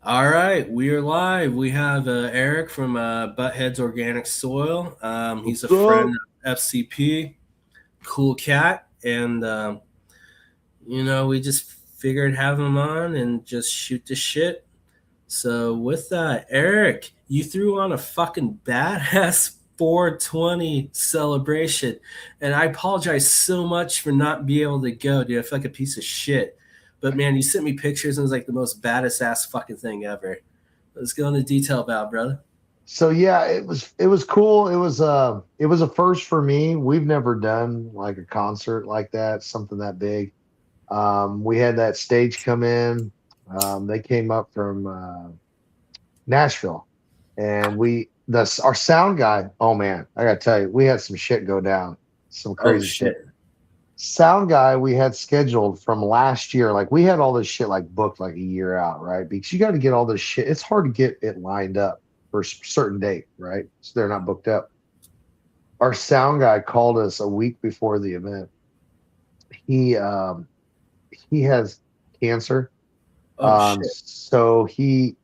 All right, we are live. We have Eric from Buttheadz Organic Soil. He's a What's friend up? of FCP, cool cat, and we just figured have him on and just shoot the shit. So with that, Eric, you threw on a fucking badass 420 celebration, and I apologize so much for not being able to go, dude. I feel like a piece of shit. But man, you sent me pictures and it was like the most baddest ass fucking thing ever. Let's go into detail about it, brother. So yeah, it was cool. It was a first for me. We've never done like a concert like that, something that big. We had that stage come in. They came up from Nashville, and our sound guy. Oh man, I gotta tell you, we had some shit go down, some Oh crazy shit. shit. Sound guy we had scheduled from last year. Like we had all this shit like booked like a year out, right? Because you got to get all this shit. It's hard to get it lined up for a certain date, right? So they're not booked up. Our sound guy called us a week before the event. He he has cancer. Oh shit. So he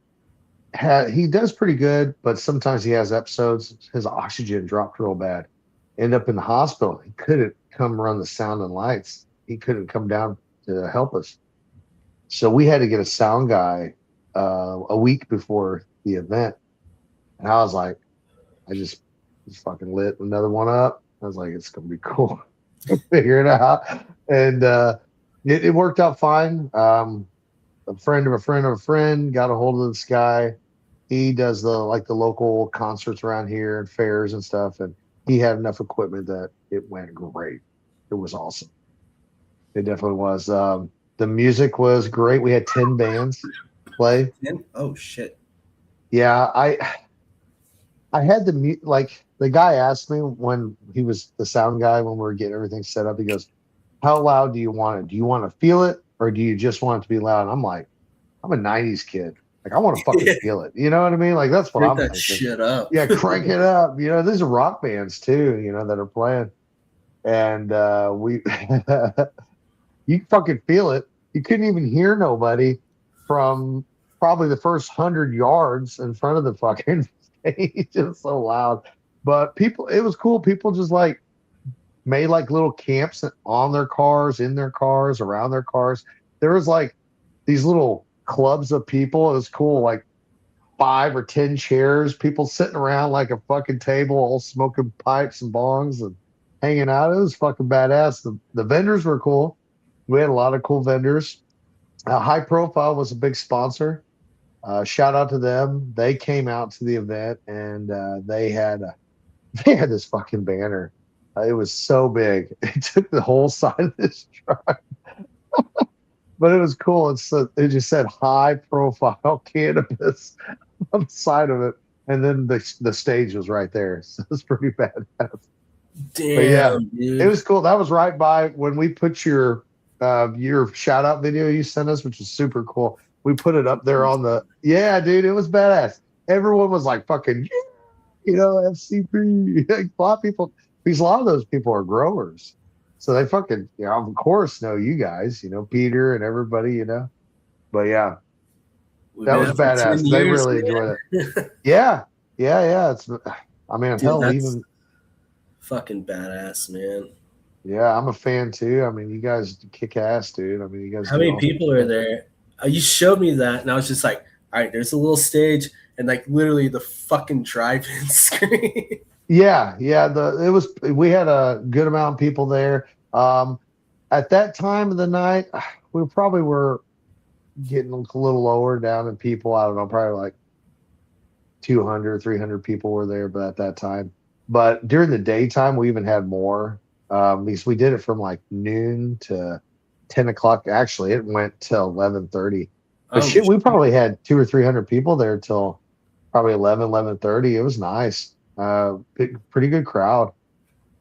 does pretty good, but sometimes he has episodes. His oxygen dropped real bad. End up in the hospital. He couldn't come run the sound and lights. He couldn't come down to help us. So we had to get a sound guy a week before the event. And I was like, I just fucking lit another one up. I was like, it's gonna be cool. Figure it out. And it worked out fine. A friend of a friend of a friend got a hold of this guy. He does the local concerts around here and fairs and stuff, and he had enough equipment that it went great. It was awesome. It definitely was. The music was great. We had 10 bands play. Oh shit. Yeah, I had like the guy asked me when he was the sound guy when we were getting everything set up. He goes, "How loud do you want it? Do you want to feel it, or do you just want it to be loud?" And I'm like, I'm a '90s kid. Like I want to fucking Yeah. feel it. You know what I mean? Like that's what Break I'm that thinking. shit up. Yeah, crank it up. These are rock bands too. That are playing, and we you fucking feel it. You couldn't even hear nobody from probably the first 100 yards in front of the fucking stage. It's so loud. But people, it was cool. People just like made like little camps on their cars, in their cars, around their cars. There was like these little clubs of people. It was cool, like 5 or 10 chairs, people sitting around like a fucking table, all smoking pipes and bongs and hanging out. It was fucking badass. The vendors were cool. We had a lot of cool vendors. High Profile was a big sponsor. Shout out to them. They came out to the event and they had this fucking banner. It was so big. It took the whole side of this truck, but it was cool. It just said High Profile Cannabis on the side of it, and then the stage was right there. So it's pretty badass. But yeah, Damn, it dude. was cool. That was right by when we put your shout out video you sent us, which was super cool. We put it up there on the yeah, dude. It was badass. Everyone was like fucking, FCP. Like, a lot of people, because a lot of those people are growers, so they fucking, of course, know you guys. Peter and everybody. But yeah, We've that been was out for badass. 10 They years, really enjoyed it. man. Yeah, yeah, yeah. I mean, Dude, hell, that's even fucking badass, man. yeah, I'm a fan too. I mean, you guys kick ass, dude. I mean, you guys How do many awesome people are shit. there? You showed me that, and I was just like, all right, there's a little stage, and like literally the fucking drive-in screen. Yeah, yeah. We had a good amount of people there. At that time of the night, we probably were getting a little lower down in people. I don't know, probably like 200, 300 people were there, but at that time. But during the daytime, we even had more because we did it from like noon to 10 o'clock. Actually, it went till 11:30. But Oh, shit, we probably had 200 or 300 people there till probably 11:30. It was nice. Pretty good crowd.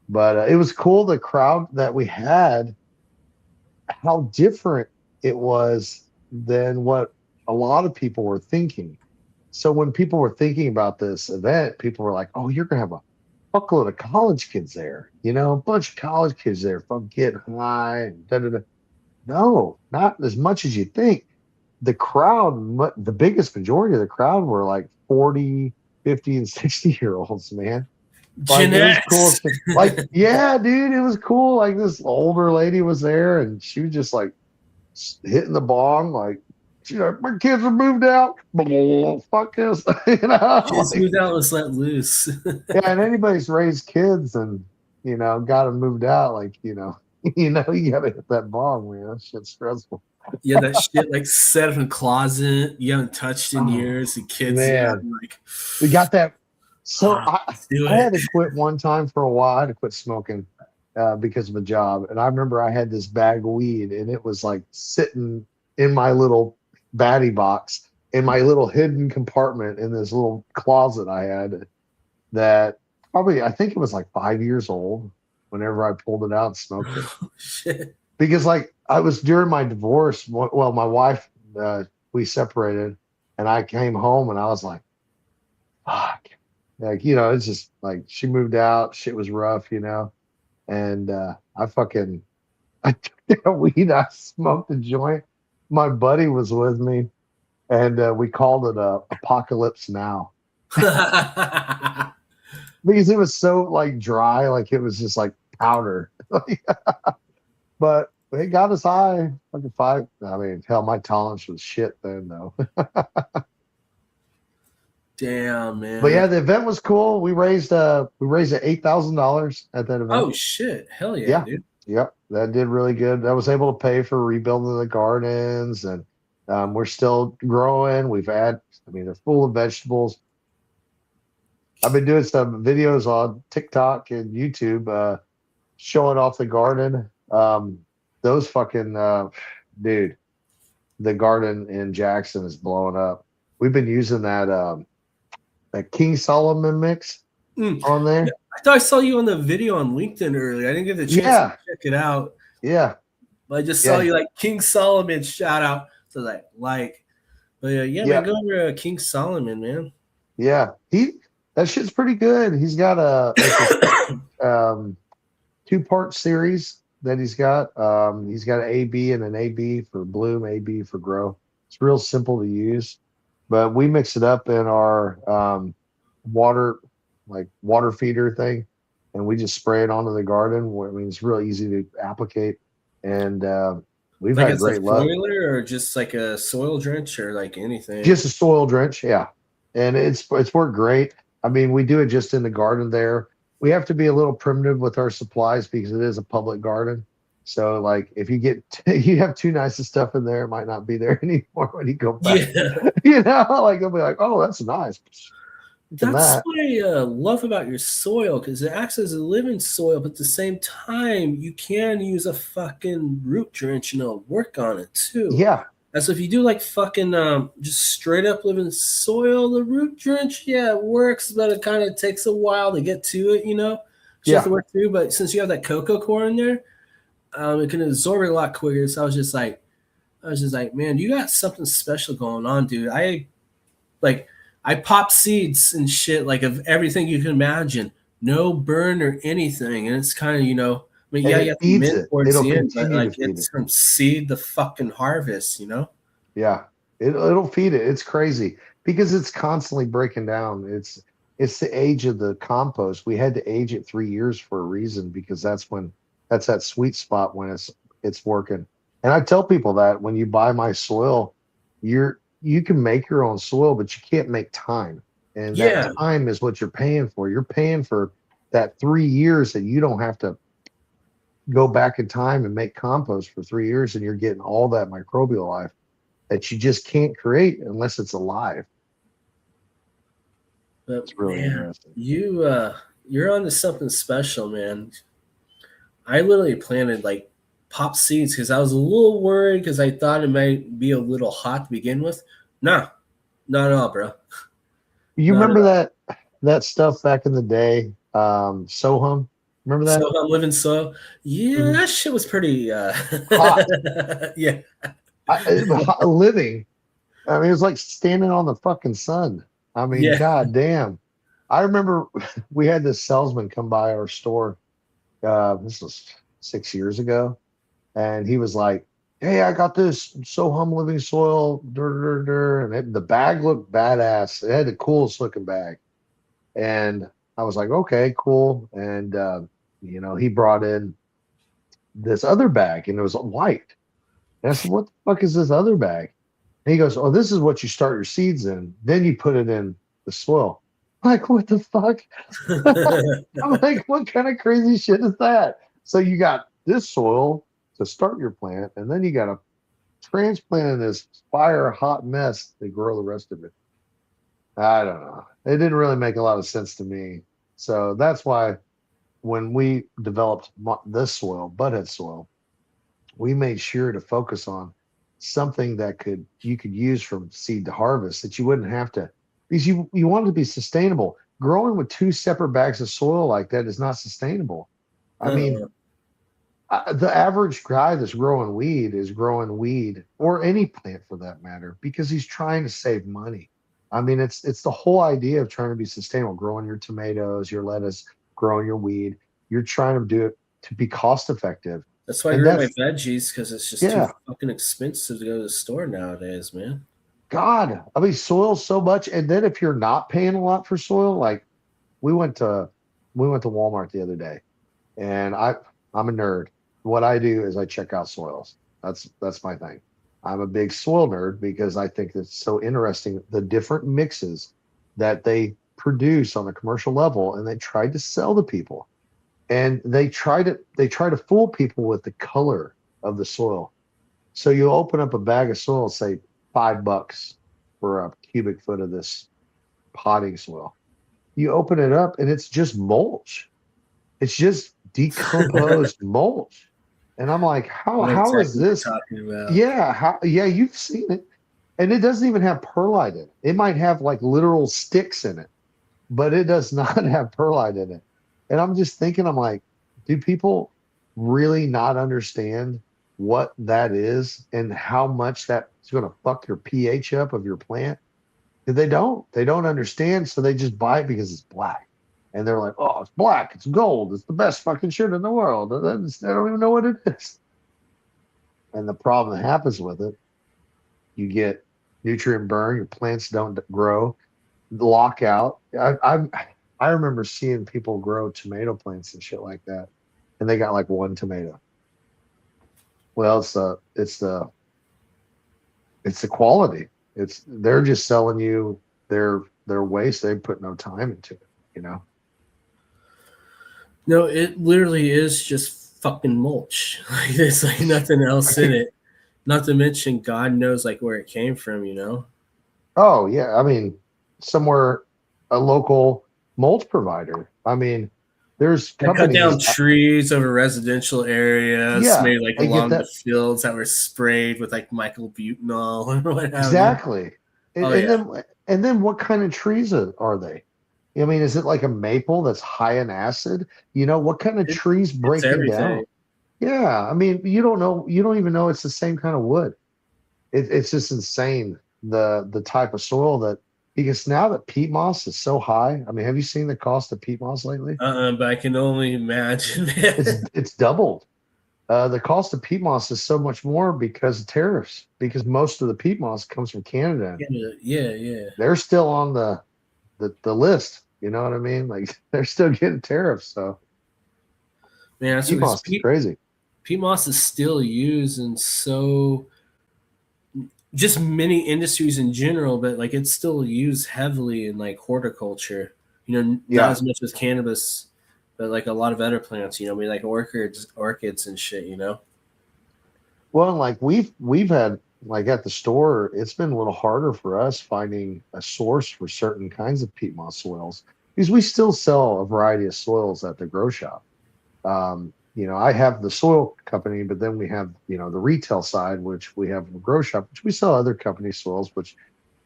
But it was cool. The crowd that we had, how different it was than what a lot of people were thinking. So when people were thinking about this event, people were like, "Oh, you're gonna have a fuckload of college kids there, a bunch of college kids there from getting high and da da da." No, not as much as you think. the crowd, the biggest majority of the crowd were like 40, 50, and 60-year olds, man. Like it Gen was cool. X. Like, yeah, dude, it was cool. Like this older lady was there and she was just like hitting the bong, like, she's like, my kids are moved out. Fuck this. Just Like, moved out, was let loose. yeah, and anybody's raised kids and got them moved out, like, you gotta hit that bong, man. That shit's stressful. Yeah, that shit like set in a closet you haven't touched in Oh years. The kids out man. like, We got that. So let's do I had it. to quit one time for a while. I had to quit smoking because of a job. And I remember I had this bag of weed and it was like sitting in my little batty box in my little hidden compartment in this little closet I had that probably, I think it was like 5 years old whenever I pulled it out and smoked it. Shit. Because like I was during my divorce. Well, my wife, we separated and I came home and I was like, fuck. Like, it's just like she moved out, shit was rough, and I took that weed, I smoked a joint. My buddy was with me, and we called it Apocalypse Now because it was so like dry, like it was just like powder. But it got us high. Like a five. I mean, hell, my tolerance was shit then, though. Damn, But man. yeah, the event was cool. We raised $8,000 at that event. Oh shit. Hell yeah, Yeah, dude. yep, that did really good. That was able to pay for rebuilding the gardens, and we're still growing. I mean, they're full of vegetables. I've been doing some videos on TikTok and YouTube, showing off the garden. Those fucking dude, the garden in Jackson is blowing up. We've been using that King Solomon mix Mm. on Yeah, there. I thought I saw you on the video on LinkedIn earlier. I didn't get the chance to Yeah, check it out. yeah, But I just saw yeah, you like King Solomon shout out. So but yeah, man, yeah, go over to King Solomon, man. yeah. That shit's pretty good. He's got a 2-part series that he's got. He's got an AB and an AB for bloom, AB for grow. It's real simple to use, but we mix it up in our water, like water feeder thing, and we just spray it onto the garden. I mean, it's real easy to applicate, and we've Like had it's a great luck. foiler or just like a soil drench or like anything. Just a soil drench, yeah, and it's worked great. I mean, we do it just in the garden there. We have to be a little primitive with our supplies because it is a public garden. So, like, if you have too nice of stuff in there, it might not be there anymore when you go back. Yeah. Like they'll be like, "Oh, that's nice." That's That, what I love about your soil because it acts as a living soil, but at the same time, you can use a fucking root drench and it'll work on it too. yeah, And so if you do like fucking just straight up living soil, the root drench, yeah, it works, but it kind of takes a while to get to it, you know? 'Cause you have yeah. to work through, but since you have that cocoa core in there, it can absorb it a lot quicker. So I was just like, man, you got something special going on, dude. Like I pop seeds and shit like of everything you can imagine. No burn or anything. And it's kind of, I mean, And yeah, it you have to feeds mint it. towards It'll the end, but continue to like feed it. it's from seed to fucking harvest, you know? Yeah, it'll feed it. It's crazy because it's constantly breaking down. It's the age of the compost. We had to age it 3 years for a reason because that's that sweet spot when it's working. And I tell people that when you buy my soil, you can make your own soil, but you can't make time. And that Yeah. time is what you're paying for. You're paying for that 3 years that you don't have to go back in time and make compost for 3 years, and you're getting all that microbial life that you just can't create unless it's alive. But It's really man, interesting. you're onto something special, man. I literally planted like pop seeds because I was a little worried because I thought it might be a little hot to begin with. Nah, not at all, bro. You Not at remember all. that stuff back in the day, Sohum? Remember So that? I'm living soil. Yeah, Mhm. that shit was pretty Hot. yeah. Living. I mean, it was like standing on the fucking sun. I mean, Yeah. god damn. I remember we had this salesman come by our store. This was 6 years ago, and he was like, hey, I got this So Hum Living Soil, and the bag looked badass. It had the coolest looking bag, and I was like, okay, cool. And he brought in this other bag, and it was white. And I said, what the fuck is this other bag? And he goes, oh, this is what you start your seeds in. Then you put it in the soil. I'm like, what the fuck? I'm like, what kind of crazy shit is that? So you got this soil to start your plant, and then you got to transplant in this fire hot mess to grow the rest of it. I don't know. It didn't really make a lot of sense to me. So that's why when we developed this soil, Butthead soil, we made sure to focus on something that you could use from seed to harvest, that you wouldn't have to, because you want it to be sustainable. Growing with two separate bags of soil like that is not sustainable. I mean, Uh, the average guy that's growing weed is growing weed, or any plant for that matter, because he's trying to save money. I mean, it's the whole idea of trying to be sustainable. Growing your tomatoes, your lettuce, growing your weed. You're trying to do it to be cost effective, that's why I and grow my that's veggies, because it's just too yeah. fucking expensive to go to the store nowadays, man. God, I mean, soil so much, and then if you're not paying a lot for soil, like we went to we went to Walmart the other day, and I'm a nerd. What I do is I check out soils. That's my thing. I'm a big soil nerd because I think it's so interesting the different mixes that they produce on a commercial level, and they try to sell to people, and they try to fool people with the color of the soil. So you open up a bag of soil, say $5 for a cubic foot of this potting soil. You open it up and it's just mulch. It's just decomposed mulch. And I'm like, I how know how is exactly what you're this? talking about. Yeah, yeah, you've seen it. And it doesn't even have perlite in it. It might have like literal sticks in it, but it does not have perlite in it. And I'm just thinking, I'm like, do people really not understand what that is and how much that's going to fuck your pH up of your plant? They don't. They don't understand, so they just buy it because it's black. And they're like, oh, it's black, it's gold, it's the best fucking shit in the world. And then they don't even know what it is. And the problem that happens with it, you get nutrient burn, your plants don't grow, lockout. I remember seeing people grow tomato plants and shit like that, and they got like one tomato. Well, it's the quality. It's they're just selling you their waste. They put no time into it, you know. No, it literally is just fucking mulch. Like there's like nothing else in it. Not to mention, God knows like where it came from. You know, Oh yeah, I mean, somewhere a local mulch provider. I mean, there's I cut down companies. trees over residential areas, Yeah, maybe like they get along the that fields that were sprayed with like Michael butanol or what have you. exactly. And, Oh and yeah, then what kind of trees are they? I mean, is it like a maple that's high in acid? What kind of it, trees it's breaking down? everything. Yeah, I mean, you don't know, you don't even know it's the same kind of wood. It's just insane the type of soil that because now that peat moss is so high. I mean, have you seen the cost of peat moss lately? But I can only imagine. It's doubled. The cost of peat moss is so much more because of tariffs. Because most of the peat moss comes from Canada. Yeah, yeah, yeah. They're still on the list. You know what I mean? Like they're still getting tariffs. So Man, that's peat because moss is crazy. peat moss is still used in so just many industries in general, but like it's still used heavily in like horticulture. Not Yeah. as much as cannabis, but like a lot of other plants. We like orchids and shit. Well, like we've had like at the store, it's been a little harder for us finding a source for certain kinds of peat moss soils because we still sell a variety of soils at the grow shop. I have the soil company, but then we have, the retail side, which we have the grow shop, which we sell other company soils, which,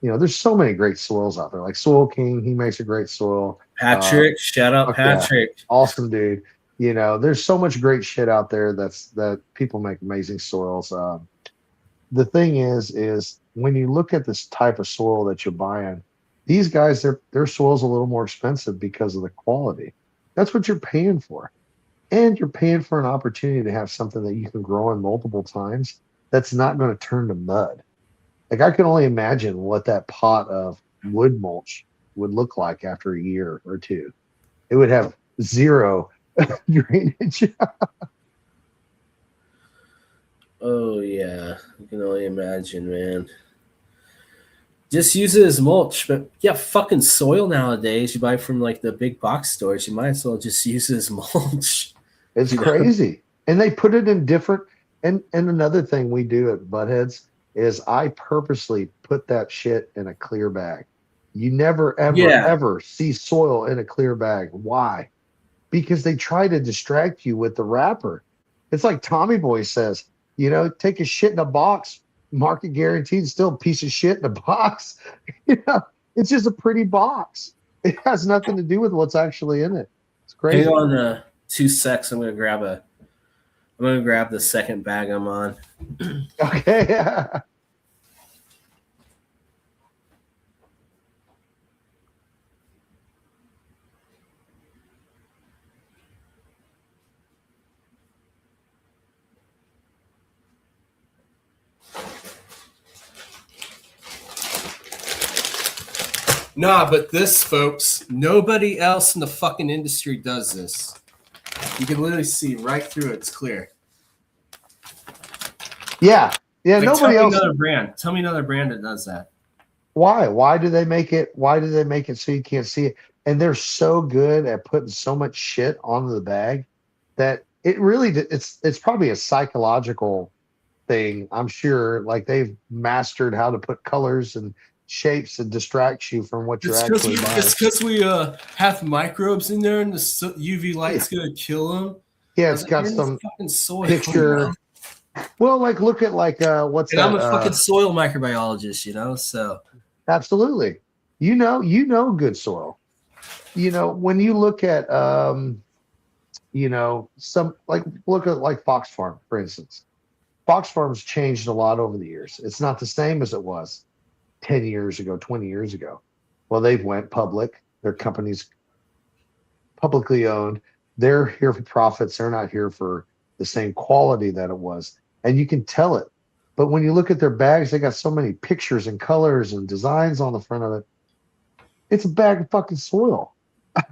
there's so many great soils out there. Like Soil King, he makes a great soil. Patrick, shout out Fuck yeah, Patrick. awesome dude. There's so much great shit out there that people make amazing soils. The thing is when you look at this type of soil that you're buying, these guys, their soil's a little more expensive because of the quality. That's what you're paying for. And you're paying for an opportunity to have something that you can grow in multiple times that's not going to turn to mud. Like I can only imagine what that pot of wood mulch would look like after a year or two. It would have zero drainage. Oh yeah, I can only imagine, man. Just use it as mulch, but yeah, fucking soil nowadays you buy from like the big box stores. You might as well just use it as mulch. It's You know? crazy. And they put it in different and another thing we do at Buttheads is I purposely put that shit in a clear bag. You never ever Yeah, ever see soil in a clear bag. Why? Because they try to distract you with the wrapper. It's like Tommy Boy says, take a shit in a box, market guaranteed, still a piece of shit in a box. you know, it's just a pretty box. It has nothing to do with what's actually in it. It's hang crazy. on 2 secs. I'm gonna grab the second bag I'm on. Okay. Nah, but this, folks, nobody else in the fucking industry does this. You can literally see right through it. It's clear. Yeah. Yeah. Like, Nobody else. Tell me another brand that does that. Why? Why do they make it? Why do they make it so you can't see it? And they're so good at putting so much shit onto the bag that it really it's probably a psychological thing. I'm sure. Like they've mastered how to put colors and shapes and distract you from what you're actually buying. It's because we have microbes in there, and the UV light's gonna kill them. Yeah, it's got some fucking soil picture. Well, like look at what's and that? I'm a fucking soil microbiologist, so Absolutely. Good soil. When you look at some look at like Fox Farm, for instance. Fox Farm's changed a lot over the years. It's not the same as it was 10 years ago, 20 years ago. Well, they've went public. Their company's publicly owned. They're here for profits. They're not here for the same quality that it was. And you can tell it. But when you look at their bags, they got so many pictures and colors and designs on the front of it. It's a bag of fucking soil. I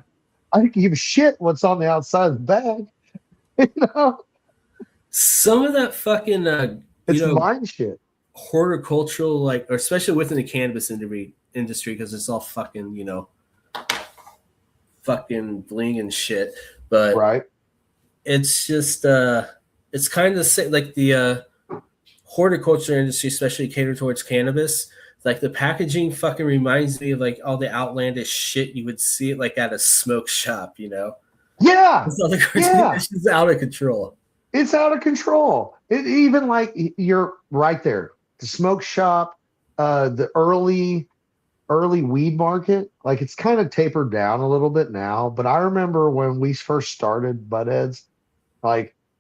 don't give a shit what's on the outside of the bag. Some of that fucking It's mine shit. Horticultural, or especially within the cannabis industry, because it's all fucking fucking bling and shit. But right, it's just it's kind of like the horticulture industry, especially catered towards cannabis. Like the packaging fucking reminds me of like all the outlandish shit you would see it like at a smoke shop, Yeah. It's just out of control. It's out of control. It even you're right there. The smoke shop, the early weed market, it's kind of tapered down a little bit now. But I remember when we first started Buttheadz,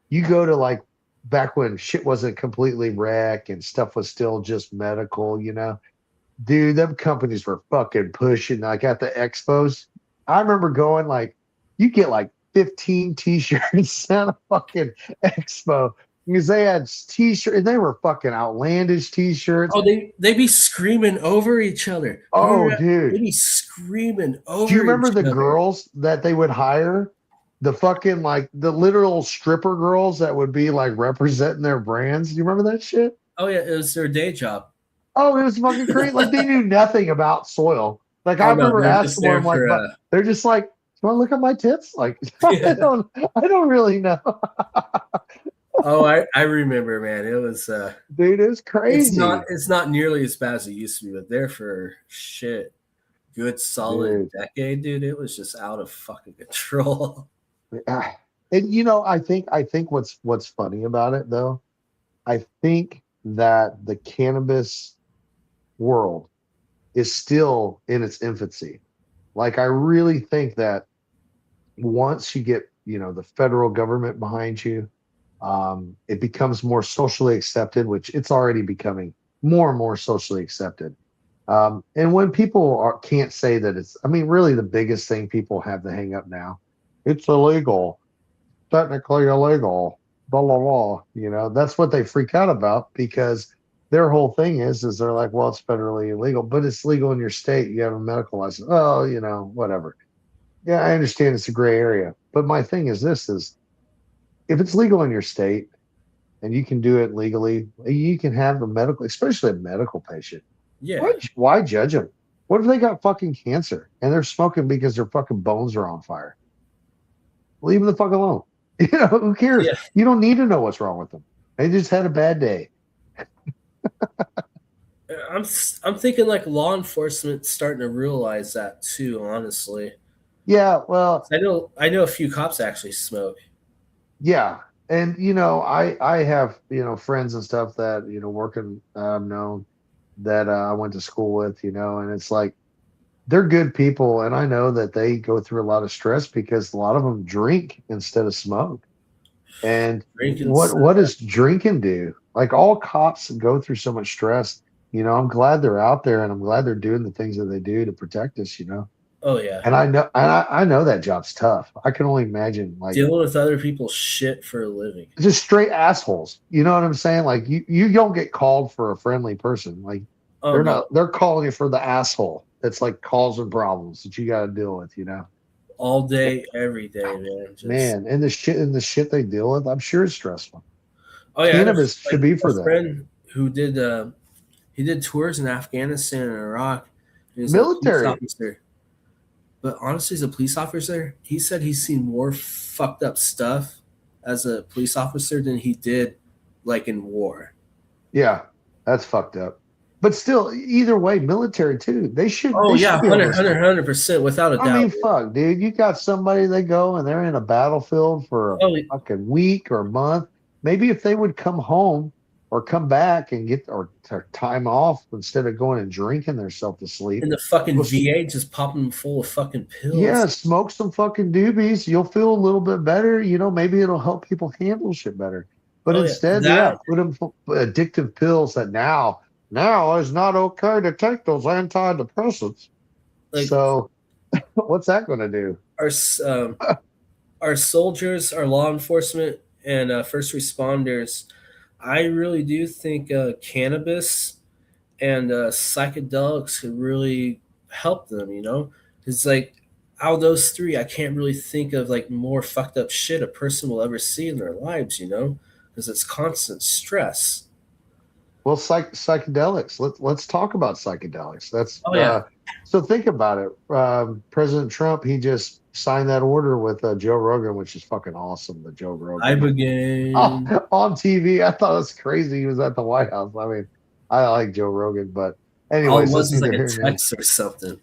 you go to back when shit wasn't completely rec and stuff was still just medical, dude, them companies were fucking pushing at the expos. I remember going you get 15 t-shirts at a fucking expo because they had t-shirts and they were fucking outlandish t-shirts. Oh, they be screaming over each other. Oh, dude. They be screaming over. Do you remember the girls that they would hire? The fucking the literal stripper girls that would be representing their brands. Do you remember that shit? Oh yeah, it was their day job. Oh, it was fucking crazy. They knew nothing about soil. I remember asking them but they're just like, "You want to look at my tits?" I don't really know. Oh, I remember, man. It was dude, it was crazy. It's not nearly as bad as it used to be, but there for shit, good solid decade, dude. It was just out of fucking control. And I think what's funny about it though, I think that the cannabis world is still in its infancy. I really think that once you get the federal government behind you, it becomes more socially accepted, which it's already becoming more and more socially accepted. And when people can't say that really the biggest thing people have the hang up now, it's illegal, technically illegal. blah blah blah. That's what they freak out about because their whole thing is they're like, well, it's federally illegal, but it's legal in your state. You have a medical license. Oh, whatever. Yeah, I understand it's a gray area, but my thing is this: is if it's legal in your state and you can do it legally, you can have a medical, especially a medical patient. Yeah. Why judge them? What if they got fucking cancer and they're smoking because their fucking bones are on fire? Leave them the fuck alone. Who cares? Yeah. You don't need to know what's wrong with them. They just had a bad day. I'm thinking like law enforcement starting to realize that too, honestly. Yeah, well, I know a few cops actually smoke. yeah. And I have, friends and stuff that, working known that I went to school with, and it's like they're good people and I know that they go through a lot of stress because a lot of them drink instead of smoke. And Drinking, what does drinking do? Like all cops go through so much stress. I'm glad they're out there and I'm glad they're doing the things that they do to protect us. oh yeah, And I know that job's tough. I can only imagine like dealing with other people's shit for a living. just straight assholes. You know what I'm saying? Like you don't get called for a friendly person. Like Oh they're no, not they're calling you for the asshole that's like causing problems that you got to deal with. all day, every day, man. Just Man, and the shit they deal with, I'm sure it's stressful. oh yeah, I had Cannabis should be for a them. friend who did he did tours in Afghanistan and Iraq. He was Military. a police officer. But honestly, as a police officer, he said he's seen more fucked up stuff as a police officer than he did like in war. Yeah, that's fucked up. But still, either way, military too. They should. Oh They yeah, should be able 100, to. 100%, without a I doubt. mean, fuck, dude. You got somebody they go and they're in a battlefield for a Oh, fucking week or a month. Maybe if they would come home or come back and get or time off instead of going and drinking themselves to sleep. in the fucking Well, VA, just popping them full of fucking pills. Yeah, smoke some fucking doobies. You'll feel a little bit better. Maybe it'll help people handle shit better. But Oh, yeah. instead, That- put them addictive pills that now is not okay to take those antidepressants. Like- So, what's that going to do? Our soldiers, our law enforcement, and first responders, I really do think cannabis and psychedelics could really help them. It's like out of those three, I can't really think of like more fucked up shit a person will ever see in their lives. Because it's constant stress. Well, psychedelics. Let's talk about psychedelics. That's Oh yeah. So think about it. President Trump, he just signed that order with Joe Rogan, which is fucking awesome. The Joe Rogan Ibogaine. on TV. I thought it was crazy. He was at the White House. I mean, I like Joe Rogan, but anyways, All it was that's like neither a here nor- text or something.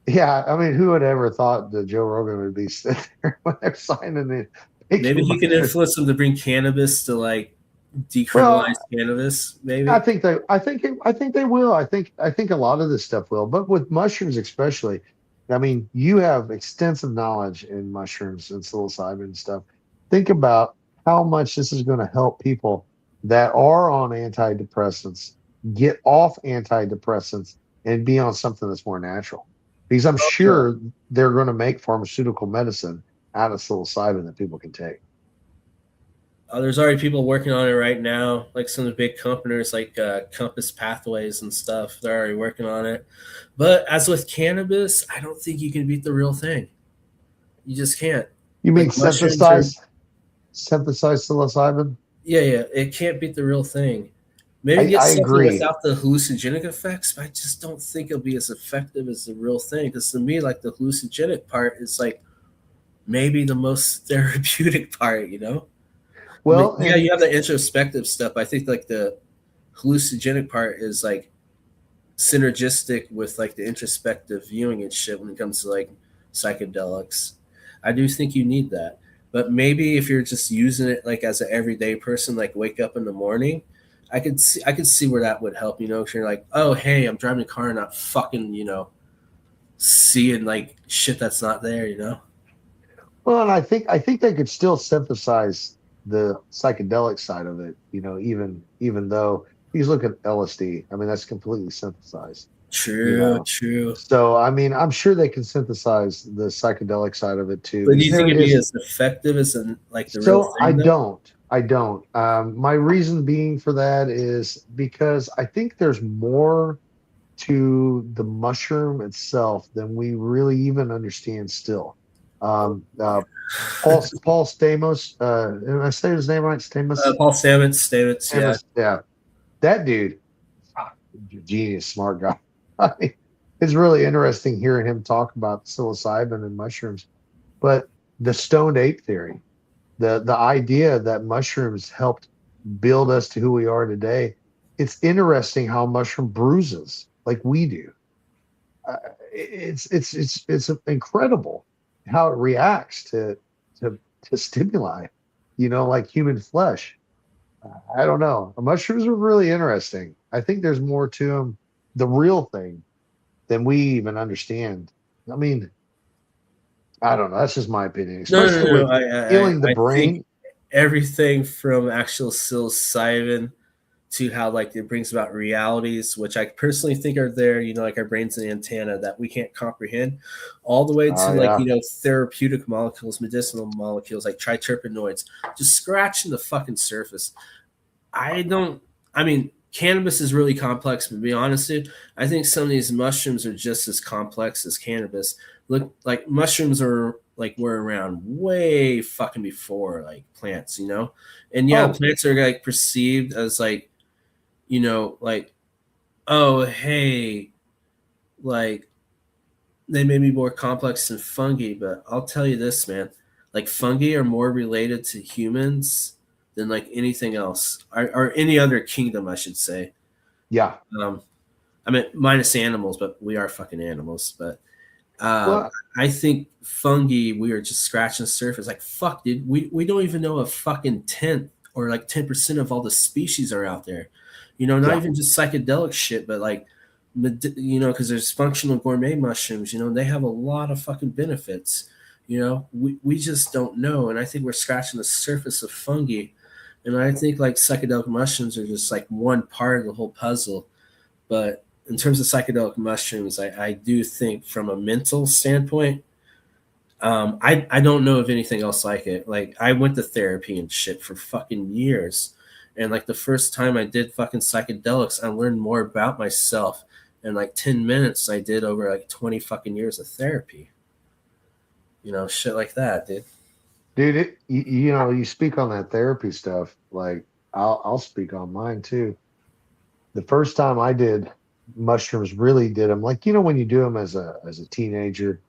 Yeah, I mean, who would ever thought that Joe Rogan would be sitting there when they're signing it? Maybe he can influence them to bring cannabis to like decriminalize cannabis. Maybe I think they will. I think a lot of this stuff will, but with mushrooms especially. I mean, you have extensive knowledge in mushrooms and psilocybin and stuff. Think about how much this is going to help people that are on antidepressants get off antidepressants and be on something that's more natural. Because I'm sure they're going to make pharmaceutical medicine out of psilocybin that people can take. There's already people working on it right now, like some of the big companies like Compass Pathways and stuff. They're already working on it. But as with cannabis, I don't think you can beat the real thing. You just can't. You mean Like synthesized psilocybin? Yeah, it can't beat the real thing. Maybe I get something agree. without the hallucinogenic effects, but I just don't think it'll be as effective as the real thing. Because to me, like the hallucinogenic part is like maybe the most therapeutic part, Well, yeah, you have the introspective stuff. I think like the hallucinogenic part is like synergistic with like the introspective viewing and shit when it comes to like psychedelics. I do think you need that. But maybe if you're just using it like as an everyday person, like wake up in the morning, I could see where that would help, if you're like, oh hey, I'm driving a car and not fucking, seeing like shit that's not there. Well, and I think they could still synthesize the psychedelic side of it, even though he's looking at LSD. I mean, that's completely synthesized. True. So, I mean, I'm sure they can synthesize the psychedelic side of it too. But do you think it'd be There is- as effective as the So real thing? I though? don't. I don't. My reason being for that is because I think there's more to the mushroom itself than we really even understand still. Um, uh, Paul Stamos, am I saying his name right? Stamos? Paul Stamets, yeah. Stamos, yeah. That dude, ah, genius, smart guy. I mean, it's really interesting hearing him talk about psilocybin and mushrooms. But the stoned ape theory, the idea that mushrooms helped build us to who we are today, it's interesting how mushroom bruises like we do. Uh, it's incredible how it reacts to stimuli, like human flesh. I don't know. Mushrooms are really interesting. I think there's more to them, the real thing, than we even understand. I mean, I don't know. That's just my opinion, No, no, especially no, no. with I, healing the I think brain. everything from actual psilocybin to how like it brings about realities, which I personally think are there, like our brain's an antenna that we can't comprehend, all the way to Oh like, yeah, therapeutic molecules, medicinal molecules like triterpenoids, just scratching the fucking surface. I don't. I mean, cannabis is really complex. But to be honest, dude, I think some of these mushrooms are just as complex as cannabis. Look, like mushrooms are like were around way fucking before like plants, and yeah, oh plants are like perceived as like like oh hey, like they may be more complex than fungi, but I'll tell you this, man. Like fungi are more related to humans than like anything else, or any other kingdom, I should say. yeah. Um, I mean, minus animals, but we are fucking animals. But uh, Well, I think fungi, we are just scratching the surface. Like fuck, dude, we don't even know a fucking tenth or like 10% of all the species are out there. Not yeah. even just psychedelic shit, but like because there's functional gourmet mushrooms, they have a lot of fucking benefits. We just don't know. And I think we're scratching the surface of fungi. And I think like psychedelic mushrooms are just like one part of the whole puzzle. But in terms of psychedelic mushrooms, I do think from a mental standpoint, I don't know of anything else like it. Like I went to therapy and shit for fucking years. And like the first time I did fucking psychedelics, I learned more about myself in like 10 minutes I did over like 20 fucking years of therapy. Shit like that, dude. Dude, you speak on that therapy stuff. Like, I'll speak on mine too. The first time I did mushrooms, really did them. Like, when you do them as a teenager,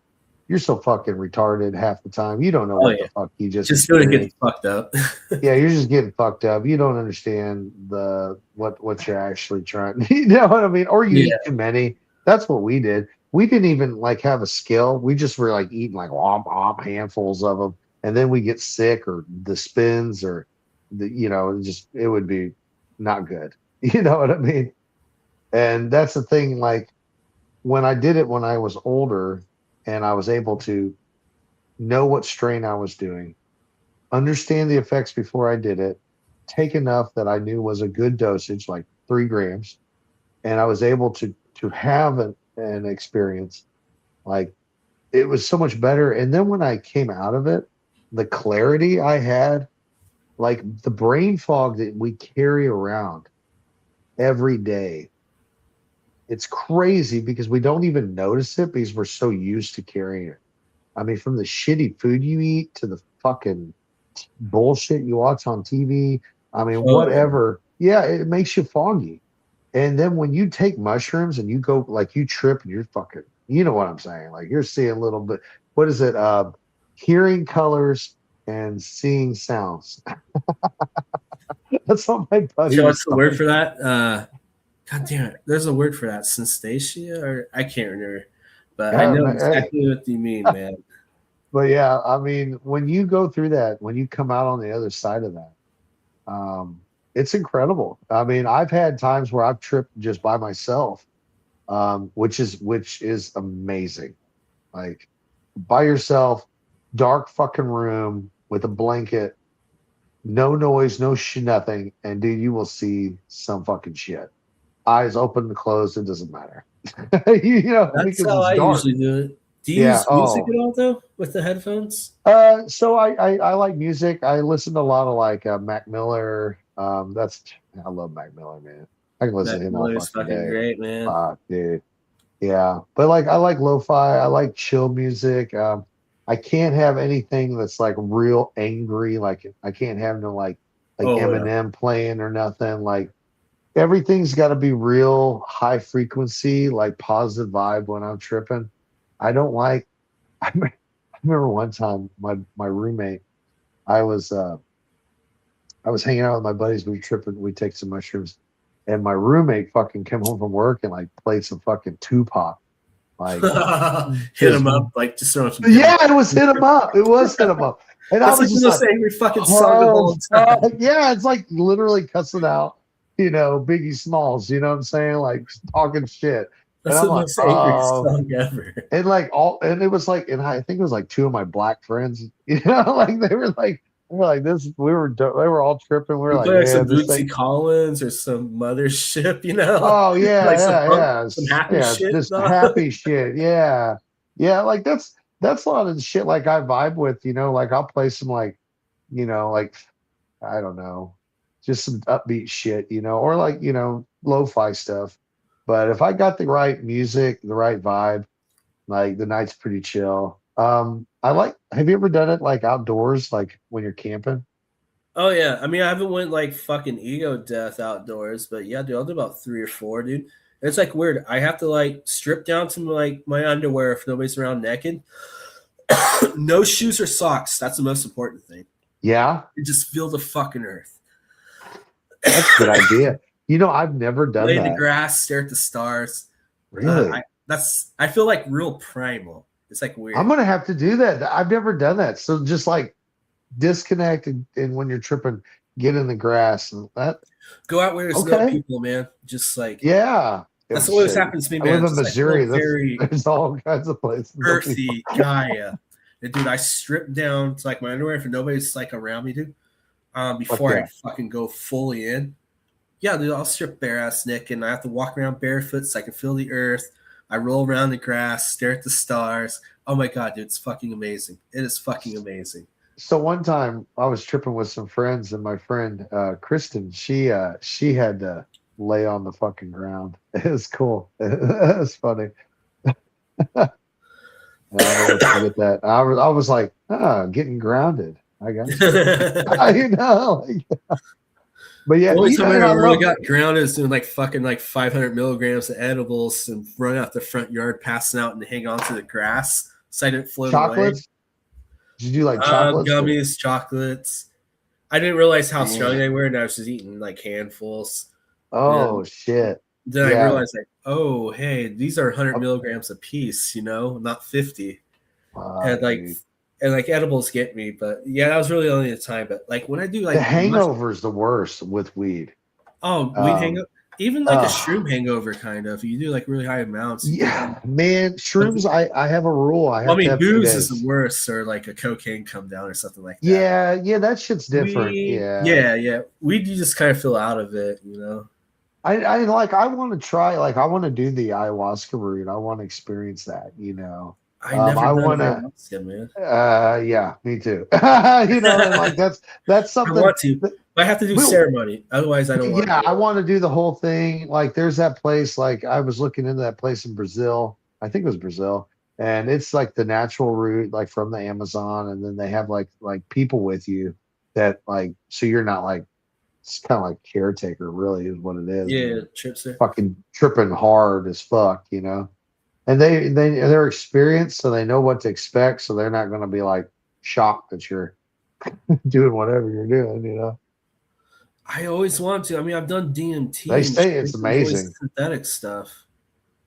you're so fucking retarded half the time. You don't know Oh what yeah. the fuck you just Just doing getting experienced. fucked up. Yeah, you're just getting fucked up. You don't understand what you're actually trying. You know what I mean? Or you Yeah. eat too many. That's what we did. We didn't even like have a skill. We just were like eating like womp womp handfuls of them, and then we get sick or the spins or just it would be not good. You know what I mean? And that's the thing. Like when I did it when I was older, and I was able to know what strain I was doing, understand the effects before I did it, take enough that I knew was a good dosage, like 3 grams, and I was able to have an experience. Like it was so much better. And then when I came out of it, the clarity I had, like the brain fog that we carry around every day, it's crazy because we don't even notice it because we're so used to carrying it. I mean, from the shitty food you eat to the fucking bullshit you watch on TV. I mean, Oh yeah. whatever. Yeah, it makes you foggy. And then when you take mushrooms and you go like you trip and you're fucking, you know what I'm saying? Like you're seeing a little bit. What is it? Hearing colors and seeing sounds. That's what my buddy So was what's the word talking. for that? God damn it. There's a word for that. Synesthesia, or I can't remember. But I Yeah, know hey, exactly what you mean, man. but yeah, I mean, when you go through that, when you come out on the other side of that, um, it's incredible. I mean, I've had times where I've tripped just by myself, which is amazing. Like by yourself, dark fucking room with a blanket, no noise, no nothing, and dude, you will see some fucking shit. Eyes open and closed, it doesn't matter. That's Because how it's I dark. usually do it. Do you Yeah. use music Oh, at all though with the headphones? so I like music. I listen to a lot of like Mac Miller. I love Mac Miller, man. I can listen Mac to him all Miller's fucking fucking day. great, man. Fuck, dude. Yeah, but like I like lo-fi. I like chill music. I can't have anything that's like real angry. Like I can't have no like Oh yeah. Eminem playing or nothing. Like everything's got to be real high frequency, like positive vibe when I'm tripping. I don't like. I remember one time my roommate. I was uh I was hanging out with my buddies. We were tripping. We take some mushrooms, and my roommate fucking came home from work and like played some fucking Tupac. Like Hit just him up, like just throwing some hit 'em yeah, up. it was hit him up. It was hit him up. And I That's like was the just most like, angry fucking song of oh, all fuck. time. Yeah, it's like literally cussing out, Biggie Smalls, you know what I'm saying? Like talking shit. And That's I'm the like, most angry oh, song ever. and like and it was like, and I think it was like two of my black friends, like they were like this, they were all tripping. We were You like, play like some man, this thing. Bootsy Collins or some mothership, Oh like yeah, some yeah, punk, yeah, some happy yeah. shit. Just happy shit. Yeah, yeah. Like that's a lot of the shit. Like I vibe with, Like I'll play some like I don't know, just some upbeat shit, or like lo-fi stuff. But if I got the right music, the right vibe, like the night's pretty chill. I like. Have you ever done it like outdoors, like when you're camping? Oh yeah, I mean I haven't went like fucking ego death outdoors, but yeah, dude, I'll do about 3 or 4, dude. It's like weird. I have to like strip down to like my underwear if nobody's around naked. No shoes or socks. That's the most important thing. Yeah, You just feel the fucking earth. that's a good idea. I've never done Lay in the that. grass, stare at the stars. Really? I feel like real primal. It's like I'm weird. gonna have to do that. I've never done that. So just like disconnect and when you're tripping, get in the grass and that. Go out where there's no Okay. people, man. Just like Yeah. Oh, that's always shit. happens to me, I live man. in Just like Missouri. feel That's very there's all kinds of places. No people. earthy Gaia. And dude, I strip down to like my underwear for nobody's like around me, dude. Fuck Before I yeah. fucking go fully in. Yeah, dude, I'll strip bare ass Nick and I have to walk around barefoot so I can feel the earth. I roll around the grass, stare at the stars. Oh my god, dude, it's fucking amazing. It is fucking amazing. So one time I was tripping with some friends and my friend Kristen, she had to lay on the fucking ground. It was cool. It was funny. I'll never forget that. I was like, getting grounded. I got you. Like, but yeah, The only time I and I ever really love. got grounded is doing like fucking like 500 milligrams of edibles and running out the front yard, passing out and hang on to the grass so I didn't float away. Chocolates? Did you do like chocolates or Gummies, chocolates. I didn't realize how strong they man? were, and I was just eating like handfuls. Oh And shit. then I Yeah. realized, like, oh, hey, these are 100 milligrams a piece, not 50. And like, Dude. and like edibles get me, but yeah, that was really only the time. But like when I do The like hangover is the worst with weed. weed Um, hangover, even like a uh, shroom hangover, kind of. You do like really high amounts, you get. yeah, man, shrooms. I have a rule. I Well, I have to mean, have two booze is the days. worst, or like a cocaine come down, or something like that. Yeah, yeah, that shit's different. Weed, Yeah. yeah, yeah. Weed, you just kind of feel out of it. I want to try, like I want to do the ayahuasca route. I want to experience that. I never I done want to ayahuasca, man. yeah, me too. And like that's I something want to, that but I have to do we ceremony. Otherwise, I don't want to yeah, do I it. want to do the whole thing. Like there's that place, like I was looking into that place in Brazil. I think it was Brazil. And it's like the natural route, like from the Amazon, and then they have like people with you that like so you're not like it's kind of like caretaker, really, is what it is. Yeah, trips there. Fucking tripping hard as fuck. And they're experienced, so they know what to expect, so they're not going to be like shocked that you're doing whatever you're doing. I always want to. I mean, I've done They DMT and say it's shit. There's always amazing. synthetic stuff.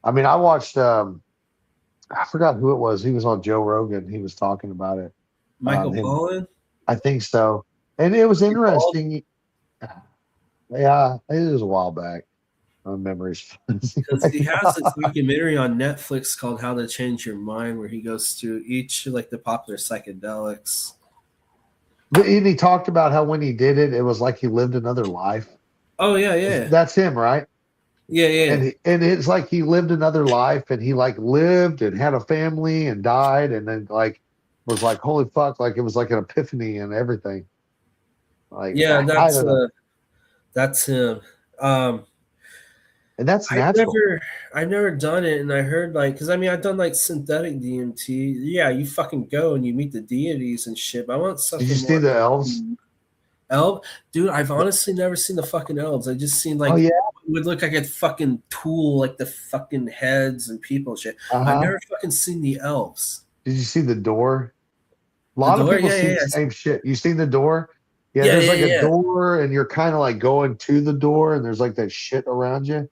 I mean, I watched I forgot who it was. He was on Joe Rogan. He was talking about it. Michael Him, Pollan, I think so. And it was you bald? interesting. Yeah, it was a while back. My memory's fuzzy Because right he has this now. documentary on Netflix called "How to Change Your Mind," where he goes through each like the popular psychedelics. But and he talked about how when he did it, it was like he lived another life. Oh yeah, yeah. That's him, right? Yeah, yeah. And it's like he lived another life, and he like lived and had a family and died, and then like was like, holy fuck, like it was like an epiphany and everything. Like Yeah, I don't know. that's him. Um, And that's I've natural. never I've never done it, and I heard like because I mean I've done like synthetic DMT. Yeah, you fucking go and you meet the deities and shit. But I want Did you something see more the elves? fucking elf, dude. I've honestly never seen the fucking elves. I just seen Oh like yeah. it would look like a fucking tool, like the fucking heads and people and shit. I've Uh-huh. never fucking seen the elves. Did you see the door? A The lot of door, people yeah, see yeah, the same shit. You seen the door? Yeah, yeah, there's yeah, like yeah, a yeah. door, and you're kind of like going to the door, and there's like that shit around you.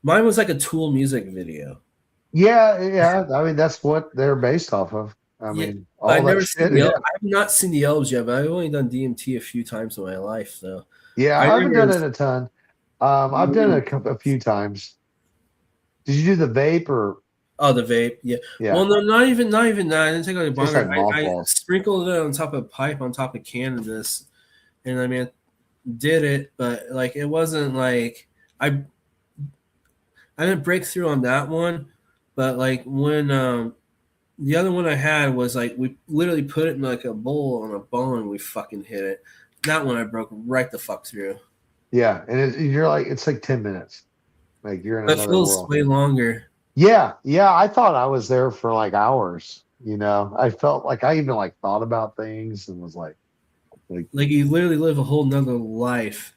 Mine was like a Tool music video. Yeah, yeah. I mean, that's what they're based off of. I Yeah, mean, but all I've that never seen shit. the Yeah. elves. I have not seen the elves yet, but I've only done DMT a few times in my life, though. Yeah, I I haven't done remember it a ton. I've done it really a few times. Did you do the vape or? oh, the vape, yeah. Yeah, Well, no, not even that. I didn't take out a tastes bonger. like I mothballs. sprinkled it on top of pipe on top of cannabis, and I mean, did it, but like it wasn't like I I didn't break through on that one, but like when the other one I had was like we literally put it in like a bowl on a bone and we fucking hit it. That one I broke right the fuck through. Yeah, and you're like, it's like 10 minutes. Like you're in But it another feels world. way longer. Yeah, yeah. I thought I was there for like hours. I felt like I even like thought about things and was like Like you literally live a whole nother life.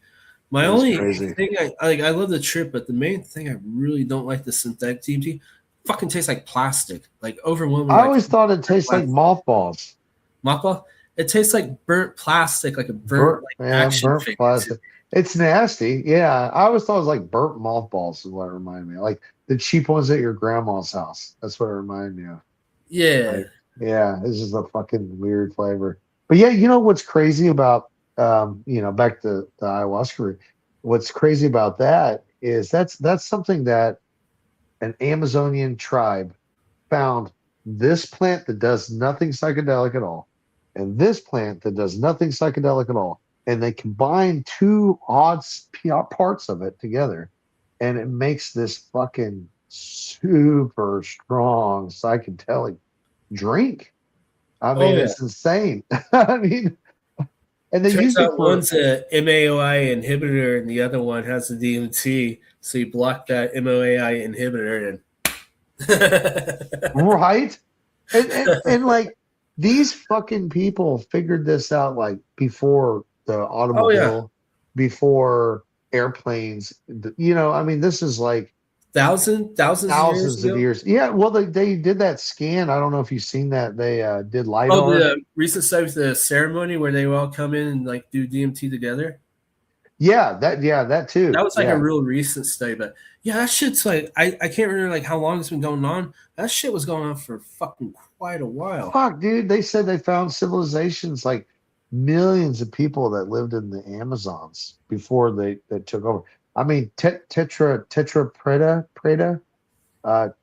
My it was only crazy. thing I love the trip, but the main thing I really don't like the synthetic TMT fucking tastes like plastic. Like overwhelmingly I like always thought it tastes like plastic. mothballs. Mappa, it tastes like burnt plastic, like a burnt Burnt, like yeah, action burnt figure to plastic. It's nasty. Yeah, I always thought it was like burnt mothballs is what it reminded me of. Like the cheap ones at your grandma's house. That's what it reminded me of. yeah. Like, yeah, it's just a fucking weird flavor. But yeah, you know what's crazy about back to the ayahuasca. What's crazy about that is that's something that an Amazonian tribe found this plant that does nothing psychedelic at all, and this plant that does nothing psychedelic at all. And they combine two odd parts of it together, and it makes this fucking super strong psychedelic drink. I Oh mean, yeah. it's insane. I mean, and they Turns used it out for, one's a MAOI inhibitor and the other one has the DMT. So you block that MOAI inhibitor and right? And like these fucking people figured this out like before the oh yeah. automobile, before airplanes. I mean, this is like Thousands of years thousands of ago. years. Yeah, well, they did that scan. I don't know if you've seen that. They did Oh, LiDAR. the recent study with the ceremony where they all come in and like do DMT together. Yeah, that That too. was like a Yeah. real recent study, but yeah, that shit's like I can't remember like how long it's been going on. That shit was going on for fucking quite a while. Fuck, dude. They said they found civilizations like millions of people that lived in the Amazons before they took over. I mean, tetra preta.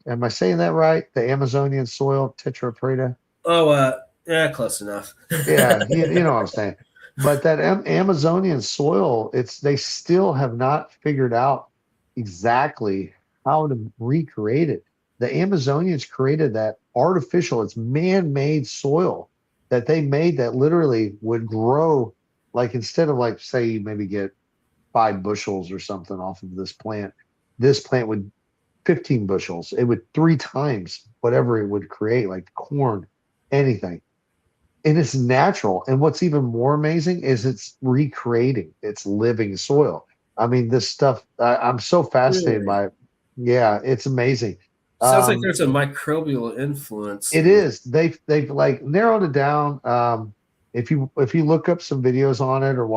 Am I saying that right? The Amazonian soil, tetra preta. Oh, yeah, close enough. Yeah, you know what I'm saying. But that Amazonian soil, they still have not figured out exactly how to recreate it. The Amazonians created that artificial, it's man-made soil that they made that literally would grow like instead of like say you maybe get 5 bushels or something off of this plant would 15 bushels. It would 3 times whatever it would create, like corn, anything, and it's natural. And what's even more amazing is it's recreating its living soil. I mean, this stuff, I'm so fascinated Really? by it. Yeah, it's amazing. Sounds like Um, there's a microbial influence. it is. They've like narrowed it down. If you look up some videos on it or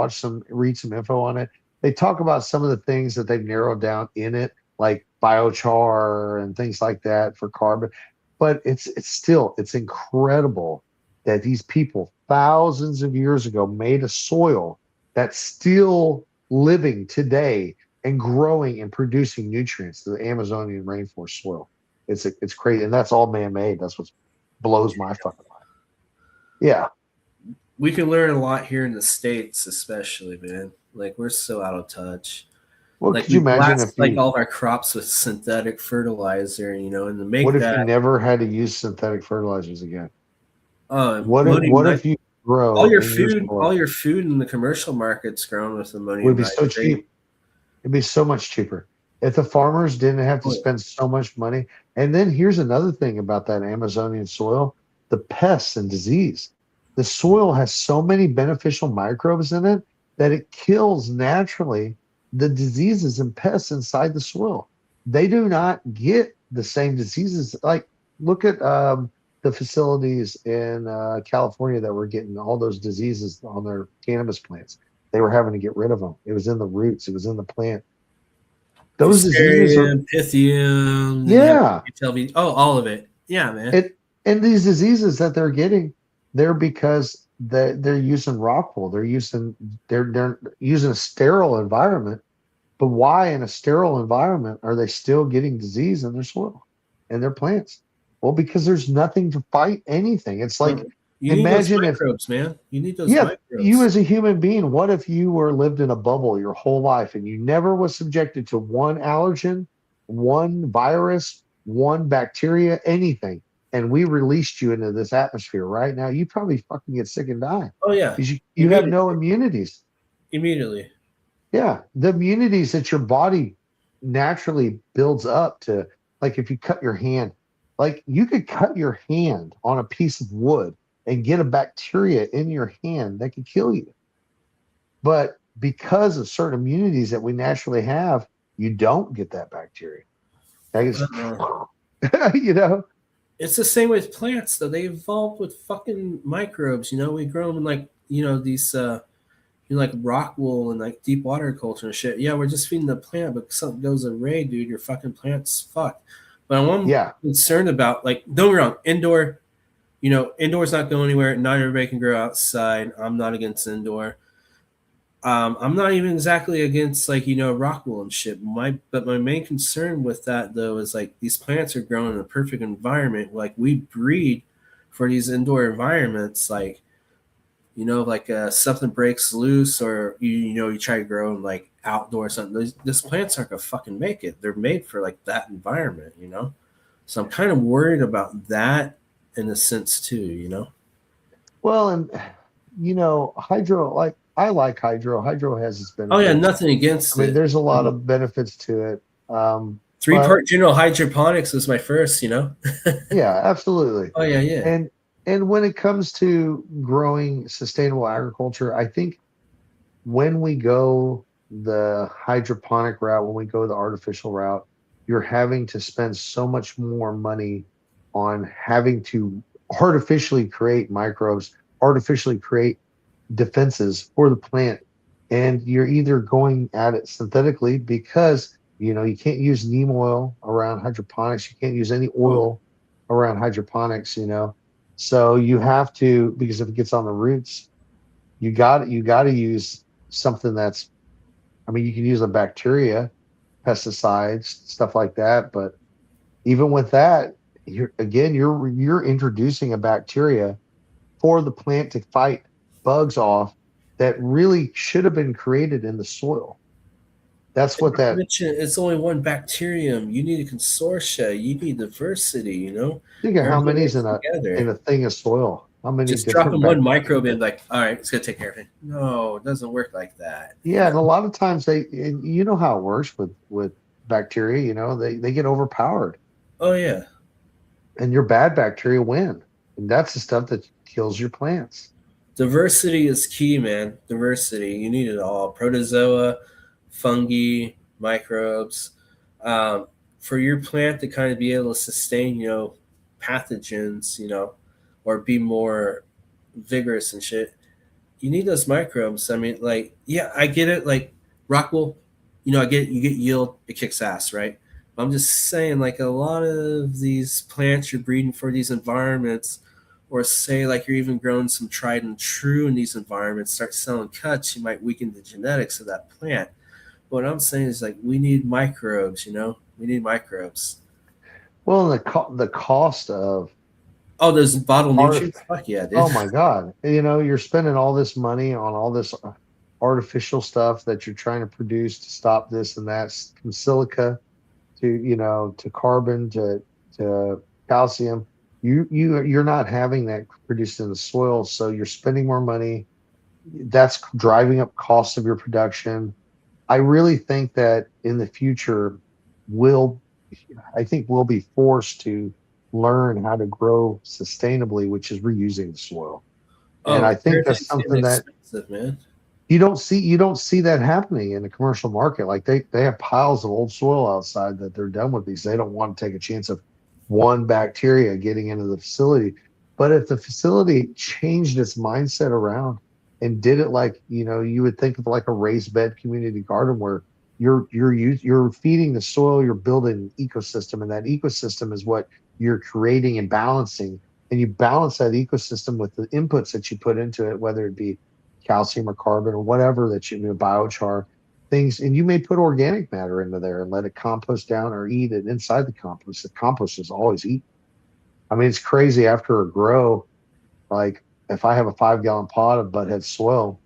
read some info on it, they talk about some of the things that they've narrowed down in it, like biochar and things like that for carbon. But it's incredible that these people thousands of years ago made a soil that's still living today and growing and producing nutrients, the Amazonian rainforest soil. It's crazy, and that's all man made. That's what blows my fucking mind. Yeah, We can learn a lot here in the States, especially, man. Like we're so out of touch. Well, Like could you we imagine blast if like you, all of our crops with synthetic fertilizer, you know, and to what make if you that never had to use synthetic fertilizers again? ammonium What nitrate, if you grow in your all soil? your food in the commercial market's grown with Would ammonium be so nitrate. cheap. It'd be so much cheaper if the farmers didn't have to Oh, yeah. spend so much money. And then here's another thing about that Amazonian soil: the pests and disease. The soil has so many beneficial microbes in it that it kills naturally the diseases and pests inside the soil. They do not get the same diseases. Like, look at the facilities in California that were getting all those diseases on their cannabis plants. They were having to get rid of them. It was in the roots, it was in the plant. Those diseases are, Fusarium, Pythium, then you have yeah. HLV. Oh, all of it. Yeah, man. It, and these diseases that they're getting, they're because they're using rock wool. They're using a sterile environment. But why in a sterile environment are they still getting disease in their soil and their plants? Well, because there's nothing to fight anything. It's like, You need those imagine if, microbes, man. You need those yeah, you microbes. as a human being, what if you were lived in a bubble your whole life and you never was subjected to one allergen, one virus, one bacteria, anything, and we released you into this atmosphere right now? You probably fucking get sick and die Oh yeah, because you have immediately. no immunities. Immediately. Yeah, the immunities that your body naturally builds up to, like if you cut your hand, like you could cut your hand on a piece of wood and get a bacteria in your hand that could kill you. But because of certain immunities that we naturally have, you don't get that bacteria. That is, Uh, you know, it's the same with plants, though. They evolved with fucking microbes. You know, we grow them in like these like rock wool and like deep water culture and shit. Yeah, we're just feeding the plant, but something goes array, dude. Your fucking plant's fucked. But I'm yeah. concerned about, like, don't get me wrong, indoor. Indoor's not going anywhere. Not everybody can grow outside. I'm not against indoor. I'm not even exactly against, like, rock wool and shit. But my main concern with that though is like these plants are grown in a perfect environment. Like we breed for these indoor environments. Like, like something breaks loose, or you try to grow in like outdoor or something. These plants aren't gonna fucking make it. They're made for like that environment. So I'm kind of worried about that in a sense too. Well, and hydro, like I like hydro. Hydro has its Oh yeah, benefits. nothing I against mean, it. there's a lot of benefits to it. Three But part general hydroponics was my first. yeah, absolutely. Oh yeah, yeah. And when it comes to growing sustainable agriculture, I think when we go the hydroponic route, when we go the artificial route, you're having to spend so much more money on having to artificially create microbes, artificially create defenses for the plant. And you're either going at it synthetically because you can't use neem oil around hydroponics, you can't use any Oh, oil around hydroponics. So you have to, because if it gets on the roots, you got to use something that's, I mean, you can use a bacteria, pesticides, stuff like that, but even with that, you're introducing a bacteria for the plant to fight bugs off that really should have been created in the soil. That's and what not to that, mention, it's only one bacterium. You need a consortia. You need diversity. think of how Everything many's works in together. a thing of soil. How many Just different dropping one bacteria? microbe in, like, all right, it's gonna take care of it. No, it doesn't work like that. Yeah, and a lot of times and you know how it works with bacteria, they get overpowered Oh yeah, and your bad bacteria win. And that's the stuff that kills your plants. diversity is key, man. Diversity. You need it all. Protozoa, fungi, microbes. Um, for your plant to kind of be able to sustain, pathogens, or be more vigorous and shit, you need those microbes. I mean, like, yeah, I get it. Like Rockwool, I get it, you get yield, it kicks ass, right? But I'm just saying, like, a lot of these plants you're breeding for these environments, or say like you're even growing some tried and true in these environments, start selling cuts, you might weaken the genetics of that plant. What I'm saying is, like, we need microbes. We need microbes. Well, the cost of Oh, those bottle art, nutrients. Fuck yeah, dude. oh my God, you're spending all this money on all this. artificial stuff that you're trying to produce to stop this and that, from silica to, to carbon to calcium. You're not having that produced in the soil, so you're spending more money. That's driving up costs of your production. I really think that in the future, we'll I think we'll be forced to learn how to grow sustainably, which is reusing the soil. And Oh, I think that's everything's getting something that expensive, man. you don't see that happening in the commercial market. Like they have piles of old soil outside that they're done with these. They don't want to take a chance of one bacteria getting into the facility. But if the facility changed its mindset around and did it like, you would think of like a raised bed community garden where you're feeding the soil, you're building an ecosystem, and that ecosystem is what you're creating and balancing. And you balance that ecosystem with the inputs that you put into it, whether it be calcium or carbon or whatever that biochar things, and you may put organic matter into there and let it compost down or eat it inside the compost. The compost is always eaten. I mean, it's crazy after a grow. Like if I have a 5 gallon pot of Buttheadz soil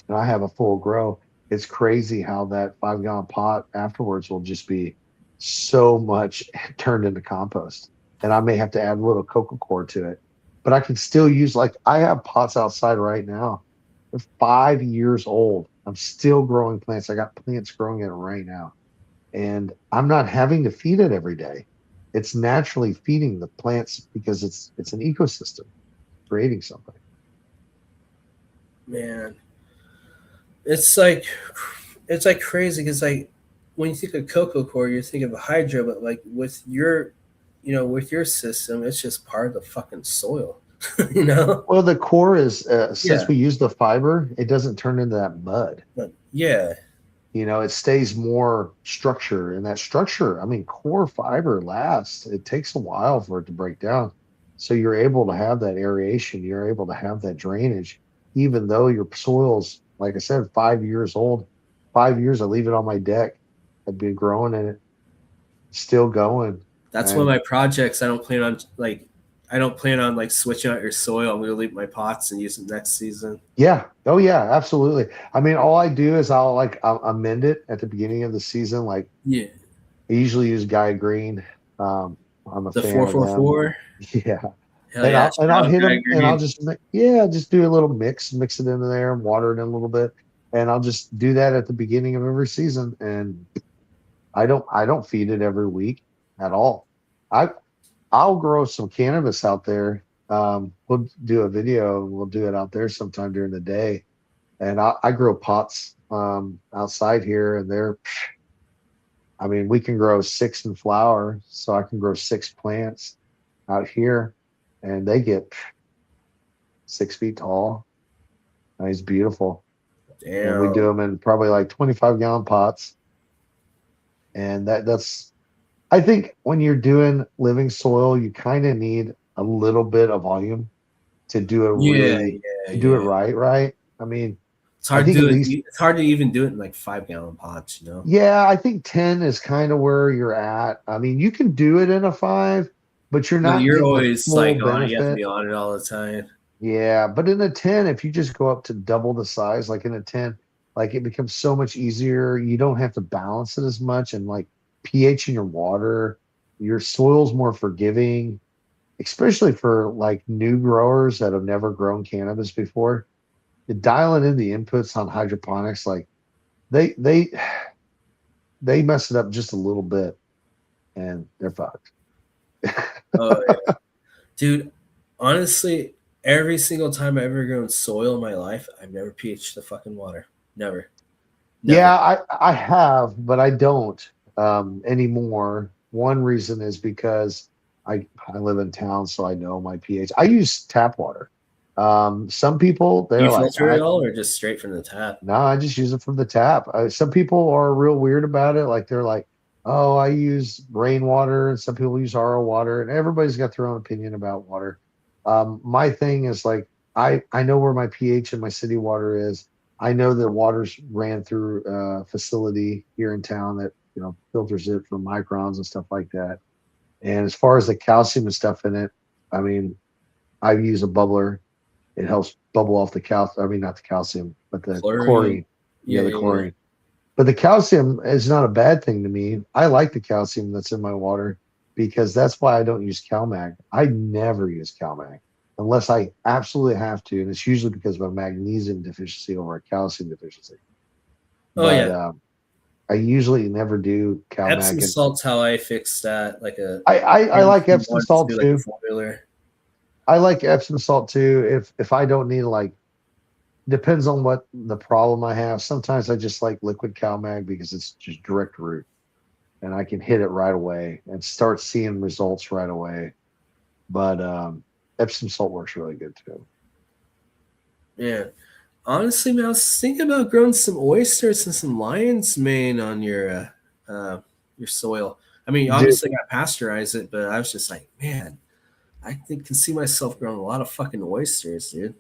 and I have a full grow, it's crazy how that 5 gallon pot afterwards will just be so much turned into compost. And I may have to add a little coco coir to it, but I can still use, like, I have pots outside right now. They're 5 years old. I'm still growing plants. I got plants growing in it right now. And I'm not having to feed it every day. It's naturally feeding the plants because it's an ecosystem creating something. Man, it's like crazy because like when you think of coco coir, you're thinking of hydro, but like with your, with your system, it's just part of the fucking soil. you know? Well, the core is, since Yeah, we use the fiber, it doesn't turn into that mud. but yeah, It stays more structure, and that structure, I mean, core fiber lasts. It takes a while for it to break down. So you're able to have that aeration, you're able to have that drainage, even though your soil's, like I said, 5 years old. 5 years, I leave it on my deck. I've been growing in it, still going. that's one of And my projects. I don't plan on like switching out your soil. I'm gonna leave my pots and use them next season. yeah, oh yeah, absolutely. I mean, all I do is I'll amend it at the beginning of the season. Like Yeah, I usually use Guy Green. I'm a the fan four of four them. four. Yeah. Hell and yeah, I'll shout out hit Greg them, and I'll Green. just do a little mix it into there and water it in a little bit, and I'll just do that at the beginning of every season. And I don't feed it every week at all. I I'll grow some cannabis out there. We'll do a video and we'll do it out there sometime during the day. And I grow pots outside here, and I mean, we can grow 6 in flower, so I can grow 6 plants out here, and they get 6 feet tall. And it's beautiful. And we do Damn. them in probably like 25-gallon pots. And that's, I think when you're doing living soil, you kind of need a little bit of volume to do it Yeah, really, yeah, to do it yeah. right, right? I mean, It's I hard to think at do it. least, It's hard to even do it in like 5 gallon pots. yeah, I think 10 is kind of where you're at. I mean, you can do it in a 5, but you're But not you're getting the always full like on it. You have to benefit. be on it all the time. Yeah, but in a 10, if you just go up to double the size, like in a 10, like it becomes so much easier. You don't have to balance it as much, and like pH in your water, your soil's more forgiving, especially for like new growers that have never grown cannabis before. Dialing in the inputs on hydroponics, like they they they mess it up just a little bit and they're fucked. Oh yeah, dude. Honestly, every single time I ever grown soil in my life, I've never pH the fucking water. Never, never. Yeah, I have, but I don't anymore. One reason is because I live in town, so I know my pH. I use tap water. Some people Do you they're like, filter it all or just straight from the tap? no, I just use it from the tap. Some people are real weird about it. Like they're like, oh, I use rainwater, and some people use RO water, and everybody's got their own opinion about water. My thing is like, I know where my pH in my city water is. I know that water's ran through a facility here in town that filters it for microns and stuff like that. And as far as the calcium and stuff in it, I mean, I use a bubbler. It helps bubble off the calcium. I mean, not the calcium, but the Chlorine. chlorine. Yeah, Yeah, the yeah, yeah. chlorine. But the calcium is not a bad thing to me. I like the calcium that's in my water because that's why I don't use CalMag. I never use CalMag unless I absolutely have to, and it's usually because of a magnesium deficiency over a calcium deficiency. Oh But yeah. I usually never do Epsom CalMag, and salt's how I fix that, like a I like Epsom one salt to like a too. boiler. I like Epsom salt too. If I don't need like depends on what the problem I have. Sometimes I just like liquid CalMag because it's just direct root and I can hit it right away and start seeing results right away. But Epsom salt works really good too. Yeah. Honestly, man, I was thinking about growing some oysters and some lion's mane on your soil. I mean, Dude, obviously, I got pasteurize it, but I was just like, man, I think can see myself growing a lot of fucking oysters, dude.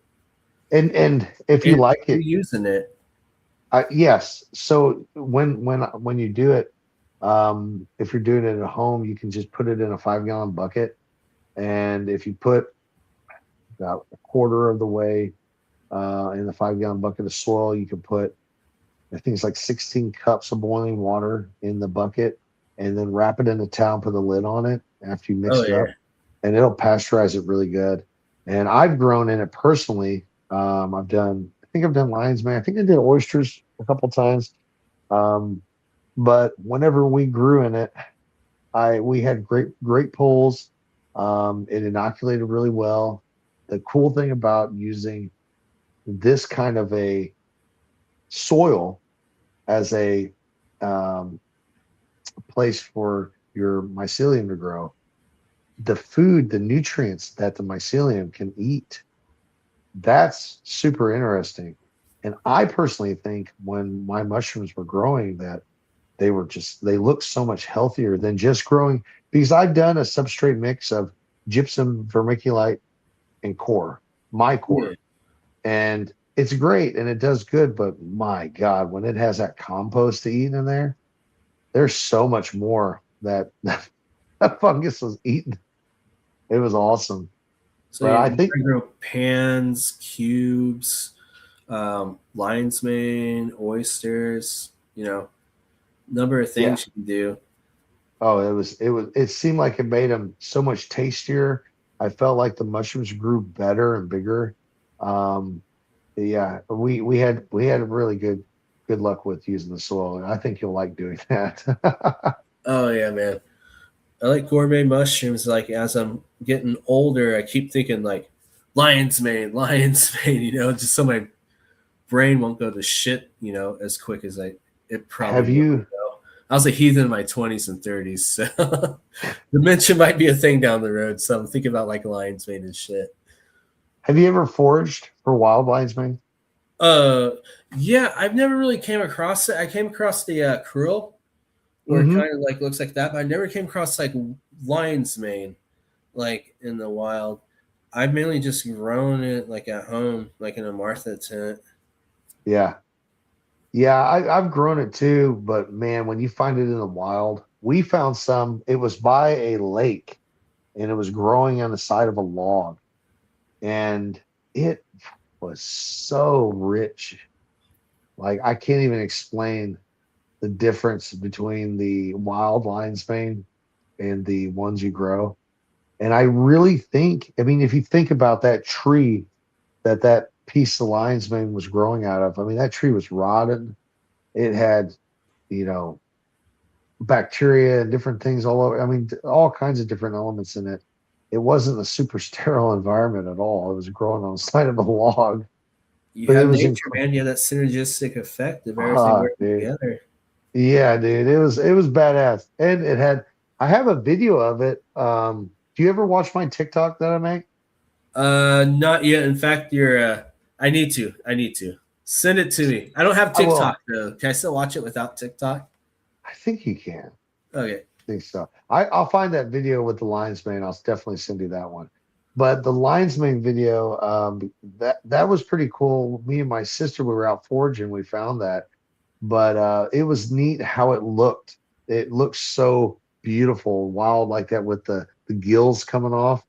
and if you And like it, reusing it. yes. So when you do it, if you're doing it at home, you can just put it in a 5 gallon bucket, and if you put about a quarter of the way in the 5 gallon bucket of soil, you can put I think it's like 16 cups of boiling water in the bucket, and then wrap it in a towel, put the lid on it after you Oh mix it up, yeah. and it'll pasteurize it really good. And I've grown in it personally. I think I've done lion's mane. I think I did oysters a couple times. Um, but whenever we grew in it, we had great pulls. It inoculated really well. The cool thing about using this kind of a soil as a um, place for your mycelium to grow, the food, the nutrients that the mycelium can eat, that's super interesting. And I personally think when my mushrooms were growing that they look so much healthier than just growing because I've done a substrate mix of gypsum, vermiculite, and core, my Yeah. core. And it's great and it does good, but my God, when it has that compost to eat in there, there's so much more that that fungus was eating. It was awesome. So But I you think can grow pans, cubes, lion's mane, oysters. Number of yeah. things you can do. Oh, it seemed like it made them so much tastier. I felt like the mushrooms grew better and bigger. Um, yeah, we had really good luck with using the soil, and I think you'll like doing that. Oh yeah, man. I like gourmet mushrooms. Like as I'm getting older, I keep thinking like lion's mane, lion's mane. Just so my brain won't go to shit. As quick as it probably Have would. you I was a heathen in my 20s and 30s, so dementia might be a thing down the road. So I'm thinking about like lion's mane and shit. have you ever foraged for wild lion's mane? Uh, yeah, I've never really came across it. I came across the krill, where it Mm-hmm. kind of like looks like that, but I never came across like lion's mane, like in the wild. I've mainly just grown it like at home, like in a Martha tent. Yeah. Yeah, I've grown it too, but man, when you find it in the wild, we found some. It was by a lake and it was growing on the side of a log, and it was so rich. Like I can't even explain the difference between the wild lion's mane and the ones you grow. And I really think, I mean, if you think about that tree that piece of lion's mane was growing out of, I mean, that tree was rotted. It had, you know, bacteria and different things all over. I mean, all kinds of different elements in it. It wasn't a super sterile environment at all. It was growing on the side of a log, You but it have was nature, incredible. man. You have that synergistic effect of everything Ah, working dude. together. Yeah, dude. It was badass. And it had I have a video of it. Do you ever watch my TikTok that I make? Not yet. In fact, you're. I need to. I need to send it to me. I don't have I will. TikTok though. Can I still watch it without TikTok? I think you can. Okay. I think so. I'll find that video with the Lions Mane. I'll definitely send you that one. But the Lions Mane video, that was pretty cool. Me and my sister we were out foraging. We found that, but it was neat how it looked. It looked so beautiful, wild like that with the gills coming off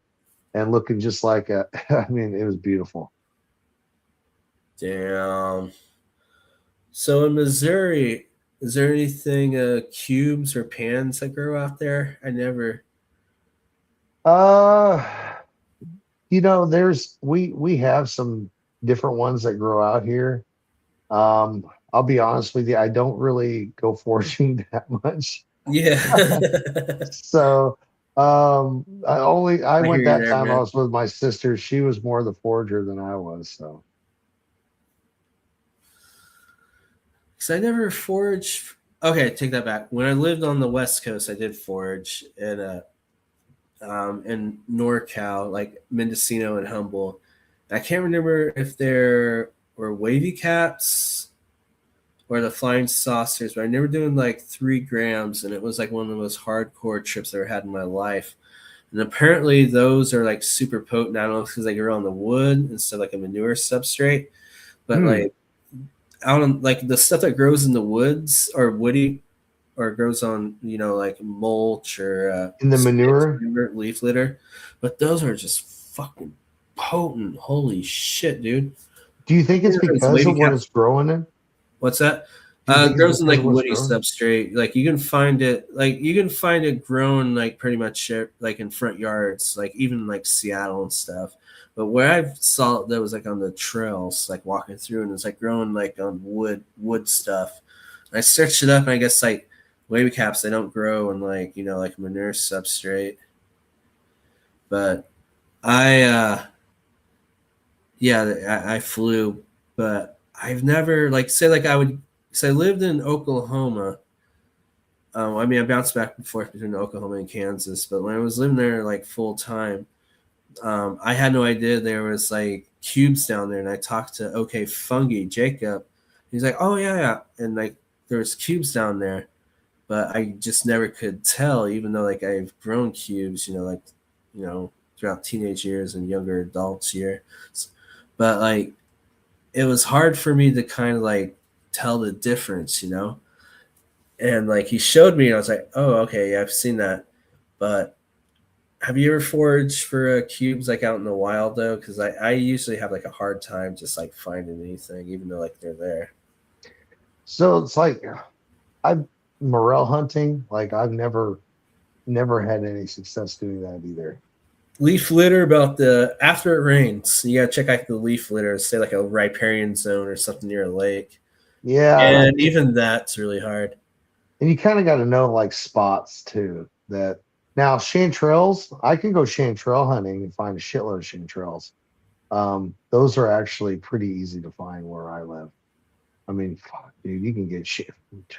and looking just like a. I mean, it was beautiful. Damn. So in Missouri, is there anything cubes or pans that grow out there? I never. Uh, there's we have some different ones that grow out here. I'll be honest with you, I don't really go foraging that much. Yeah. So I I hear went you that there, time I man. was with my sister. She was more the forager than I was. So Because I never foraged. Okay, take that back. When I lived on the West Coast, I did forage in NorCal, like Mendocino and Humboldt. I can't remember if there were wavy caps or the flying saucers, but I remember doing like 3 grams, and it was like one of the most hardcore trips I ever had in my life. And apparently, those are like super potent. I don't know because they grow on the wood instead of like a manure substrate, but hmm, like out on like the stuff that grows in the woods or woody or grows on like mulch or in the manure, leaf litter, but those are just fucking potent. Holy shit, dude! do you think it's Those because wavy of what caps. it's growing in? What's that? Do you think it's Grows in because like of what it's woody growing? substrate. Like you can find it grown like pretty much like in front yards, like even like Seattle and stuff. But where I saw it, that was like on the trails, like walking through, and it's like growing like on wood stuff. And I searched it up, and I guess like wavy caps they don't grow in like like manure substrate. But I yeah, I flew, but I've never like say like I would. So I lived in Oklahoma. I mean, I bounced back and forth between Oklahoma and Kansas, but when I was living there like full time, I had no idea there was like cubes down there. And I talked to OK Fungi Jacob. He's like, "Oh yeah, yeah," and like there was cubes down there, but I just never could tell, even though like I've grown cubes, like throughout teenage years and younger adults years, but like it was hard for me to kind of like tell the difference. And like he showed me, and I was like, "Oh, okay, yeah, I've seen that." But have you ever foraged for cubes like out in the wild though? Because I usually have like a hard time just like finding anything, even though like they're there. So it's like I morel hunting. Like I've never had any success doing that either. Leaf litter about the after it rains, you gotta check out the leaf litter, say like a riparian zone or something near a lake, Yeah, and even that's really hard. and you kind of got to know like spots too. That now chanterelles, I can go chanterelle hunting and find a shitload of chanterelles. Those are actually pretty easy to find where I live. I mean, fuck, dude, you can get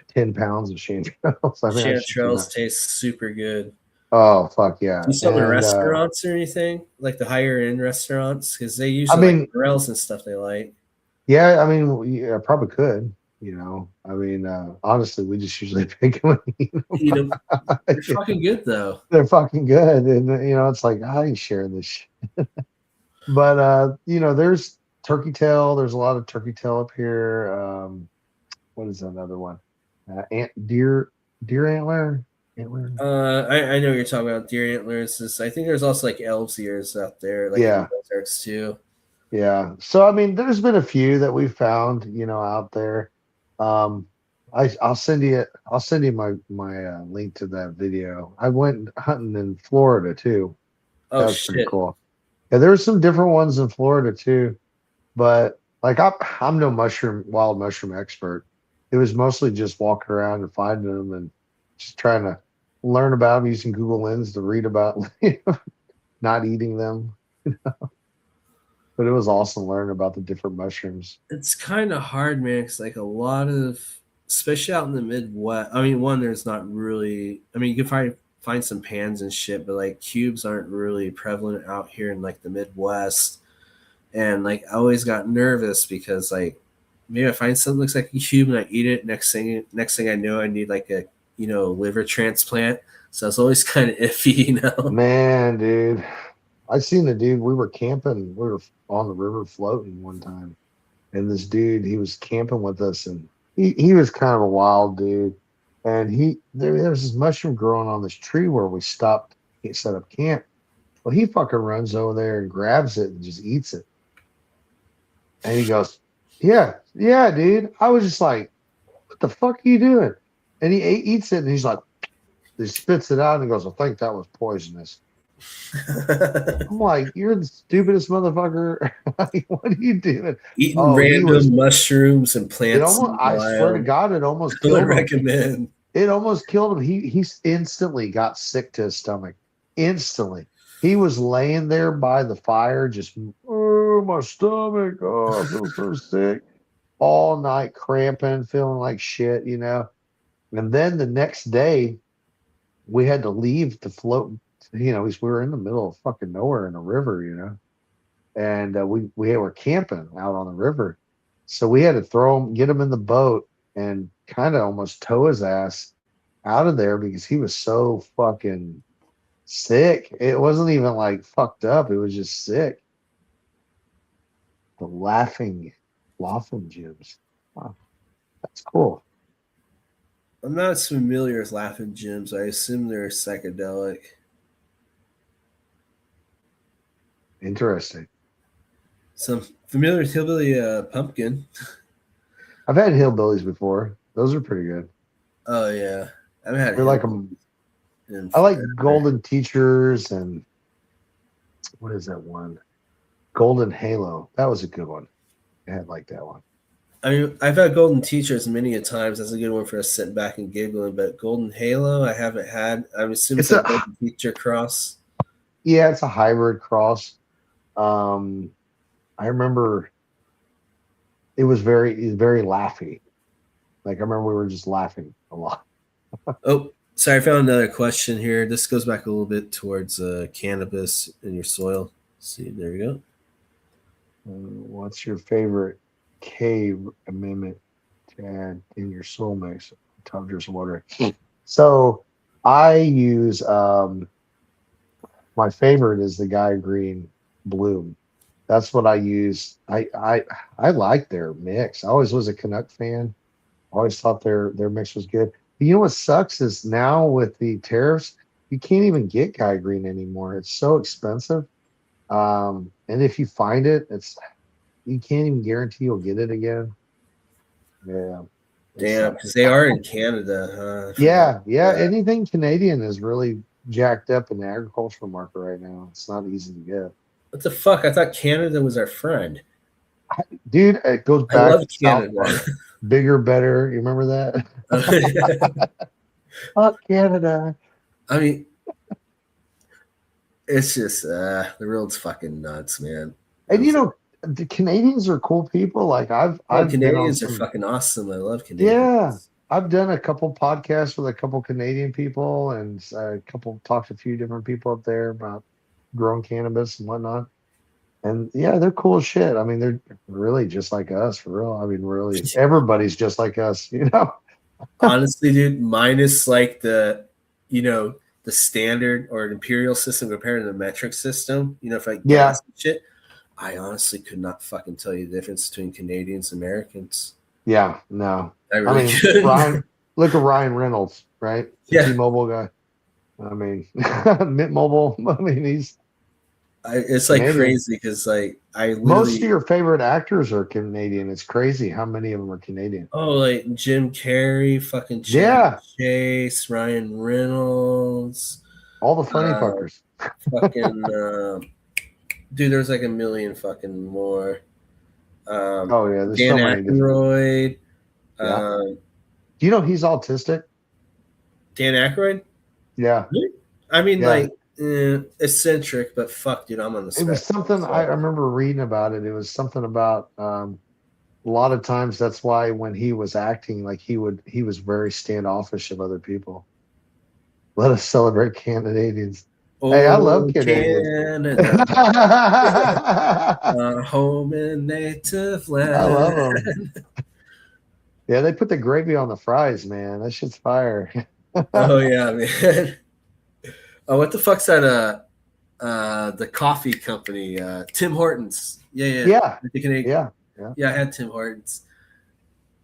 10 pounds of chanterelles. I mean, I shit you Chanterelles not. taste super good. Oh fuck yeah! Do you sell in And restaurants or anything like the higher end restaurants? Because they I usually like mean, morels and stuff they like. yeah, I mean, yeah, I probably could. I mean, honestly, we just usually pick them and eat Eat them. They're them. fucking good though. They're fucking good, and it's like I ain't sharing this shit. But there's turkey tail. There's a lot of turkey tail up here. What is another one? Deer antler. I know what you're talking about deer antlers. I think there's also like elves ears out there, like in the Yeah, deserts too. yeah. So I mean, there's been a few that we found, out there. Um, I'll send you my link to that video. I went hunting in Florida too. That Oh was pretty shit! cool. Yeah, there's some different ones in Florida too, but like I'm no wild mushroom expert. It was mostly just walking around and finding them and just trying to learn about them using Google Lens to read about not eating them. But it was awesome learning about the different mushrooms. It's kind of hard, man. Because like a lot of, especially out in the Midwest. I mean, one there's not really. I mean, you can find some pans and shit, but like cubes aren't really prevalent out here in like the Midwest. And like I always got nervous because like maybe I find something that looks like a cube and I eat it. Next thing I know, I need like a liver transplant. So it's always kind of iffy. Man, dude, I seen the dude. We were camping. We were on the river floating one time, and this dude, he was camping with us, and he was kind of a wild dude. And there was this mushroom growing on this tree where we stopped, set up camp. Well, he fucking runs over there and grabs it and just eats it. And he goes, Yeah, yeah, dude. I was just like, what the fuck are you doing? And eats it and he's like, he spits it out and he goes, I think that was poisonous. I'm like, you're the stupidest motherfucker. Like, what are you doing? Eating Oh, he was, random mushrooms and it plants in almost, the I swear to wild. God, it almost I would killed him. recommend. It almost killed him. He instantly got sick to his stomach. Instantly. He was laying there by the fire, just, oh, my stomach. Oh, I feel so sick. All night cramping, feeling like shit, you know. And then the next day, we had to leave to float. You know, we were in the middle of fucking nowhere in a river, you know, and we were camping out on the river, so we had to throw him, get him in the boat, and kind of almost tow his ass out of there because he was so fucking sick. It wasn't even like fucked up; it was just sick. The laughing gyms. Wow, that's cool. I'm not as familiar with laughing gyms. I assume they're psychedelic. Interesting. So I'm familiar with Hillbilly Pumpkin. I've had hillbillies before. Those are pretty good. Oh yeah, I haven't had They're like Hillbilly them. in I like forever. Golden Teachers and what is that one? Golden Halo. That was a good one. I had like that one. I mean, I've had Golden Teachers many a times. That's a good one for us sitting back and giggling. But Golden Halo, I haven't had. I'm assuming it's It's a a Golden Teacher cross. yeah, it's a hybrid cross. Um, I remember very laughy. Like I remember we were just laughing a lot. Oh, sorry, I found another question here. This goes back a little bit towards cannabis in your soil. See, there you go. What's your favorite cave amendment to add in your soil mix? Tom just wondering. So I use my favorite is the Guy Green Bloom. That's what I use. I like their mix. I always was a Canuck fan. Always thought their mix was good. But you know what sucks is now with the tariffs, you can't even get Guy Green anymore. It's so expensive. And if you find it, it's you can't even guarantee you'll get it again. Yeah, it Damn, sucks. because they are in Canada, huh? I forgot Yeah, yeah. that. Anything Canadian is really jacked up in the agricultural market right now. It's not easy to get. What the fuck? I thought Canada was our friend. Dude, it goes I back love to South Canada. Park. Bigger, better. You remember that? Fuck Canada. I mean, it's just the world's fucking nuts, man. And I'm you sorry. know, the Canadians are cool people. Like Oh, I've been on Canadians are some fucking awesome. I love yeah. Canadians. I've done a couple podcasts with a couple Canadian people and a couple talked to a few different people up there about growing cannabis and whatnot. And yeah, they're cool as shit. I mean, they're really just like us for real. I mean, really, everybody's just like us, you know? Honestly, dude, minus like the standard or imperial system compared to the metric system, for like Yeah, gas and shit, I honestly could not fucking tell you the difference between Canadians and Americans. yeah, no. I I really mean, couldn't. Ryan, look at Ryan Reynolds, right? The Yeah, T-Mobile guy. I mean, Mint Mobile. I mean, he's it's like Canadian. crazy because like I Most of literally your favorite actors are Canadian. It's crazy how many of them are Canadian. like Jim Carrey, fucking Chevy Yeah, Chase, Ryan Reynolds, all the funny uh, fuckers. fucking dude. There's like a million fucking more. Oh yeah, there's Dan so many different. Aykroyd. Yeah. Um, Do you know he's autistic? Dan Aykroyd. Yeah, I mean, yeah. like eccentric, but fuck, dude, I'm on the It was spectrum. something I So remember reading about it. It was something about a lot of times that's why when he was acting, like he was very standoffish of other people. Let us celebrate Canadians. Hey, I love oh, Canadians. Canada, I our home and native love land. them. Yeah, they put the gravy on the fries, man. That shit's fire. Oh yeah, man. Oh, what the fuck's that? The coffee company, Tim Hortons. Yeah, yeah. Yeah, I think it- yeah, yeah. yeah, I had Tim Hortons.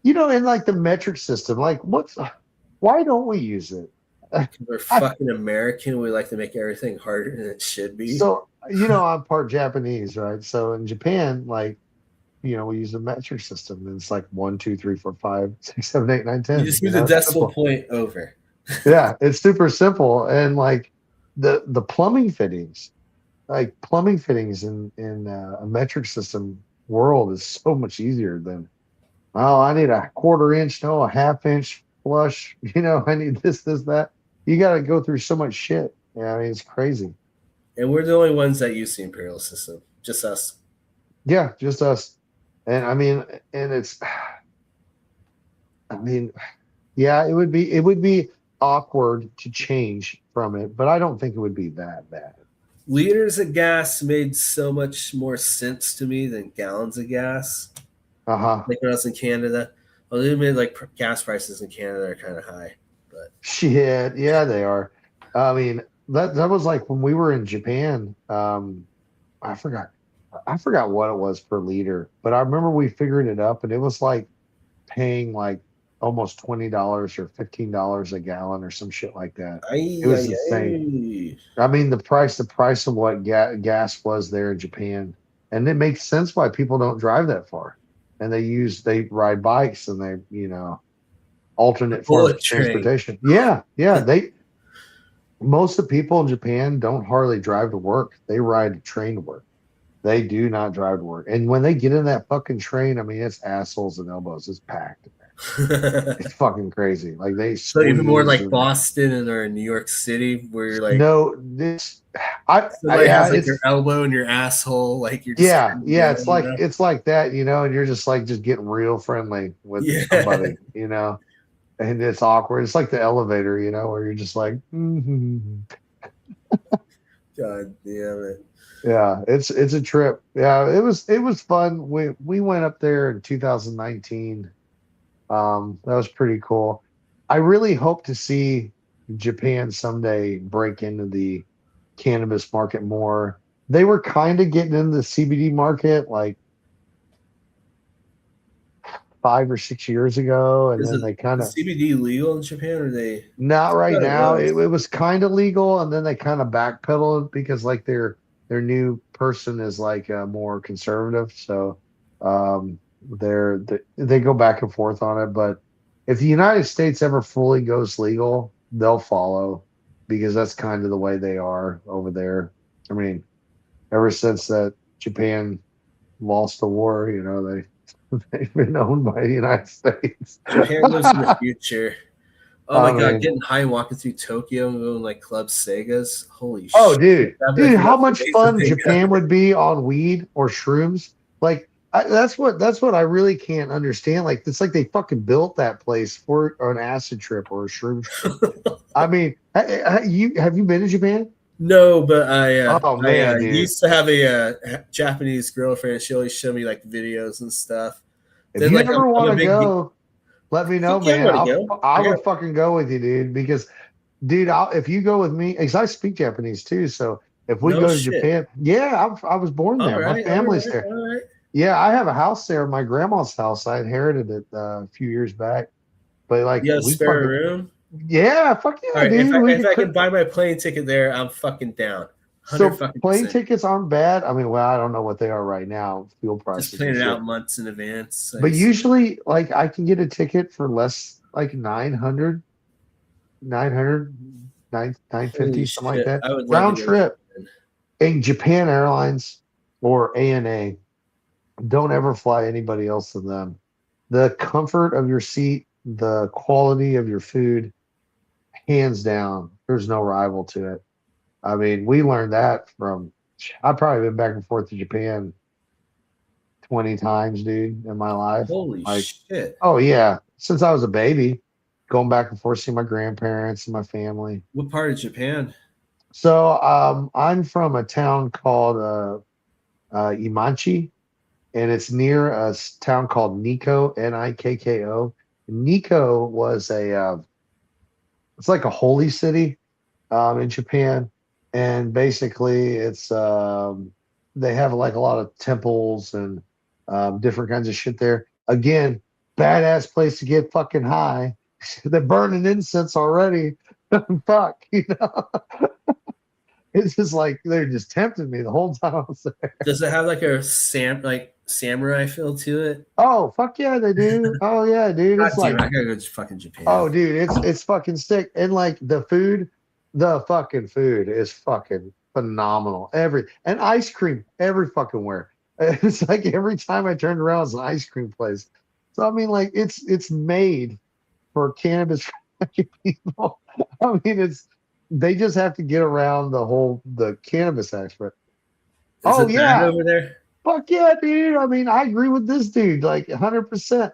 You know, in like the metric system, like why don't we use it? We're I, fucking American. We like to make everything harder than it should be. so, you know, I'm part Japanese, right? So in Japan, like we use a metric system, and it's like 1, 2, 3, 4, 5, 6, 7, 8, 9, You 10. just move the It's decimal simple. point over. Yeah, it's super simple. And like the plumbing fittings in a metric system world is so much easier than, oh, I need a quarter inch, no, a half inch flush. I need this, that. You got to go through so much shit. Yeah, I mean, it's crazy. And we're the only ones that use the imperial system. Just us. Yeah, just us. And I mean, and I mean, yeah, it would be awkward to change from it, but I don't think it would be that bad. Liters of gas made so much more sense to me than gallons of gas. Uh-huh. Like when I was in Canada, well, they made like gas prices in Canada are kind of high, but Shit, yeah, they are. I mean, that was like when we were in Japan. I forgot, I forgot what it was per liter, but I remember we figured it up, and it was like paying like almost $20 or $15 a gallon or some shit like that. It ay was ay insane. ay. I mean, the price of what gas was there in Japan, and it makes sense why people don't drive that far, and they ride bikes, and The alternate forms bullet of train. transportation. Yeah, yeah. Most of the people in Japan don't hardly drive to work. They ride a train to work. They do not drive to work. And when they get in that fucking train, I mean, it's assholes and elbows. It's packed. It's fucking crazy. Like they So even more squeeze like and Boston and or New York City, where you're like no, this, somebody yeah, has like your it's elbow in your asshole, like you're just yeah, trying to yeah. go, It's you like know? it's like that, and you're just getting real friendly with Yeah. somebody, and it's awkward. It's like the elevator, where you're just like, God damn it. yeah, it's a trip. Yeah, it was fun. We went up there in 2019. That was pretty cool. I really hope to see Japan someday break into the cannabis market more. They were kind of getting into the CBD market like 5 or 6 years ago, and Is then it they kind the of, CBD legal in Japan or they not I right thought it now. It, was. it was kind of legal, and then they kind of backpedaled because like their new person is like more conservative, so they go back and forth on it. But if the United States ever fully goes legal, they'll follow because that's kind of the way they are over there. I mean, ever since that Japan lost the war, they've been owned by the United States. Japan lives in the future. Oh my I god, mean, getting high and walking through Tokyo and going like Club Segas. Holy oh, shit. dude, That'd be like dude, the how most much amazing fun thing Japan ever. would be on weed or shrooms. Like, that's what I really can't understand. Like, it's like they fucking built that place for an acid trip or a shroom trip. I mean, have you been to Japan? No, but I Oh man, dude, used to have a Japanese girlfriend. She always showed me like videos and stuff. if Then you like ever I'm want a to big go, let me know, fuck yeah, I man. want to I go. I I would got fucking go with you, dude, because dude, if you go with me, because I speak Japanese too, so if we no go to shit. Japan, yeah, I was born All there. My right, all family's right, there. all right. Yeah, I have a house there, my grandma's house. I inherited it a few years back. But like You got a we spare fucking, room? yeah, fuck All yeah, right, dude. We if could I cook. can buy my plane ticket there, I'm fucking down. 100 So fucking plane percent. tickets aren't bad. I mean, well, I don't know what they are right now, fuel Just prices plan and it shit. out months in advance, I But assume. usually, like I can get a ticket for less, like 900, 900, 950, Holy something like shit. that. I would love to Round go to trip. Japan. And Japan Airlines or ANA, don't ever fly anybody else than them. The comfort of your seat, the quality of your food, hands down, there's no rival to it. I mean, we learned that from, I've probably been back and forth to Japan 20 times, dude, in my life. Holy Like, shit. oh, yeah, since I was a baby, going back and forth, see my grandparents and my family. What part of Japan? So I'm from a town called Imanchi, and it's near a town called Nikko, Nikko. Nikko was it's like a holy city in Japan, and basically they have like a lot of temples and different kinds of shit there. Again, badass place to get fucking high. They're burning incense already. Fuck, it's just like they're just tempting me the whole time I was there. Does it have like a like samurai feel to it. Oh, fuck yeah, they do. Oh yeah, dude. God It's damn like, it, I gotta go to fucking Japan. oh, dude, it's fucking sick. And like the fucking food is fucking phenomenal. And ice cream every fucking where. It's like every time I turned around, it's an ice cream place. So I mean, like it's made for cannabis people. I mean, they just have to get around the cannabis aspect. Is Oh it bad yeah, over there? fuck yeah, dude. I mean, I agree with this dude like 100%.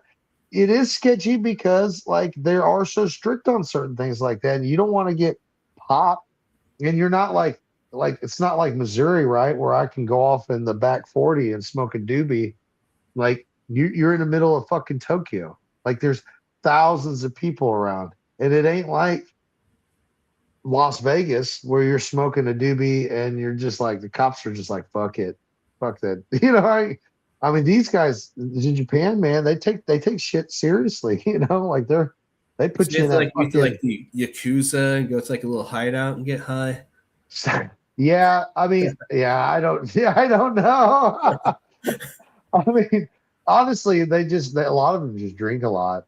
It is sketchy because like they are so strict on certain things like that, and you don't want to get popped. And you're not like it's not like Missouri, right, where I can go off in the back 40 and smoke a doobie. Like you're in the middle of fucking Tokyo. Like there's thousands of people around, and it ain't like Las Vegas where you're smoking a doobie and you're just like the cops are just like fuck it, fuck that. I mean these guys in Japan, man, they take shit seriously. Like they So put you you have in to that like you have to fucking like the Yakuza and go to like a little hideout and get high. yeah. I mean I don't know. I mean, honestly, a lot of them just drink a lot.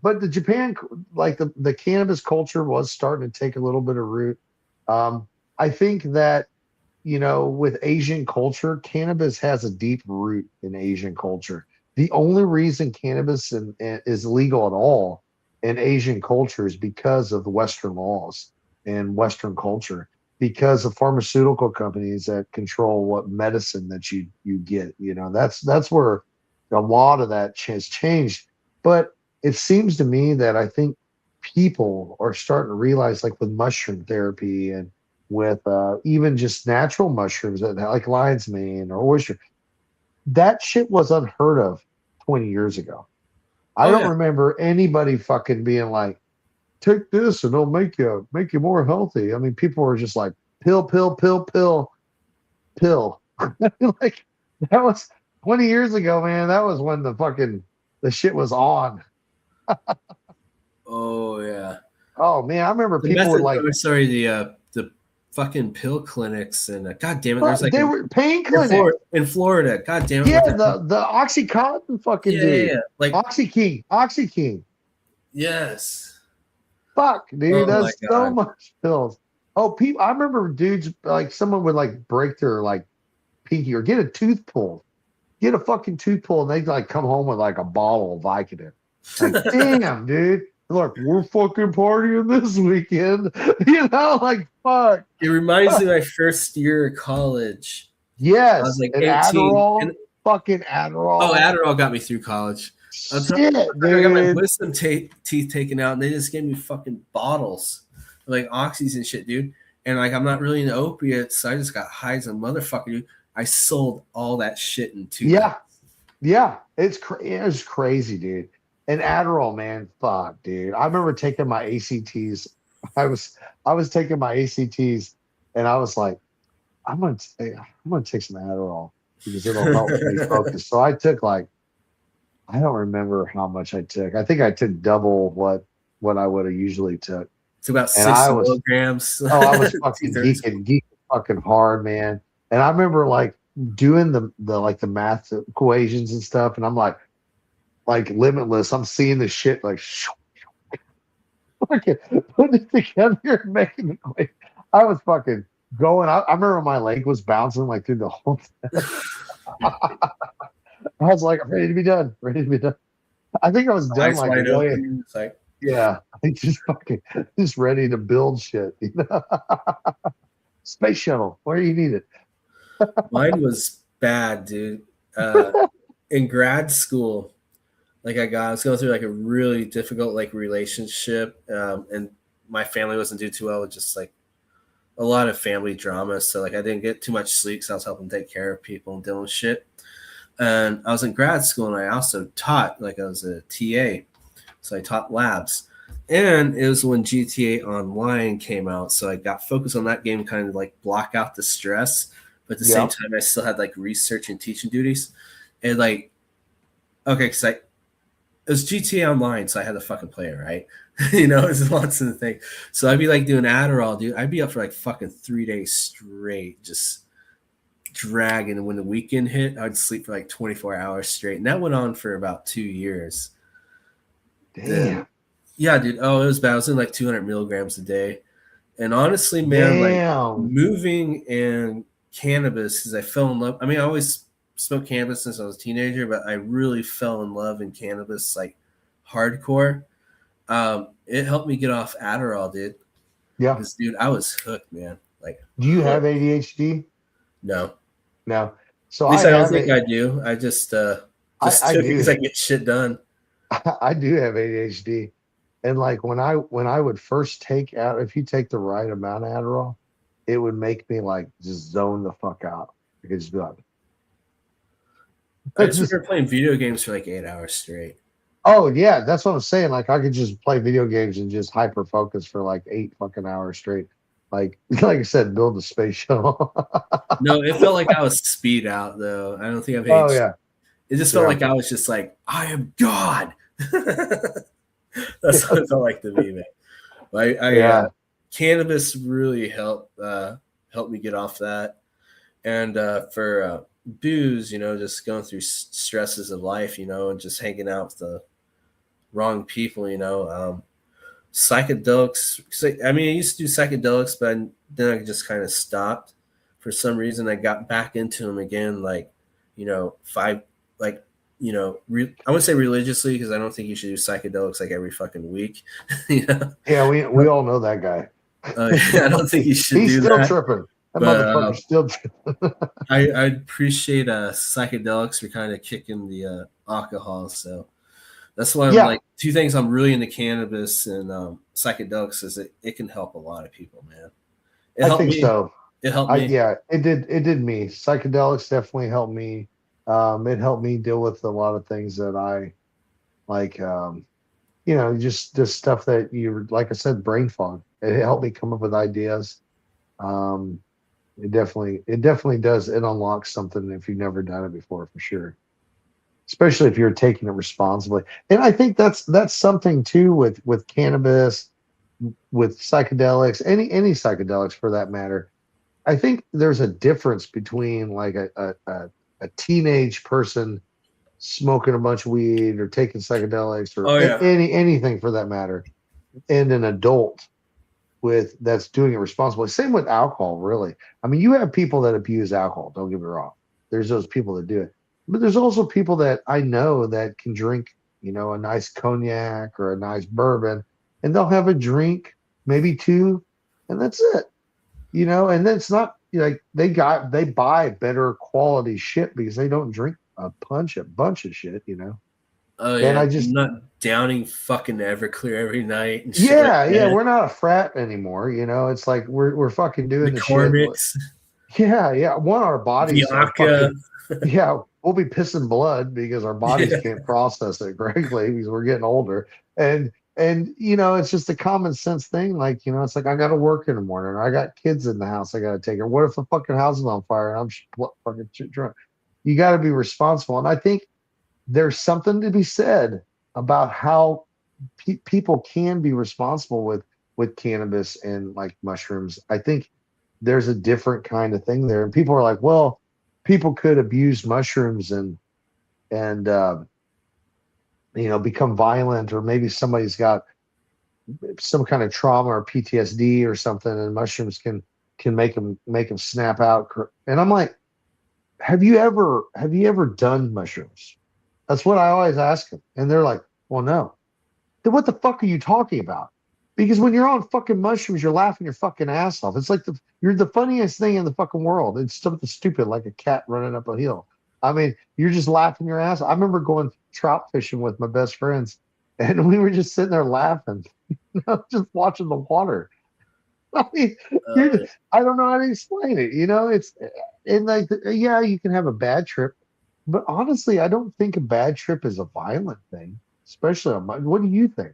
But the Japan, like the cannabis culture was starting to take a little bit of root. I think that, with Asian culture, cannabis has a deep root in Asian culture. The only reason cannabis is legal at all in Asian culture is because of the Western laws and Western culture, because of pharmaceutical companies that control what medicine that you get. That's where a lot of that has changed. But it seems to me that I think people are starting to realize, like with mushroom therapy and with even just natural mushrooms like lion's mane or oyster. That shit was unheard of 20 years ago. I Oh don't yeah. remember anybody fucking being like, take this and it'll make you more healthy. I mean, people were just like pill, pill, pill, pill, pill. Like that was 20 years ago, man. That was when the shit was on. Oh yeah. Oh man, I remember The people were method, like, oh, sorry, the fucking pill clinics and god damn it, there's fuck, like they were pain in clinic. Florida. God damn it, Yeah, what the the Oxycontin fucking dude. like Oxy King. yes. Fuck, dude, Oh my that's so god. much pills. Oh, people, I remember dudes like someone would like break their like pinky or get a tooth pulled. Get a fucking tooth pulled, and they'd like come home with like a bottle of Vicodin. Like, damn, dude. Look, we're fucking partying this weekend. Like, fuck. It reminds me of my first year of college. I was Yes, like and 18 Adderall, and fucking oh, Adderall. Adderall got me through college. Shit, I got my dude. wisdom teeth taken out, and they just gave me fucking bottles, like oxys and shit, dude. And like, I'm not really into opiates, so I just got high as a motherfucker, dude. I sold all that shit in 2 days. Yeah, it's crazy, dude. And Adderall, man, fuck, dude. I remember taking my ACTs. I was taking my ACTs, and I was like, I'm gonna take some Adderall because it'll help me focus. So I took like I don't remember how much I took. I think I took double what I would have usually took. It's about And 60 milligrams. I was fucking 2/3. geeking fucking hard, man. And I remember like doing the like the math equations and stuff, and I'm like limitless. I'm seeing the shit like fucking putting it together and making the equation. I was fucking going. I remember my leg was bouncing like through the whole thing. I was like, I'm ready to be done. Ready to be done. I think I was done Eyes like wide way. open. It's like Yeah, I just fucking just ready to build shit. Space shuttle, where you need it. mine was bad, dude. In grad school, like I was going through like a really difficult like relationship, and my family wasn't doing too well with just like a lot of family drama. So like I didn't get too much sleep because I was helping take care of people and dealing with shit. And I was in grad school, and I also taught, like I was a TA, so I taught labs. And it was when GTA Online came out, so I got focused on that game, kind of like block out the stress. But at the same Yeah, time, I still had like research and teaching duties. And like, okay, because it was GTA Online, so I had to fucking play it, right? It's lots of the thing. So I'd be like doing Adderall, dude. I'd be up for like fucking 3 days straight, just dragging. And when the weekend hit, I'd sleep for like 24 hours straight. And that went on for about 2 years. Damn. Yeah, dude. Oh, it was bad. I was in like 200 milligrams a day. And honestly, man, like Damn. moving and cannabis, because I fell in love. I mean, I always smoked cannabis since I was a teenager, but I really fell in love in cannabis like hardcore. It helped me get off Adderall, dude. Yeah. Because, dude, I was hooked, man. Like, Do you have ADHD? No. No. So At least I don't think I I do. I just I took it because do. I get shit done. I do have ADHD. And like when I would first take out, if you take the right amount of Adderall, it would make me like just zone the fuck out. I could just be like, I just remember playing video games for like 8 hours straight. oh yeah, that's what I'm saying. Like I could just play video games and just hyper focus for like 8 fucking hours straight. Like I said, build a space shuttle. No, it felt like I was speed out though. I don't think I've Oh aged. yeah. It just felt like I was just like, I am God. That's what it felt like to me, man. But cannabis really helped me get off that. And for booze, you know, just going through stresses of life, you know, and just hanging out with the wrong people, you know. Psychedelics. I mean, I used to do psychedelics, but then I just kind of stopped. For some reason, I got back into them again, like, you know, I wouldn't say religiously because I don't think you should do psychedelics like every fucking week. You know? Yeah, we all know that guy. I don't think you should He's do still that. tripping. That motherfucker's still tripping. I appreciate psychedelics for kind of kicking the alcohol. So that's why I'm like, two things I'm really into cannabis and psychedelics is it can help a lot of people, man. I think so. It helped me. Yeah, it did me. Psychedelics definitely helped me. It helped me deal with a lot of things that I like, you know, just stuff that you, like I said, brain fog. It helped me come up with ideas. It definitely does. It unlocks something if you've never done it before, for sure. Especially if you're taking it responsibly. And I think that's something too with cannabis, with psychedelics, any psychedelics for that matter. I think there's a difference between like a teenage person smoking a bunch of weed or taking psychedelics or anything for that matter, and an adult that's doing it responsibly. Same with alcohol, really. I mean, you have people that abuse alcohol, don't get me wrong. There's those people that do it. But there's also people that I know that can drink, you know, a nice cognac or a nice bourbon, and they'll have a drink, maybe two, and that's it. You know, and then it's not like they buy better quality shit because they don't drink a bunch of shit, you know. Oh yeah, and I'm not downing fucking Everclear every night. And shit like that. We're not a frat anymore, you know. It's like we're fucking doing the shit. Yeah. Our bodies are fucking, we'll be pissing blood because our bodies can't process it correctly because we're getting older. And you know, it's just a common sense thing. Like, you know, it's like I got to work in the morning. Or I got kids in the house. I got to take care. What if the fucking house is on fire and I'm fucking drunk? You got to be responsible. And I think there's something to be said about how people can be responsible with cannabis and like mushrooms. I think there's a different kind of thing there. And people are like, well, people could abuse mushrooms and you know, become violent, or maybe somebody's got some kind of trauma or PTSD or something, and mushrooms can make them snap out. And I'm like, have you ever done mushrooms? That's what I always ask them, and they're like, well, no. Then what the fuck are you talking about? Because when you're on fucking mushrooms, you're laughing your fucking ass off. It's like you're the funniest thing in the fucking world. It's something stupid like a cat running up a hill. I mean, you're just laughing your ass. I remember going trout fishing with my best friends, and we were just sitting there laughing, you know, just watching the water. I mean, I don't know how to explain it. You know, it's like, yeah, you can have a bad trip, but honestly, I don't think a bad trip is a violent thing, especially on my. What do you think?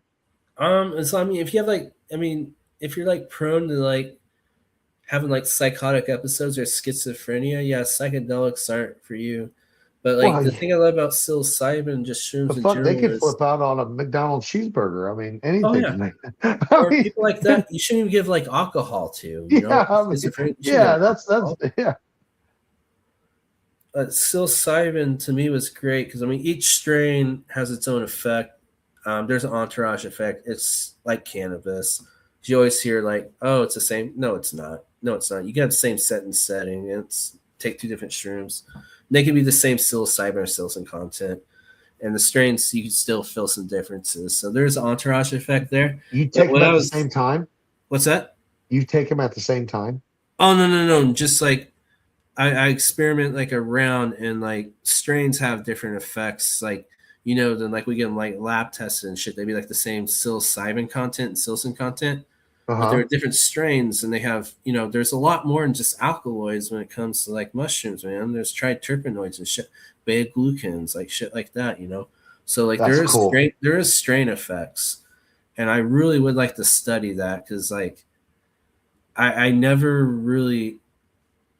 So I mean, if you have if you're like prone to like having like psychotic episodes or schizophrenia, yeah, psychedelics aren't for you. But like the thing I love about psilocybin and just shrooms in general, they could flip out on a McDonald's cheeseburger. I mean, anything. Or people like that, you shouldn't even give like alcohol to. You know? That's. psilocybin to me was great because I mean each strain has its own effect. There's an entourage effect. It's like cannabis. You always hear like, "Oh, it's the same." No, it's not. No, it's not. You got the same set and setting. It's take two different shrooms. They can be the same psilocybin or psilocin content, and the strains you can still feel some differences. So there's an entourage effect there. You But take them what I at the was, same time? what's that? You take them at the same time? Oh no! Just like I experiment like around and like strains have different effects. Like then like we get them like lab tested and shit. They be like the same psilocybin content and psilocin content, but there Uh-huh. are different strains and they have there's a lot more than just alkaloids when it comes to like mushrooms, man. There's triterpenoids and shit, beta glucans, like shit like that. So like That's cool. there is strain effects, and I really would like to study that because like I never really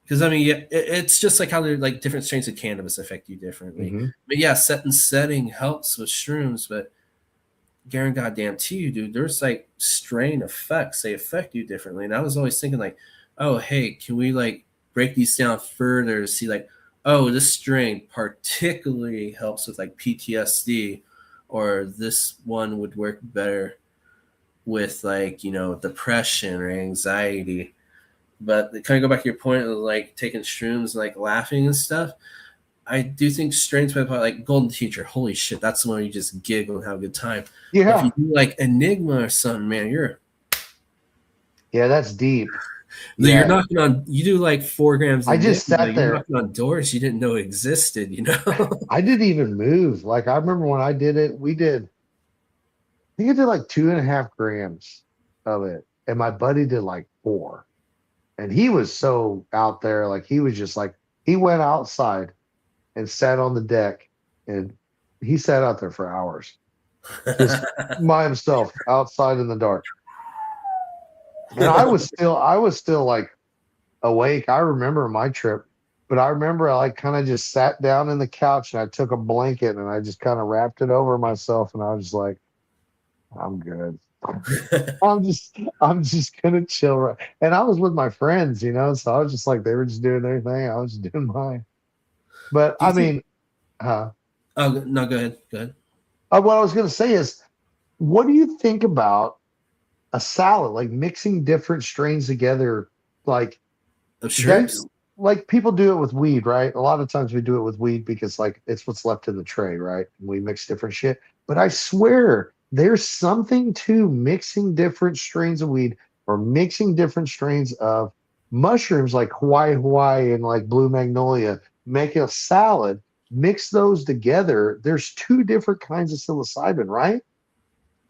because I mean, yeah, it's just like how they're like different strains of cannabis affect you differently. Hmm. But yeah, set and setting helps with shrooms, but guarantee goddamn to you, dude, there's like strain effects. They affect you differently. And I was always thinking like, oh, hey, can we like break these down further to see like, oh, this strain particularly helps with like PTSD, or this one would work better with like depression or anxiety. But kind of go back to your point of like taking shrooms, like laughing and stuff. I do think strains play like Golden Teacher. Holy shit, that's the one you just giggle and have a good time. But if you Yeah. do like Enigma or something, man, Yeah, that's deep. you're Yeah. knocking on. You do like 4 grams I of just Enigma, sat you're there. knocking on doors you didn't know existed. I didn't even move. Like I remember when I did it, I think I did like 2.5 grams of it. And my buddy did like 4. And he was so out there, like he was just like he went outside and sat on the deck and he sat out there for hours, just by himself outside in the dark. And I was still like awake. I remember my trip, but I remember I like kind of just sat down in the couch and I took a blanket and I just kind of wrapped it over myself and I was just like, I'm good. I'm just gonna chill. Right. And I was with my friends, so I was just like they were just doing their thing. I was just doing mine. But Do I you think? mean, Oh no, go ahead. Go ahead. what I was gonna say is, what do you think about a salad, like mixing different strains together, like Of that? shrooms? Like people do it with weed, right? A lot of times we do it with weed because like it's what's left in the tray, right? And we mix different shit. But I swear there's something to mixing different strains of weed or mixing different strains of mushrooms like Hawaii and like blue magnolia, make a salad, mix those together. There's two different kinds of psilocybin, right?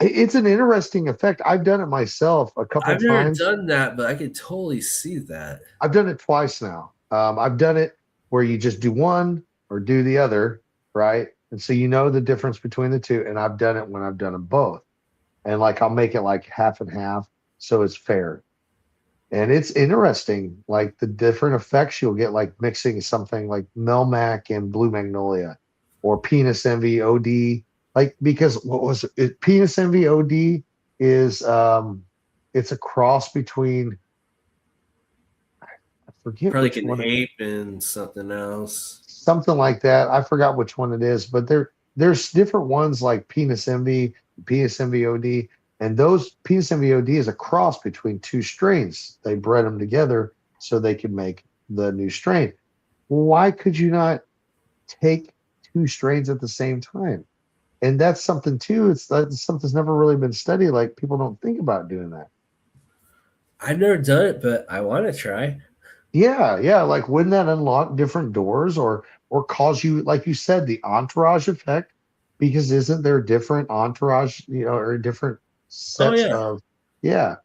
It's an interesting effect. I've done it myself a couple I've never times. done that, but I could totally see that. I've done it twice now. I've done it where you just do one or do the other, right? And so you know the difference between the two. And I've done it when I've done them both. And like I'll make it like half and half, so it's fair. And it's interesting, like the different effects you'll get, like mixing something like Melmac and Blue Magnolia, or Penis Envy OD. Like because what was it? Penis Envy OD is it's a cross between, I forget Probably like which an one it, ape and something else. something like that. I forgot which one it is, but there's different ones like Penis Envy, Penis Envy OD, and those Penis Envy OD is a cross between two strains. They bred them together so they could make the new strain. Why could you not take two strains at the same time? And that's something too. It's that's something that's never really been studied. Like people don't think about doing that. I've never done it, but I want to try. Yeah, yeah. Like, wouldn't that unlock different doors or cause you, like you said, the entourage effect? Because isn't there different entourage, or different Oh sets yeah, of, yeah,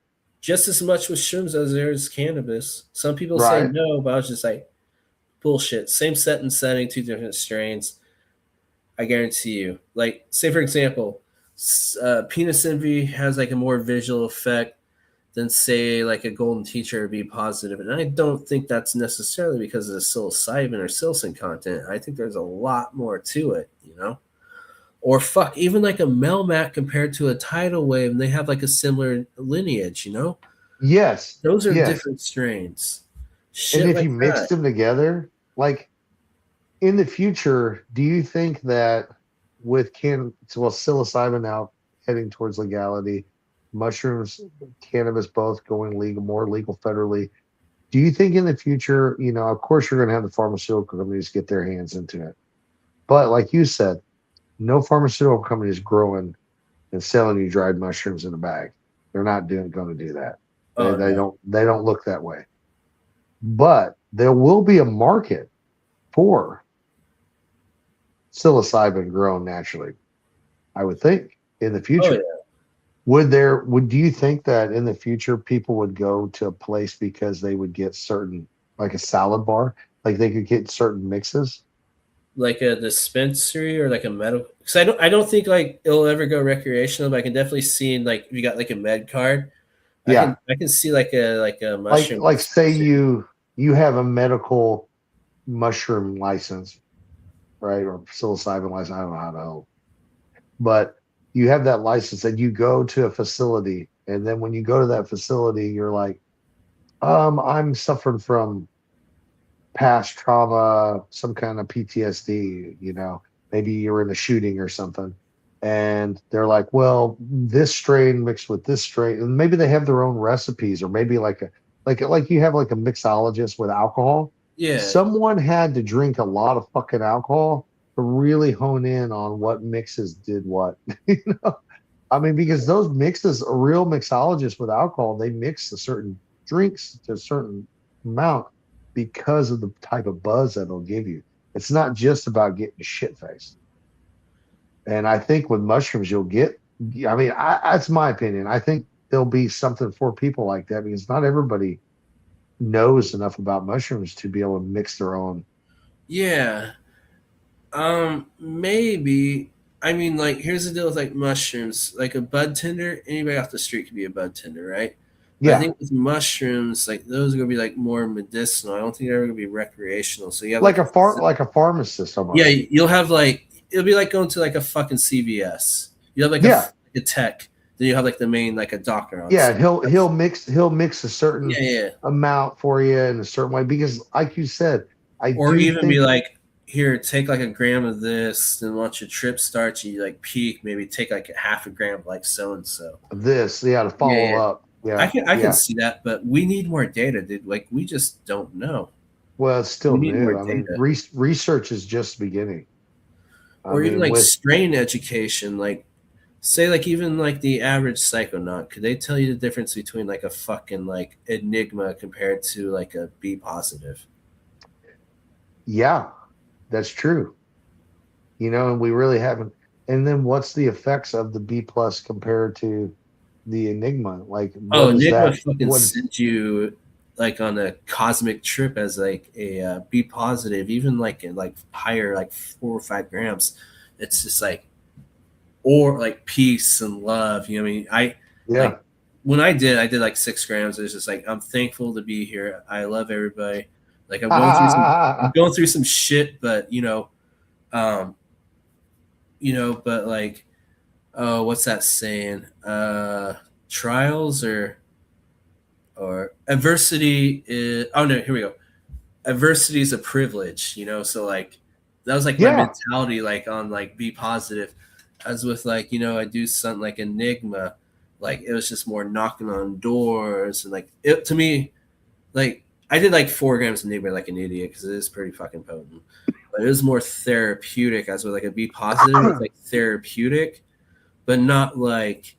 just as much with shrooms as there is cannabis. Some people say right, no, but I was just like, bullshit. Same set and setting, two different strains. I guarantee you. Like, say for example, penis envy has like a more visual effect than say like a golden teacher would be positive. And I don't think that's necessarily because of the psilocybin or psilocin content. I think there's a lot more to it. Or fuck, even like a Melmac compared to a tidal wave, and they have like a similar lineage. yes, Those are yes. different strains. And Shit if like you mixed that. them together, like in the future, do you think that with psilocybin now heading towards legality, mushrooms, cannabis both going legal, more legal federally, do you think in the future, of course you're going to have the pharmaceutical companies get their hands into it, but like you said, no pharmaceutical company is growing and selling you dried mushrooms in a bag. They're not going to do that. They, Oh they no. don't they don't look that way. But there will be a market for psilocybin grown naturally, I would think, in the Oh future. yeah. Would do you think that in the future people would go to a place because they would get certain, like a salad bar, like they could get certain mixes? Like a dispensary or like a medical, because I don't think like it'll ever go recreational, but I can definitely see like if you got like a med card, I Yeah. can I can see like a Like mushroom like say dispensary. you have a medical mushroom license, right? Or psilocybin license. I don't know how to help. But you have that license and you go to a facility. And then when you go to that facility, you're like, I'm suffering from past trauma, some kind of PTSD, maybe you're in a shooting or something. And they're like, well, this strain mixed with this strain, and maybe they have their own recipes, or maybe like you have like a mixologist with alcohol. Yeah, Someone had to drink a lot of fucking alcohol to really hone in on what mixes did what. you know? I mean, because those mixes, a real mixologist with alcohol, they mix a certain drinks to a certain amount because of the type of buzz that it'll give you. It's not just about getting shit faced. And I think with mushrooms, you'll get, I mean, that's my opinion. I think there'll be something for people like that because not everybody knows enough about mushrooms to be able to mix their own. yeah. Maybe. I mean, like, here's the deal with like mushrooms. Like a bud tender, anybody off the street could be a bud tender, right? But I Yeah. think with mushrooms, like those are gonna be like more medicinal. I don't think they're ever gonna be recreational. So you have Like like a like a pharmacist yeah, almost. you'll have like it'll be like going to like a fucking CVS. You have like Yeah. a tech, then you have like the main like a doctor on Yeah, site. he'll mix a certain Yeah, yeah. amount for you in a certain way because, like you said, I Or do even be think like, here, take like a gram of this, and once your trip starts, you like peak, maybe take like a half a gram of like so and so. this, yeah, to Yeah, follow yeah. up. I Yeah, can I can yeah. see that, but we need more data, dude. Like we just don't know. Well, it's We still need more new. I mean, data. research is just beginning. I Or even mean, like with strain education, like say like even like the average psychonaut, could they tell you the difference between like a fucking like enigma compared to like a B positive? yeah, that's true. And we really haven't. And then what's the effects of the B plus compared to the Enigma? Like, Oh, what is enigma that? fucking What is sends you like on a cosmic trip as like a B positive, even like in like higher like 4 or 5 grams. It's just like or like peace and love. You know what I mean? I yeah. like when I did like 6 grams. It's just like I'm thankful to be here. I love everybody. Like I'm going through some shit, but um, but like, oh, what's that saying? Trials or adversity is. Oh no, here we go. Adversity is a privilege. So like that was like my Yeah. mentality, like on like be positive. As with like I do something like Enigma, like it was just more knocking on doors and like it to me like I did like 4 grams of Enigma like an idiot because it is pretty fucking potent. But it was more therapeutic as with like a be positive. It's like therapeutic, but not like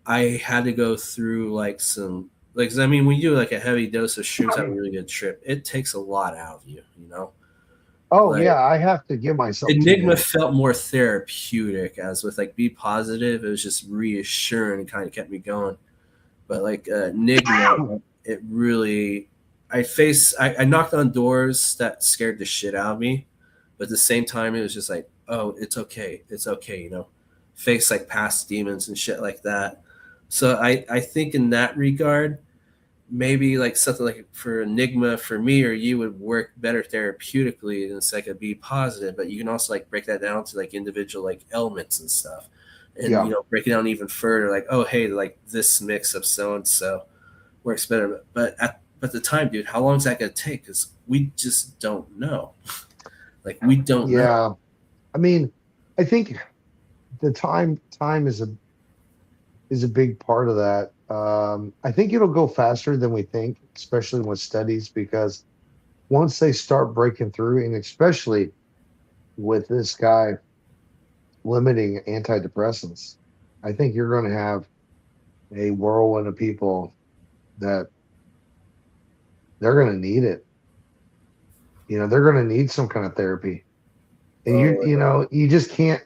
I had to go through like some like 'cause I mean when you do like a heavy dose of shrooms have a really good trip, it takes a lot out of you. Oh, Like yeah. I have to give myself two Enigma days. felt more therapeutic as with like be positive, it was just reassuring and kind of kept me going. But like Enigma, it really I knocked on doors that scared the shit out of me, but at the same time it was just like, oh, it's okay, face like past demons and shit like that. So I think in that regard, maybe like something like for Enigma for me or you would work better therapeutically than it's like a B positive, but you can also like break that down to like individual like elements and stuff. And Yeah. break it down even further, like, oh hey, like this mix of so and so works better. But at the time, dude, how long is that gonna take? Because we just don't know. Like we don't know. Yeah. I mean, I think the time is a big part of that. I think it'll go faster than we think, especially with studies, because once they start breaking through, and especially with this guy limiting antidepressants, I think you're going to have a whirlwind of people that they're going to need it. You know, they're going to need some kind of therapy. And Oh, you just can't,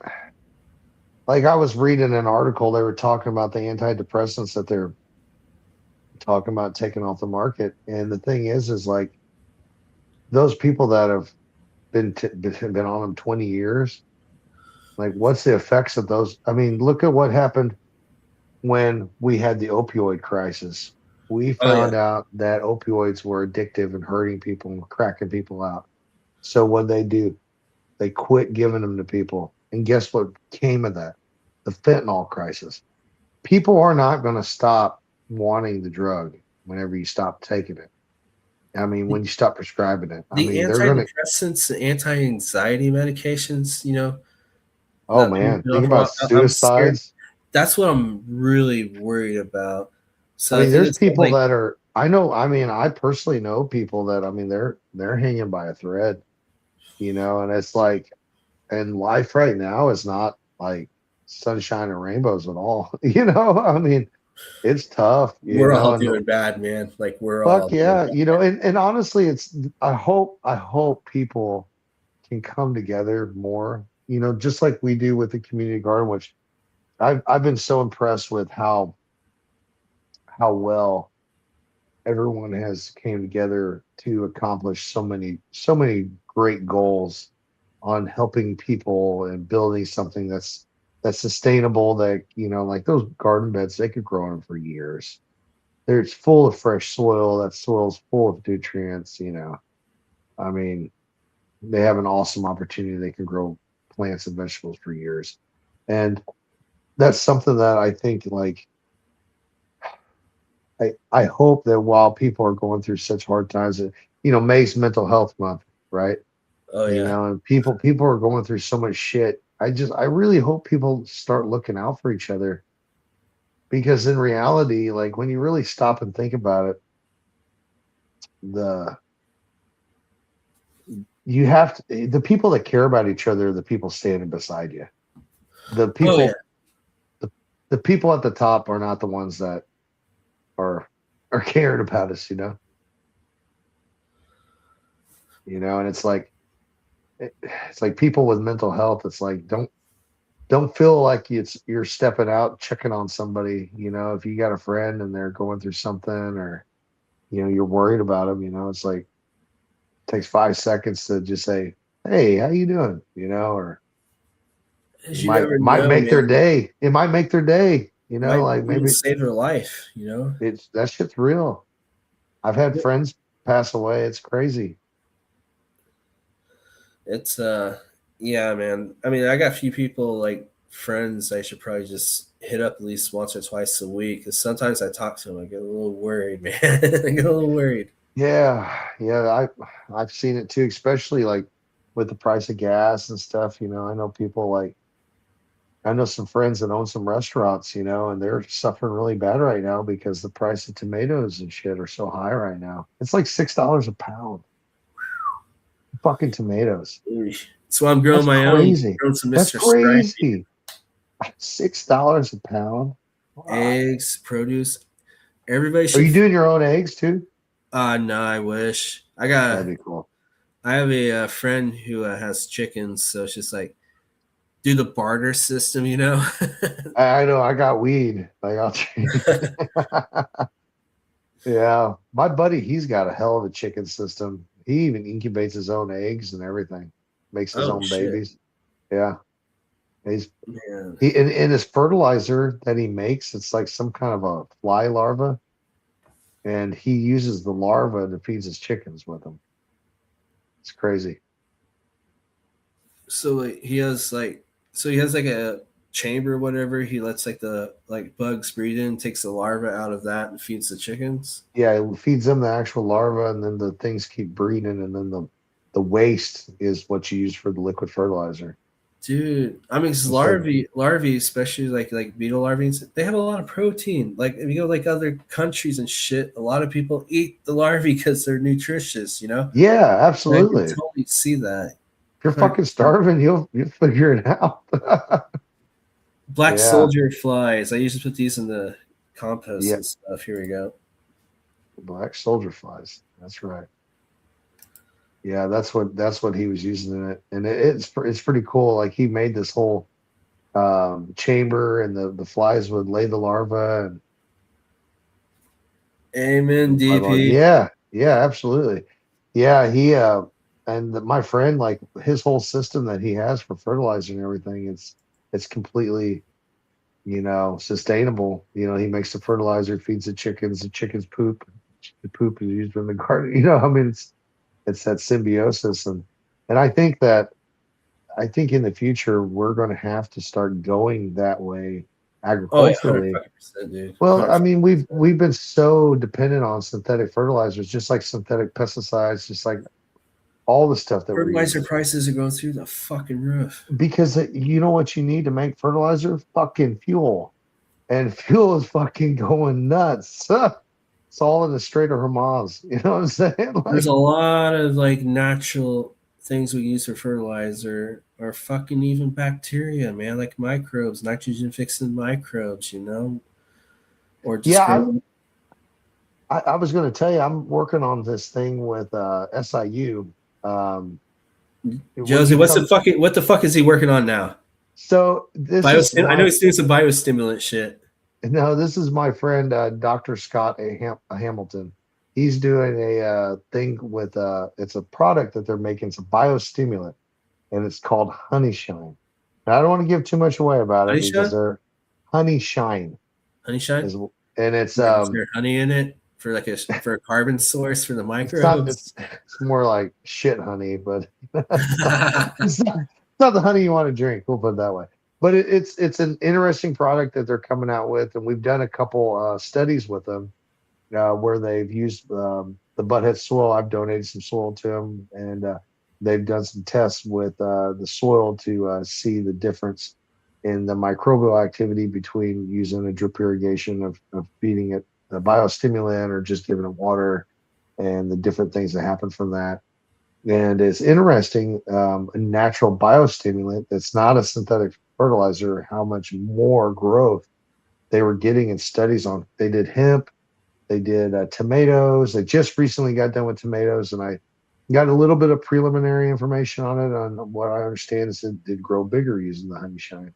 like I was reading an article, they were talking about the antidepressants that they're talking about taking off the market. And the thing is like those people that have been on them 20 years, like what's the effects of those? I mean, look at what happened when we had the opioid crisis. We oh yeah. found out that opioids were addictive and hurting people and cracking people out. So what they do, they quit giving them to people. And guess what came of that? The fentanyl crisis. People are not going to stop wanting the drug whenever you stop taking it. I mean, when you stop prescribing it, I The mean, they're going to, antidepressants, the anti-anxiety medications, oh that we've man, been on think for a while. about I'm scared. suicides. That's what I'm really worried about. I So I mean, think there's it's people like, that are, I know, I mean, I personally know people that, I mean, they're hanging by a thread, and it's like, and life right now is not like sunshine and rainbows at all. I mean, it's tough, we're all and doing bad, man. Like we're all fuck doing yeah, bad. and honestly, it's I hope people can come together more, just like we do with the community garden, which I've been so impressed with how well everyone has came together to accomplish so many great goals on helping people and building something that's sustainable, that like those garden beds, they could grow on them for years. It's full of fresh soil. That soil's full of nutrients. I mean, they have an awesome opportunity. They can grow plants and vegetables for years. And that's something that I think, like, I hope that while people are going through such hard times, that, May's mental health month, right? Oh yeah. And people are going through so much shit. I really hope people start looking out for each other, because in reality, like when you really stop and think about it, the you have to, the people that care about each other are the people standing beside you. The Oh yeah. people the, the people at the top are not the ones that are caring about us, and it's like people with mental health, it's like don't feel like you're stepping out checking on somebody, if you got a friend and they're going through something, or you're worried about them, it's like it takes 5 seconds to just say, hey, how you doing, or it 'Cause you might never might know, make their man. day. It might make their day, Might like even maybe save their life. it's that shit's real. I've had friends pass away. It's crazy. It's yeah, man. I mean, I got a few people like friends I should probably just hit up at least once or twice a week. Because sometimes I talk to them, I get a little worried, man. I get a little worried. Yeah, I've seen it too, especially like with the price of gas and stuff. I know people, like, I know some friends that own some restaurants, and they're suffering really bad right now because the price of tomatoes and shit are so high right now. It's like $6 a pound. Fucking tomatoes. Eesh. So I'm growing That's my own, crazy. growing some That's Mr. Stripey crazy. $6 a pound. Wow. eggs, produce. Everybody Are should. you doing your own eggs too? No, I wish. That'd be cool. I have a, friend who has chickens, so it's just like do the barter system. I know. I got weed. Like I'll Yeah, my buddy, he's got a hell of a chicken system. He even incubates his own eggs and everything, makes his Oh own shit, babies. Yeah, he's man. he and his fertilizer that he makes, it's like some kind of a fly larva, and he uses the larva to feed his chickens with them. It's crazy. So like, he has like a chamber or whatever. He lets like the like bugs breed in, takes the larva out of that, and feeds the chickens. Yeah, it feeds them the actual larva, and then the things keep breeding, and then the the waste is what you use for the liquid fertilizer. Dude, I mean, 'cause Instead, larvae, especially like beetle larvae, they have a lot of protein. Like if you go like other countries and shit, a lot of people eat the larvae because they're nutritious. You know, yeah, and I can absolutely. If totally see that. you're fucking 100%. starving, you'll figure it out. Black Yeah, soldier flies. I usually put these in the compost yeah. and stuff. Here we go. Black soldier flies. That's right. Yeah, that's what he was using in it, and it's pretty cool. Like he made this whole chamber, and the flies would lay the larva, and Amen, DP. yeah, yeah, absolutely. Yeah, he my friend, like his whole system that he has for fertilizer and everything, it's completely, sustainable. He makes the fertilizer, feeds the chickens poop. The poop is used in the garden. I mean, it's that symbiosis, and I think in the future we're going to have to start going that way Oh yeah, hundred agriculturally. fucking percent, dude. Well, Hundred I fucking mean, we've percent. we've been so dependent on synthetic fertilizers, just like synthetic pesticides, just like all the stuff that we're Fertilizer using. prices are going through the fucking roof. Because you know what you need to make fertilizer? Fucking fuel. And fuel is fucking going nuts. It's all in the Strait of Hormuz. You know what I'm saying? There's Like, a lot of like natural things we use for fertilizer or fucking even bacteria, man, like microbes, nitrogen fixing microbes, or just yeah, growing. I was going to tell you, I'm working on this thing with SIU. When Josie, you come, what the fuck is he working on now? so this is I know my he's doing some biostimulant shit. no, this is my friend Dr. Scott Hamilton. He's doing a thing with it's a product that they're making. It's a biostimulant, and it's called Honey Shine. Now, I don't want to give too much away about it Honey because shine? they're Honey Shine Honey shine? is, and it's Like is there honey in it for for a carbon source for the it's not microbes? it's more like shit honey, but it's not the honey you want to drink. We'll put it that way. But it's an interesting product that they're coming out with, and we've done a couple studies with them where they've used the Buttheadz soil. I've donated some soil to them, and they've done some tests with the soil to see the difference in the microbial activity between using a drip irrigation of feeding it a biostimulant or just giving it water, and the different things that happen from that. And it's interesting, a natural biostimulant that's not a synthetic fertilizer, how much more growth they were getting in studies on. They did hemp, they did tomatoes. They just recently got done with tomatoes, and I got a little bit of preliminary information on it. On what I understand is it did grow bigger using the honey shine.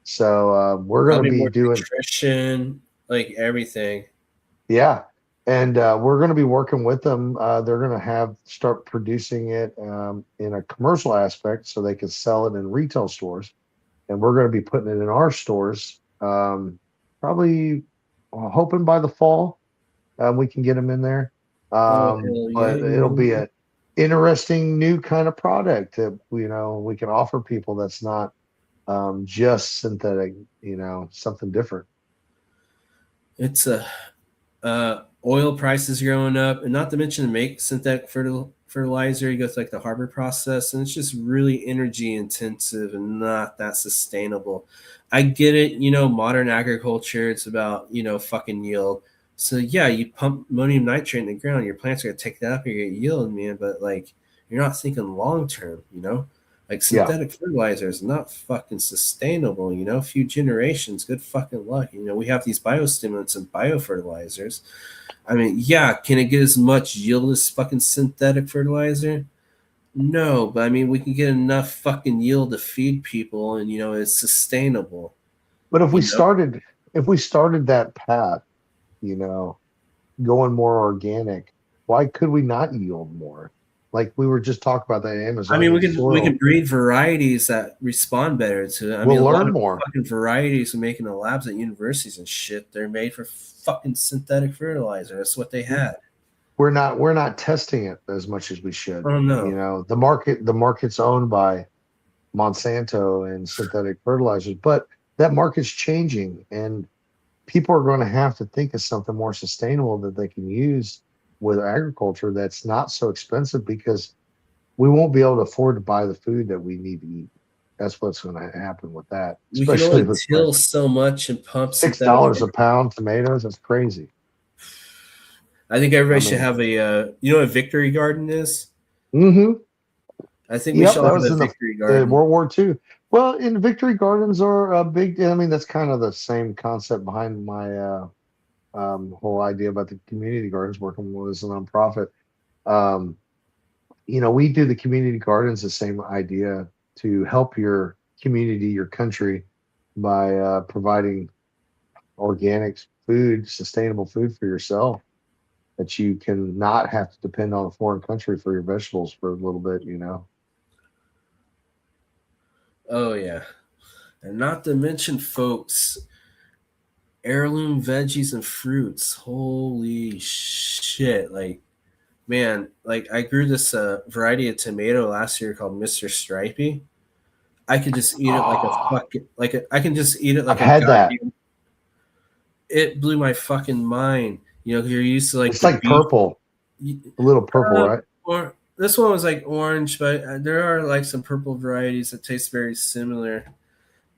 So we're going to Probably be more doing, nutrition, like everything. yeah, and we're going to be working with them. They're going to start producing it in a commercial aspect, so they can sell it in retail stores, and we're going to be putting it in our stores. Probably hoping by the fall we can get them in there. Oh hell But it'll be yeah! a interesting new kind of product that we can offer people that's not just synthetic. Something different. It's a oil prices going up, and not to mention to make synthetic fertilizer, you go through like the harbor process, and it's just really energy intensive and not that sustainable. I get it, modern agriculture, it's about fucking yield. So yeah, you pump ammonium nitrate in the ground, your plants are gonna take that up, and you get yield, man. But like, you're not thinking long term. Like Yeah. synthetic fertilizer is not fucking sustainable. A few generations, good fucking luck. We have these biostimulants and biofertilizers. I mean, yeah, can it get as much yield as fucking synthetic fertilizer? No, but I mean, we can get enough fucking yield to feed people, and it's sustainable. But You know, if we started that path, you know, going more organic, why could we not yield more? Like we were just talking about that I mean, Amazonian we soil. can breed varieties that respond better to it. I mean, We'll a lot learn of more. fucking varieties we make in the labs at universities and shit, they're made for fucking synthetic fertilizer. That's what they had. We're not testing it as much as we should. Oh no. The market's owned by Monsanto and synthetic fertilizers, but that market's changing, and people are going to have to think of something more sustainable that they can use with agriculture that's not so expensive, because we won't be able to afford to buy the food that we need to eat. That's what's going to happen with that, We can especially only with till so much and pump six synthetic. dollars a pound tomatoes. That's crazy. I think everybody I should mean, have a. You know what a victory garden is? mm-hmm. I think we Yep, should all that have was a in victory the garden. World War II. Well, in Victory Gardens are a big. I mean, that's kind of the same concept behind my whole idea about the community gardens, working with as a nonprofit. Um, we do the community gardens the same idea to help your community, your country, by providing organic food, sustainable food for yourself that you can not have to depend on a foreign country for your vegetables for a little bit. Oh yeah, and not to mention, folks, heirloom veggies and fruits. Holy shit! Like, man, like I grew this variety of tomato last year called Mr. Stripey. I could just eat it like a Oh, fucking I can just eat it I've like a had that. goddamn. It blew my fucking mind. You're used to like It's the like beef. purple, a little purple, right? Or this one was like orange, but there are like some purple varieties that taste very similar.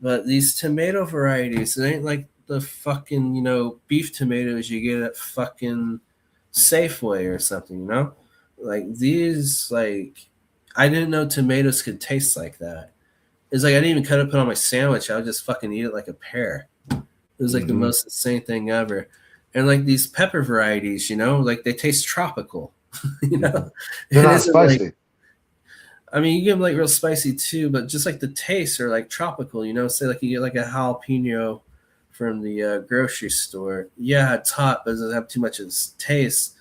But these tomato varieties, it ain't like the fucking beef tomatoes you get at fucking Safeway or something. Like these, like I didn't know tomatoes could taste like that. It's like I didn't even cut it, put it on my sandwich. I would just fucking eat it like a pear. It was like the Hmm. most insane thing ever. And like these pepper varieties, like they taste tropical. you Hmm. know, They're it not isn't like spicy. I mean you get them like real spicy too, but just like the tastes are like tropical. Say like you get like a jalapeno from the grocery store. Yeah, it's hot, but it doesn't have too much of its taste.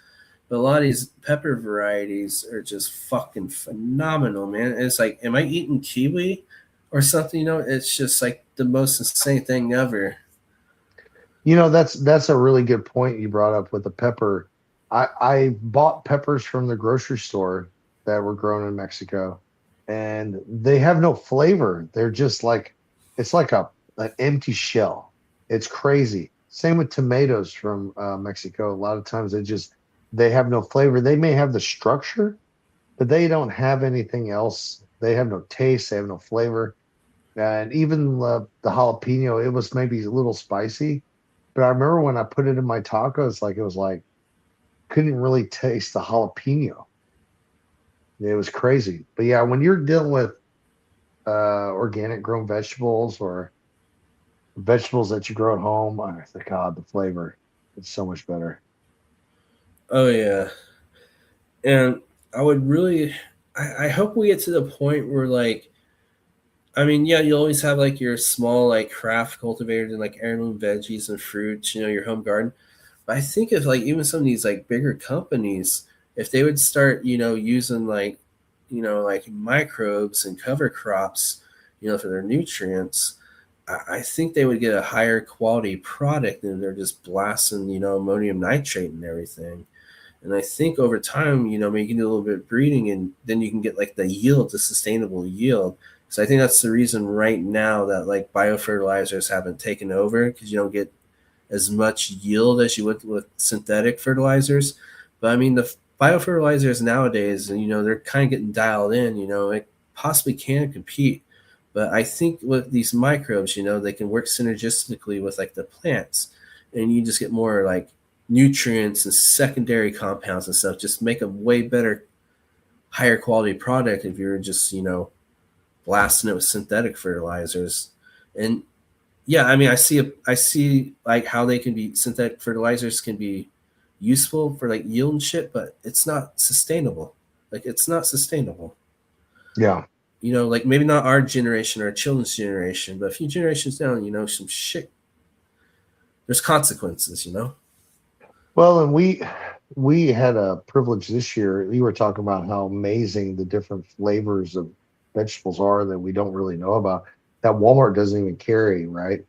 But a lot of these pepper varieties are just fucking phenomenal, man. And it's like, am I eating kiwi or something? It's just like the most insane thing ever. That's a really good point you brought up with the pepper. I bought peppers from the grocery store that were grown in Mexico, and they have no flavor. They're just like it's like an empty shell. It's crazy. Same with tomatoes from Mexico. A lot of times they have no flavor. They may have the structure, but they don't have anything else. They have no taste. They have no flavor. And even the jalapeno, it was maybe a little spicy, but I remember when I put it in my tacos, like it was like couldn't really taste the jalapeno. It was crazy. But yeah, when you're dealing with organic grown vegetables or vegetables that you grow at home, I think God, the flavor it's so much better. Oh yeah, and I would really, I hope we get to the point where like, I mean, yeah, you always have like your small like craft cultivators and like heirloom veggies and fruits, your home garden. But I think if like even some of these like bigger companies, if they would start, using like microbes and cover crops, for their nutrients, I think they would get a higher quality product than they're just blasting, ammonium nitrate and everything. And I think over time, maybe you can do a little bit of breeding and then you can get like the yield, the sustainable yield. So I think that's the reason right now that like biofertilizers haven't taken over, because you don't get as much yield as you would with synthetic fertilizers. But I mean, the biofertilizers nowadays, they're kind of getting dialed in, it possibly can compete. But I think with these microbes, they can work synergistically with like the plants, and you just get more like nutrients and secondary compounds and stuff. Just make a way better, higher quality product if you're just blasting it with synthetic fertilizers. And yeah, I mean, I see like how they can be synthetic fertilizers can be useful for like yield and shit, but it's not sustainable. Like it's not sustainable. Yeah. Like maybe not our generation or our children's generation, but a few generations down, some shit. There's consequences. Well, and we had a privilege this year. You were talking about how amazing the different flavors of vegetables are that we don't really know about that Walmart doesn't even carry, right?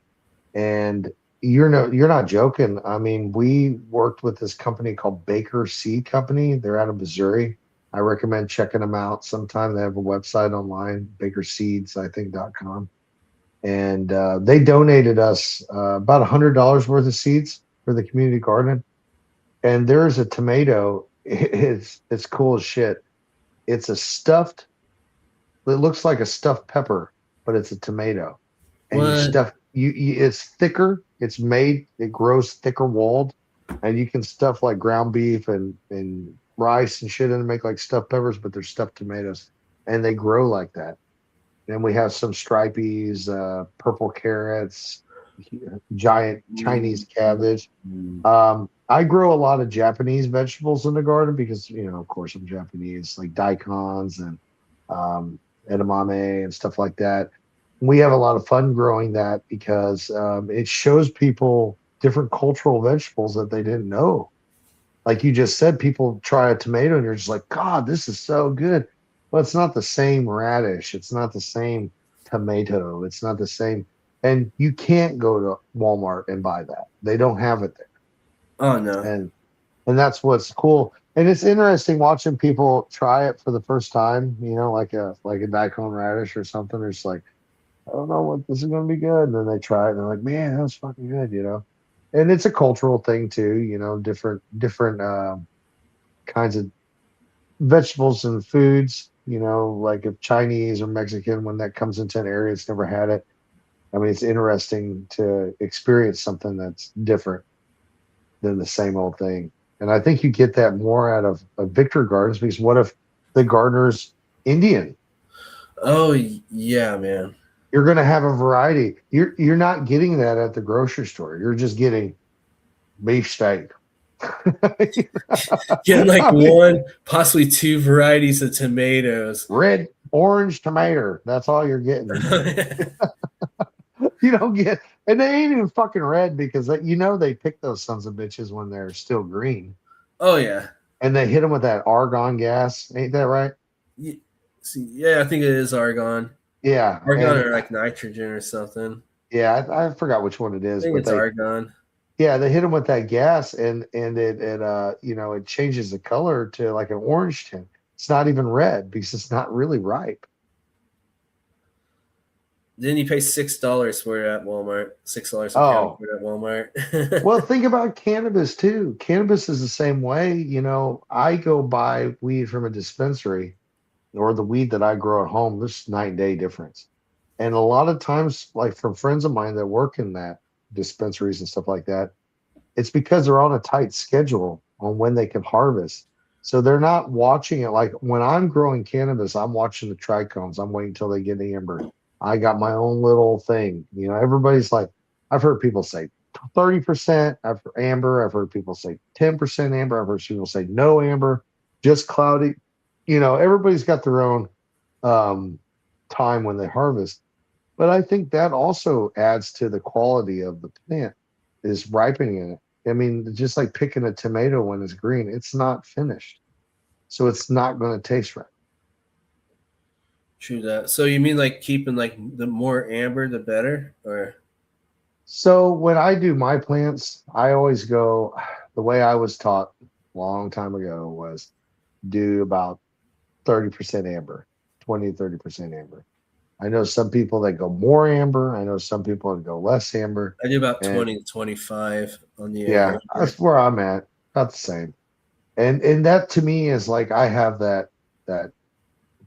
And you're not joking. I mean, we worked with this company called Baker Seed Company. They're out of Missouri. I recommend checking them out sometime. They have a website online, bakerseeds, I think.com. And they donated us about $100 worth of seeds for the community garden. And there's a tomato. It's cool as shit. It's a stuffed. It looks like a stuffed pepper, but it's a tomato, and you What? stuff it's thicker. It's made. It grows thicker walled, and you can stuff like ground beef and rice and shit in and make like stuffed peppers, but they're stuffed tomatoes, and they grow like that. Then we have some stripies, purple carrots, giant Chinese cabbage. Mm. I grow a lot of Japanese vegetables in the garden because, of course, I'm Japanese, like daikons and um, edamame and stuff like that. We have a lot of fun growing that because it shows people different cultural vegetables that they didn't know. Like you just said, people try a tomato and you're just like, God, this is so good. Well, it's not the same radish. It's not the same tomato. It's not the same. And you can't go to Walmart and buy that. They don't have it there. Oh no. And that's what's cool. And it's interesting watching people try it for the first time, like a daikon radish or something. It's like, I don't know what this is gonna be good. And then they try it and they're like, man, that was fucking good. And it's a cultural thing too, different kinds of vegetables and foods, like if Chinese or Mexican, when that comes into an area it's never had it. I mean, it's interesting to experience something that's different than the same old thing. And I think you get that more out of Victor Gardens because what if the gardener's Indian? Oh yeah, man. You're going to have a variety. You're not getting that at the grocery store. You're just getting beef steak. Getting like I mean, one, possibly two varieties of tomatoes. red, orange tomato. That's all you're getting. You don't get, and they ain't even fucking red because they pick those sons of bitches when they're still green, Oh yeah. and they hit them with that argon gas. Ain't that right? See, yeah, I think it is argon. Yeah, Argon and or like nitrogen or something. yeah, I forgot which one it I is, think but it's argon. they hit them with that gas, and it changes the color to like an orange tint. It's not even red because it's not really ripe. Then you pay $6 for it at Walmart. $6 a pound Oh, for it at Walmart. well, think about cannabis too. Cannabis is the same way. I go buy weed from a dispensary or the weed that I grow at home. There's night and day difference. And a lot of times, like from friends of mine that work in that dispensaries and stuff like that, it's because they're on a tight schedule on when they can harvest. So they're not watching it like when I'm growing cannabis, I'm watching the trichomes. I'm waiting until they get amber. I got my own little thing. Everybody's like, I've heard people say 30% amber. I've heard people say 10% amber. I've heard people say no amber, just cloudy. Everybody's got their own time when they harvest. But I think that also adds to the quality of the plant is ripening it. I mean, just like picking a tomato when it's green, it's not finished. So it's not going to taste right. True that. So you mean like keeping like the more amber the better, or So when I do my plants, I always go the way I was taught a long time ago was do about 30% amber, 20 to 30% amber. I know some people that go more amber. I know some people that go less amber. I do about And 20 to 25 on the yeah, amber. that's where I'm at. About the same. And that to me is like I have that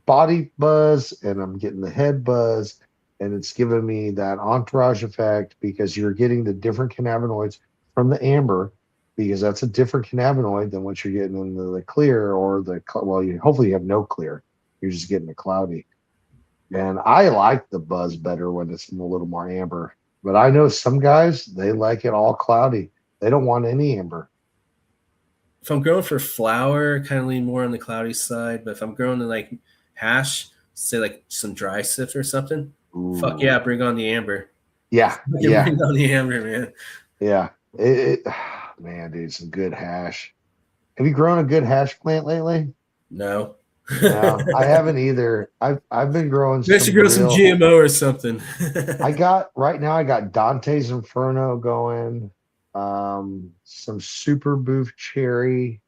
body buzz and I'm getting the head buzz and it's giving me that entourage effect because you're getting the different cannabinoids from the amber because that's a different cannabinoid than what you're getting in the clear or hopefully you have no clear. You're just getting the cloudy. And I like the buzz better when it's a little more amber. But I know some guys, they like it all cloudy. They don't want any amber. If I'm growing for flower, kind of lean more on the cloudy side. But if I'm growing to like hash, say like some dry sift or something, fuck Ooh. yeah, bring on the amber. Yeah, yeah, Bring on the amber, man. yeah. Man, dude, some good hash. Have you grown a good hash plant lately? No. No, I haven't either. I've been growing Maybe I should some grow some real. GMO or something. I got Dante's Inferno going. Some Super Boof Cherry.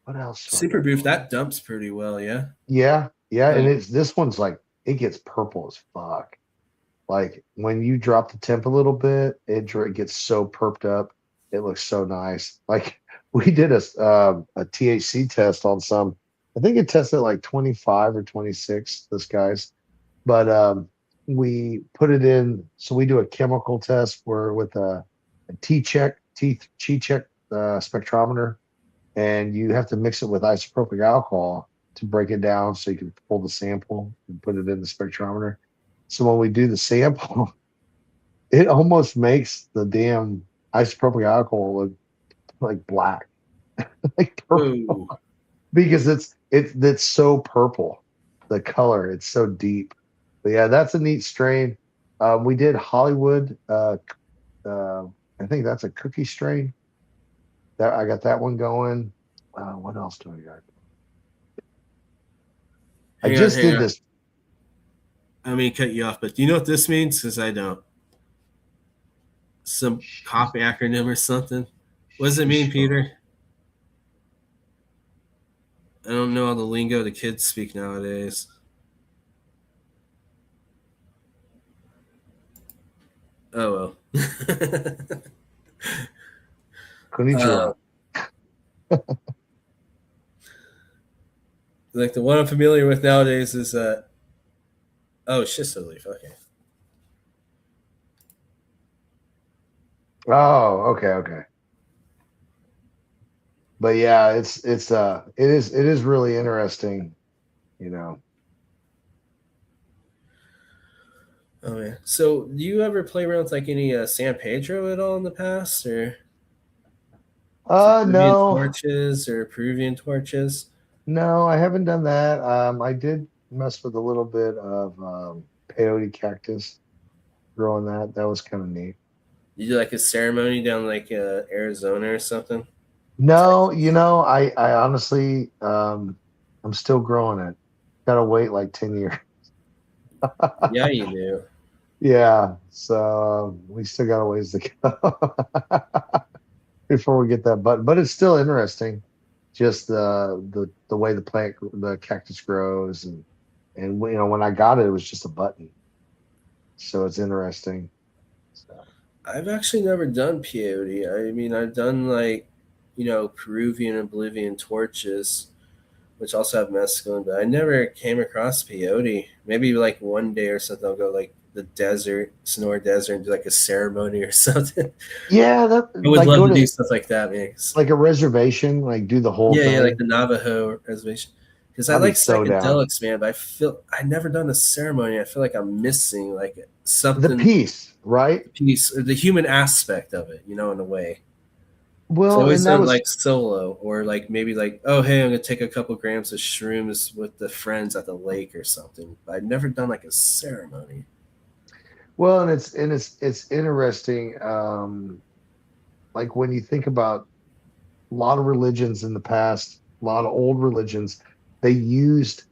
What else do I Super got boof, going? that dumps pretty well, yeah. Yeah, yeah, and Like, it's this one's like it gets purple as fuck. Like when you drop the temp a little bit, it gets so perked up. It looks so nice. Like we did a THC test on some. I think it tested like 25 or 26, this guy's. But we put it in. So we do a chemical test where with a T check spectrometer, and you have to mix it with isopropyl alcohol to break it down so you can pull the sample and put it in the spectrometer. So when we do the sample, it almost makes the damn isopropyl alcohol look like black, like purple, Whoa. because it's so purple, the color, it's so deep. But yeah, that's a neat strain. We did Hollywood. I think that's a cookie strain. That I got that one going. What else do I got? I Hang on, just hang did on. this. I mean, cut you off, but do you know what this means? Because I don't. Some cop acronym or something. What does it mean, Peter? I don't know all the lingo the kids speak nowadays. Oh well. uh, Konnichiwa. like the one I'm familiar with nowadays is oh, shiso leaf. Okay. Oh, okay, okay. But yeah, it is really interesting, you know. Oh yeah. So, do you ever play around with like any San Pedro at all in the past, or Peruvian No, torches or Peruvian torches? no, I haven't done that. I did mess with a little bit of peyote cactus, growing that. That was kind of neat. You do like a ceremony down like Arizona or something? No, Texas? I honestly, I'm still growing it. Gotta wait like 10 years. Yeah, you do. Yeah, so we still got a ways to go before we get that button. But it's still interesting, just the way the cactus grows, and when I got it, it was just a button. So it's interesting. So, I've actually never done peyote. I mean, I've done like, Peruvian and Bolivian torches, which also have mescaline, but I never came across peyote. Maybe like one day or something, I'll go like the desert, Sonora Desert, and do like a ceremony or something. yeah, that I would like love go to do to stuff like that, man. like a reservation, like do the whole Yeah, like thing. the Navajo reservation. Because I I'll be like so down. psychedelics, man, but I never done a ceremony. I feel like I'm missing like The something, piece, right? the piece, or the human aspect of it, in a way. So I Well, always and that done was like solo, or like maybe like, oh hey, I'm gonna take a couple grams of shrooms with the friends at the lake or something. But I've never done like a ceremony. well, and it's interesting. Like when you think about a lot of religions in the past, a lot of old religions, they used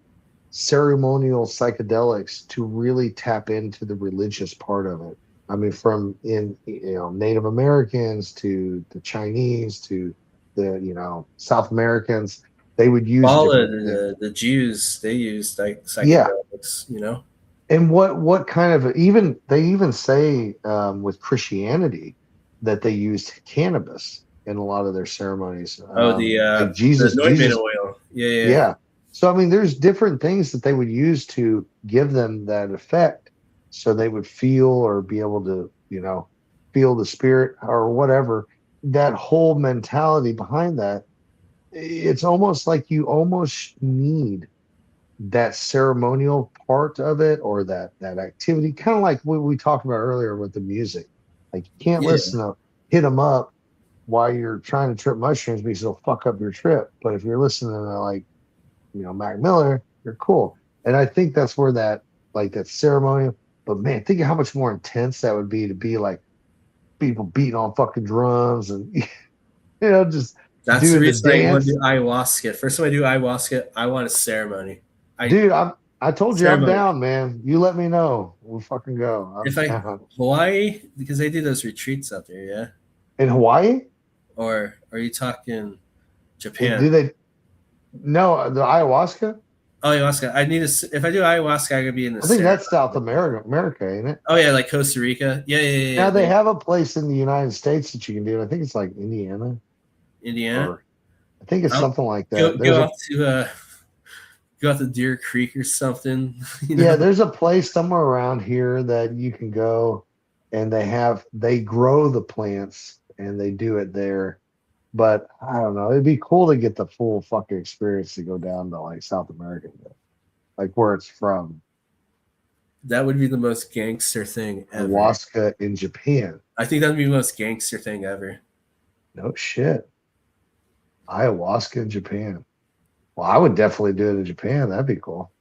ceremonial psychedelics to really tap into the religious part of it. I mean, from in Native Americans to the Chinese to the South Americans, they would use Bala, different things. the Jews, they used like Yeah, psychedelics. and what kind of even they even say with Christianity that they used cannabis in a lot of their ceremonies. Oh, Like the Jesus, anointment Jesus, oil. Yeah, yeah. yeah. So I mean, there's different things that they would use to give them that effect, so they would feel or be able to, feel the spirit or whatever. That whole mentality behind that, it's almost like you almost need that ceremonial part of it or that activity, kind of like what we talked about earlier with the music. Like you can't Yeah. listen to hit them up while you're trying to trip mushrooms because it'll fuck up your trip. But if you're listening to like Mac Miller, you're cool. And I think that's where that ceremonial. But man, think of how much more intense that would be to be like people beating on fucking drums and just That's the doing the reason I want to dance. do ayahuasca. First time I do ayahuasca, I want a ceremony. I Dude, I told you I'm ceremony. down, man. You let me know. We'll fucking go. I'm If I down. Hawaii, because they do those retreats out there, yeah. In Hawaii? Or are you talking Do Japan? they no the ayahuasca? Oh, ayahuasca. If I do ayahuasca, I gotta be in the I think ceremony. that's South America, ain't it? Oh yeah, like Costa Rica. Yeah, yeah, yeah, Now yeah. they have a place in the United States that you can do it. I think it's like Indiana, Indiana. or I think it's I'll something like go that. go There's a off to go out to Deer Creek or something. Yeah, there's a place somewhere around here that you can go, and they grow the plants and they do it there. But I don't know. It'd be cool to get the full fucking experience to go down to like South America, like where it's from. That would be the most gangster thing ever. Ayahuasca in Japan. I think that would be the most gangster thing ever. No shit. Ayahuasca in Japan. Well, I would definitely do it in Japan. That'd be cool.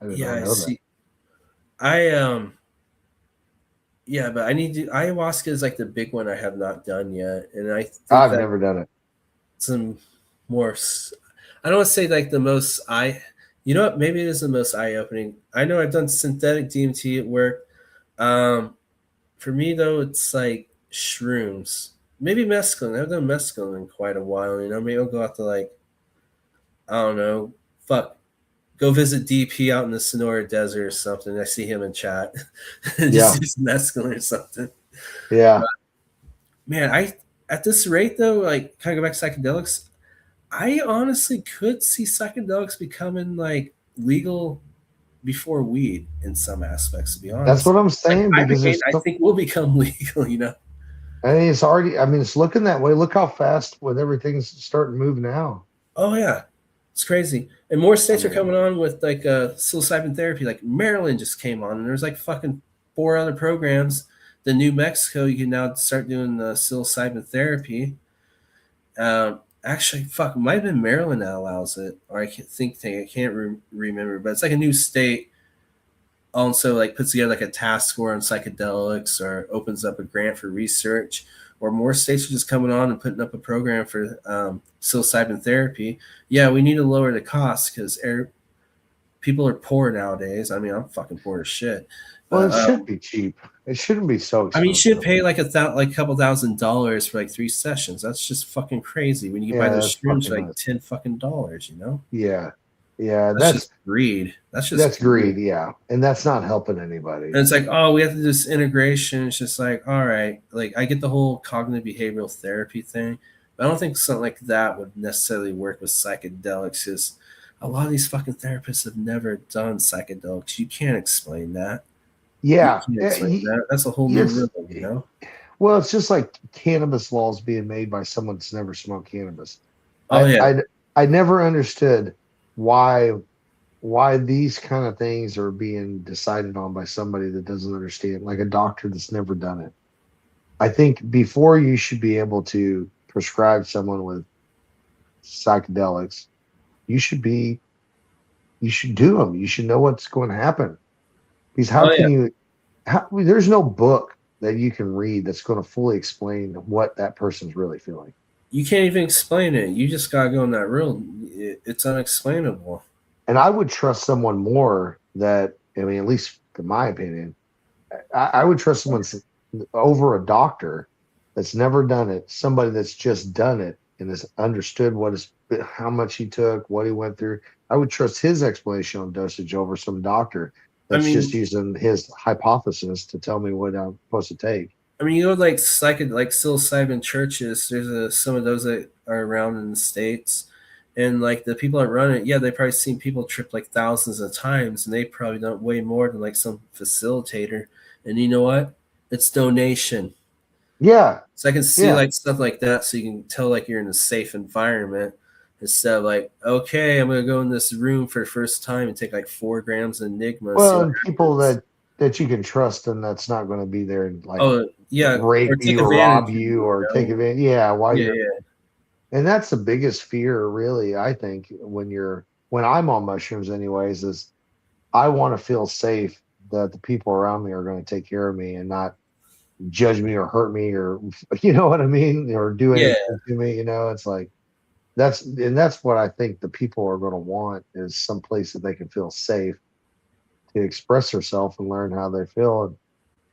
I did not I know see. Yeah, but I need to. Ayahuasca is like the big one I have not done yet, and I think that. I've never done it. Some more. I don't want to say like the most You know what? Maybe it is the most eye-opening. I know I've done synthetic DMT at work. For me though, it's like shrooms. Maybe mescaline. I haven't done mescaline in quite a while. You know, maybe I'll go out to like, I don't know, go visit DP out in the Sonora Desert or something. I see him in chat. Just use mescaline or something. Yeah. But, man, at this rate though, like kind of go back to psychedelics, I honestly could see psychedelics becoming like legal before weed in some aspects, to be honest. That's what I'm saying. Like, because I think will become legal, you know. I mean, it's already. I mean, it's looking that way. Look how fast with everything's starting to move now. Oh yeah, it's crazy. And more states are coming on with like psilocybin therapy. Like Maryland just came on, and there's like fucking 4 other programs. The New Mexico, you can now start doing the psilocybin therapy. Actually, fuck, it might have been Maryland that allows it, or I can't remember, but it's like a new state. Also, like puts together like a task force on psychedelics, or opens up a grant for research. Or more states are just coming on and putting up a program for psilocybin therapy. Yeah, we need to lower the cost because people are poor nowadays. I mean, I'm fucking poor as shit. Well, it should be cheap. It shouldn't be so expensive. I mean, you should pay like a couple $1,000 for like 3 sessions. That's just fucking crazy. When you can buy those shrooms for like $10 fucking, you know? Yeah. Yeah. That's just greed. That's greed. Yeah. And that's not helping anybody. And it's like, oh, we have to do this integration. It's just like, all right. Like, I get the whole cognitive behavioral therapy thing, but I don't think something like that would necessarily work with psychedelics. Because a lot of these fucking therapists have never done psychedelics. You can't explain that. Yeah, that's a whole new rhythm, you know. Well, it's just like cannabis laws being made by someone that's never smoked cannabis. I never understood why these kind of things are being decided on by somebody that doesn't understand, like a doctor that's never done it. I think before you should be able to prescribe someone with psychedelics, you should do them. You should know what's going to happen. Because there's no book that you can read that's going to fully explain what that person's really feeling. You can't even explain it. You just got to go in that road. It's unexplainable. And I would trust someone more that, I mean, at least in my opinion, I would trust someone over a doctor that's never done it, somebody that's just done it and has understood how much he took, what he went through. I would trust his explanation on dosage over some doctor that's just using his hypothesis to tell me what I'm supposed to take. I mean, you know, like psilocybin churches, there's some of those that are around in the States. And like the people that run it, yeah, they've probably seen people trip like thousands of times, and they probably done way more than like some facilitator. And you know what? It's donation. Yeah. So I can see like stuff like that, so you can tell like you're in a safe environment. Instead of like, okay, I'm gonna go in this room for the first time and take like 4 grams of Enigma. Well, and people that you can trust and that's not going to be there and like rape you or rob you or take advantage. Yeah, and that's the biggest fear, really. I think when I'm on mushrooms, anyways, is I want to feel safe that the people around me are going to take care of me and not judge me or hurt me or you know what I mean, or do anything to me. You know, it's like. That's what I think the people are going to want is some place that they can feel safe to express themselves and learn how they feel. And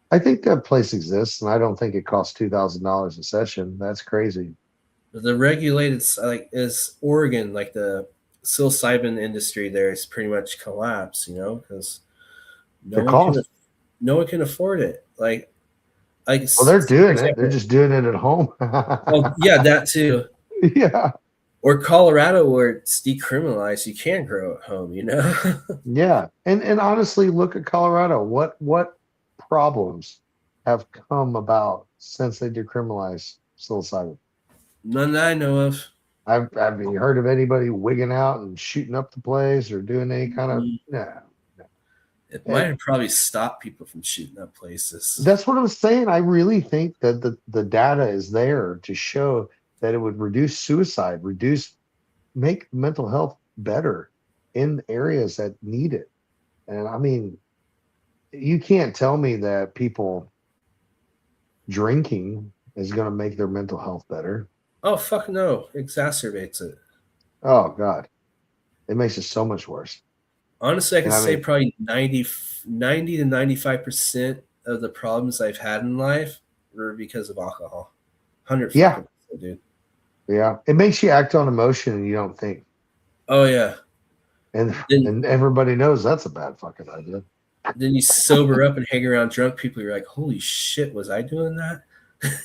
I think that place exists, and I don't think it costs $2,000 a session. That's crazy. The regulated is Oregon, like the psilocybin industry there is pretty much collapsed, you know, because no one can afford it. Well, they're doing it. They're just doing it at home. Oh yeah, that too. Yeah. Or Colorado, where it's decriminalized, you can grow at home. You know. Yeah. And honestly, look at Colorado. What problems have come about since they decriminalized psilocybin? None that I know of. Have you heard of anybody wigging out and shooting up the place or doing any kind of Mm, no. it might And have probably stopped people from shooting up places. that's what I was saying. I really think that the data is there to show that it would reduce suicide, make mental health better in areas that need it. And I mean, you can't tell me that people drinking is going to make their mental health better. Oh fuck no! Exacerbates it. Oh God, it makes it so much worse. Honestly, I And could I say mean, probably 90 to 95% of the problems I've had in life were because of alcohol. 100 yeah, fucking percent, dude. yeah, it makes you act on emotion and you don't think. Oh yeah. And Then and everybody knows that's a bad fucking idea. then you sober up and hang around drunk people. You're like, holy shit, was I doing that?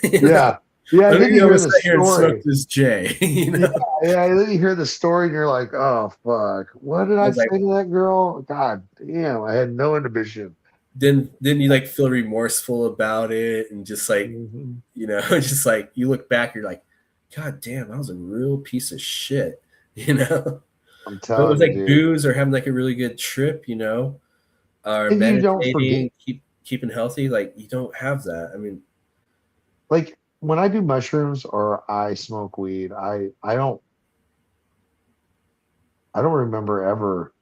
you know? Yeah, yeah. And Let then me you go hear and the sit here and smoke story. this J. Yeah, yeah. And then you hear the story, and you're like, "Oh fuck, what did I I was like, say to that girl? God damn, I had no inhibition." then you like feel remorseful about it and just like, Mhm. just like you look back, you're like, God damn, I was a real piece of shit, you know. I'm But with telling you, like dude. booze or having like a really good trip, or And you don't forget, meditating, keeping healthy, like you don't have that. I mean, like when I do mushrooms or I smoke weed, I don't remember ever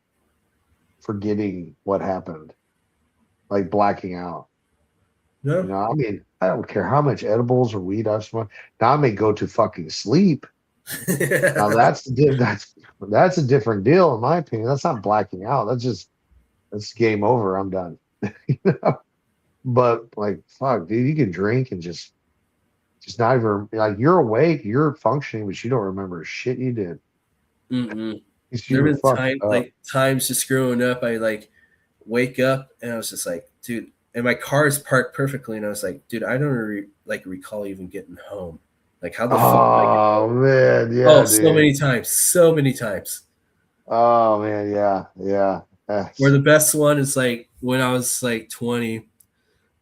forgetting what happened, like blacking out. no. I mean, I don't care how much edibles or weed I've smoked. Now I may go to fucking sleep. Now that's a different deal in my opinion. That's not blacking out. That's game over. I'm done. You know? But like fuck, dude, you can drink and just not even like you're awake, you're functioning, but you don't remember shit you did. Mm-mm. 'Cause you There were been fucked up. times just growing up, I like wake up and I was just like, dude, and my car is parked perfectly, and I was like, dude, I don't recall even getting home. Like, how the fuck did I get Oh home? man, Oh, yeah, so dude. many times, so many times. Oh man, yeah, yeah. Where That's, the best one is like when I was like 20,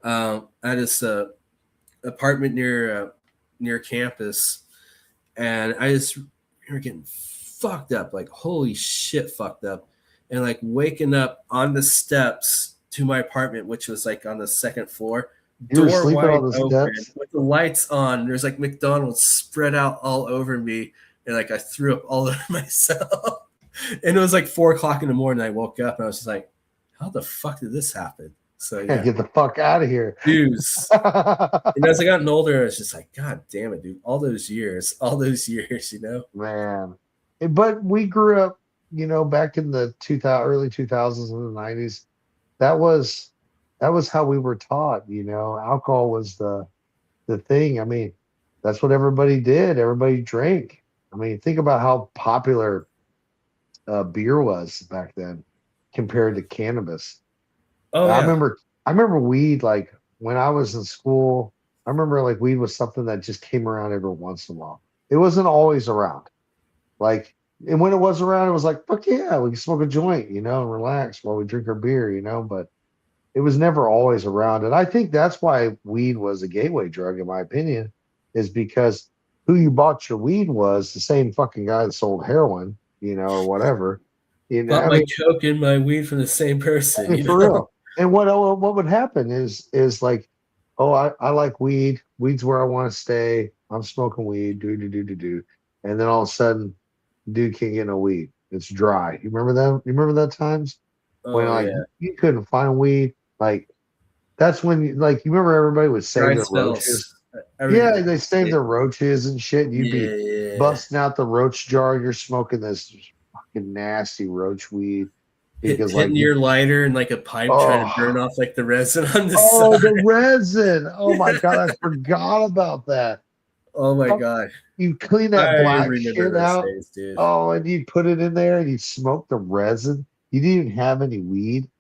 I had this apartment near campus, and I just remember getting fucked up, like holy shit, fucked up, and like waking up on the steps to my apartment, which was like on the second floor, you were door sleeping wide on the open, steps. with the lights on. There's like McDonald's spread out all over me, and like I threw up all over myself. And it was like 4 o'clock in the morning. I woke up and I was just like, how the fuck did this happen? So yeah, Get the fuck out of here. dudes. And as I gotten older, I was just like, God damn it, dude! All those years. Man. But we grew up, back in the 2000 early 2000s and the 90s. That was that was how we were taught. Alcohol was the thing. I mean, that's what everybody did. Everybody drank. I mean, think about how popular beer was back then compared to cannabis. Oh I yeah, remember I remember weed like when I was in school. I remember like weed was something that just came around every once in a while. It wasn't always around. Like, and when it was around, it was like, fuck yeah, we can smoke a joint, and relax while we drink our beer. But it was never always around. And I think that's why weed was a gateway drug, in my opinion, is because who you bought your weed was the same fucking guy that sold heroin, or whatever. bought I my mean, coke and my weed from the same I person. mean, for real. And what would happen is like, oh, I like weed. Weed's where I want to stay. I'm smoking weed. Do. And then all of a sudden, dude can't get no weed. It's dry. You remember that? You remember that times when Oh like yeah, you couldn't find weed? Like that's when you remember everybody would save dry their roaches. spells. Everything Yeah, was they saved sick. their roaches and shit. And you'd be Yeah, busting out the roach jar. And you're smoking this fucking nasty roach weed because like hitting your lighter and like a pipe, trying to burn oh off like the resin on the oh side. the resin. Oh my god, I forgot about that. Oh my Oh, god, you clean I that black remember shit those out. days, dude. Oh, and you put it in there and you smoke the resin. You didn't even have any weed.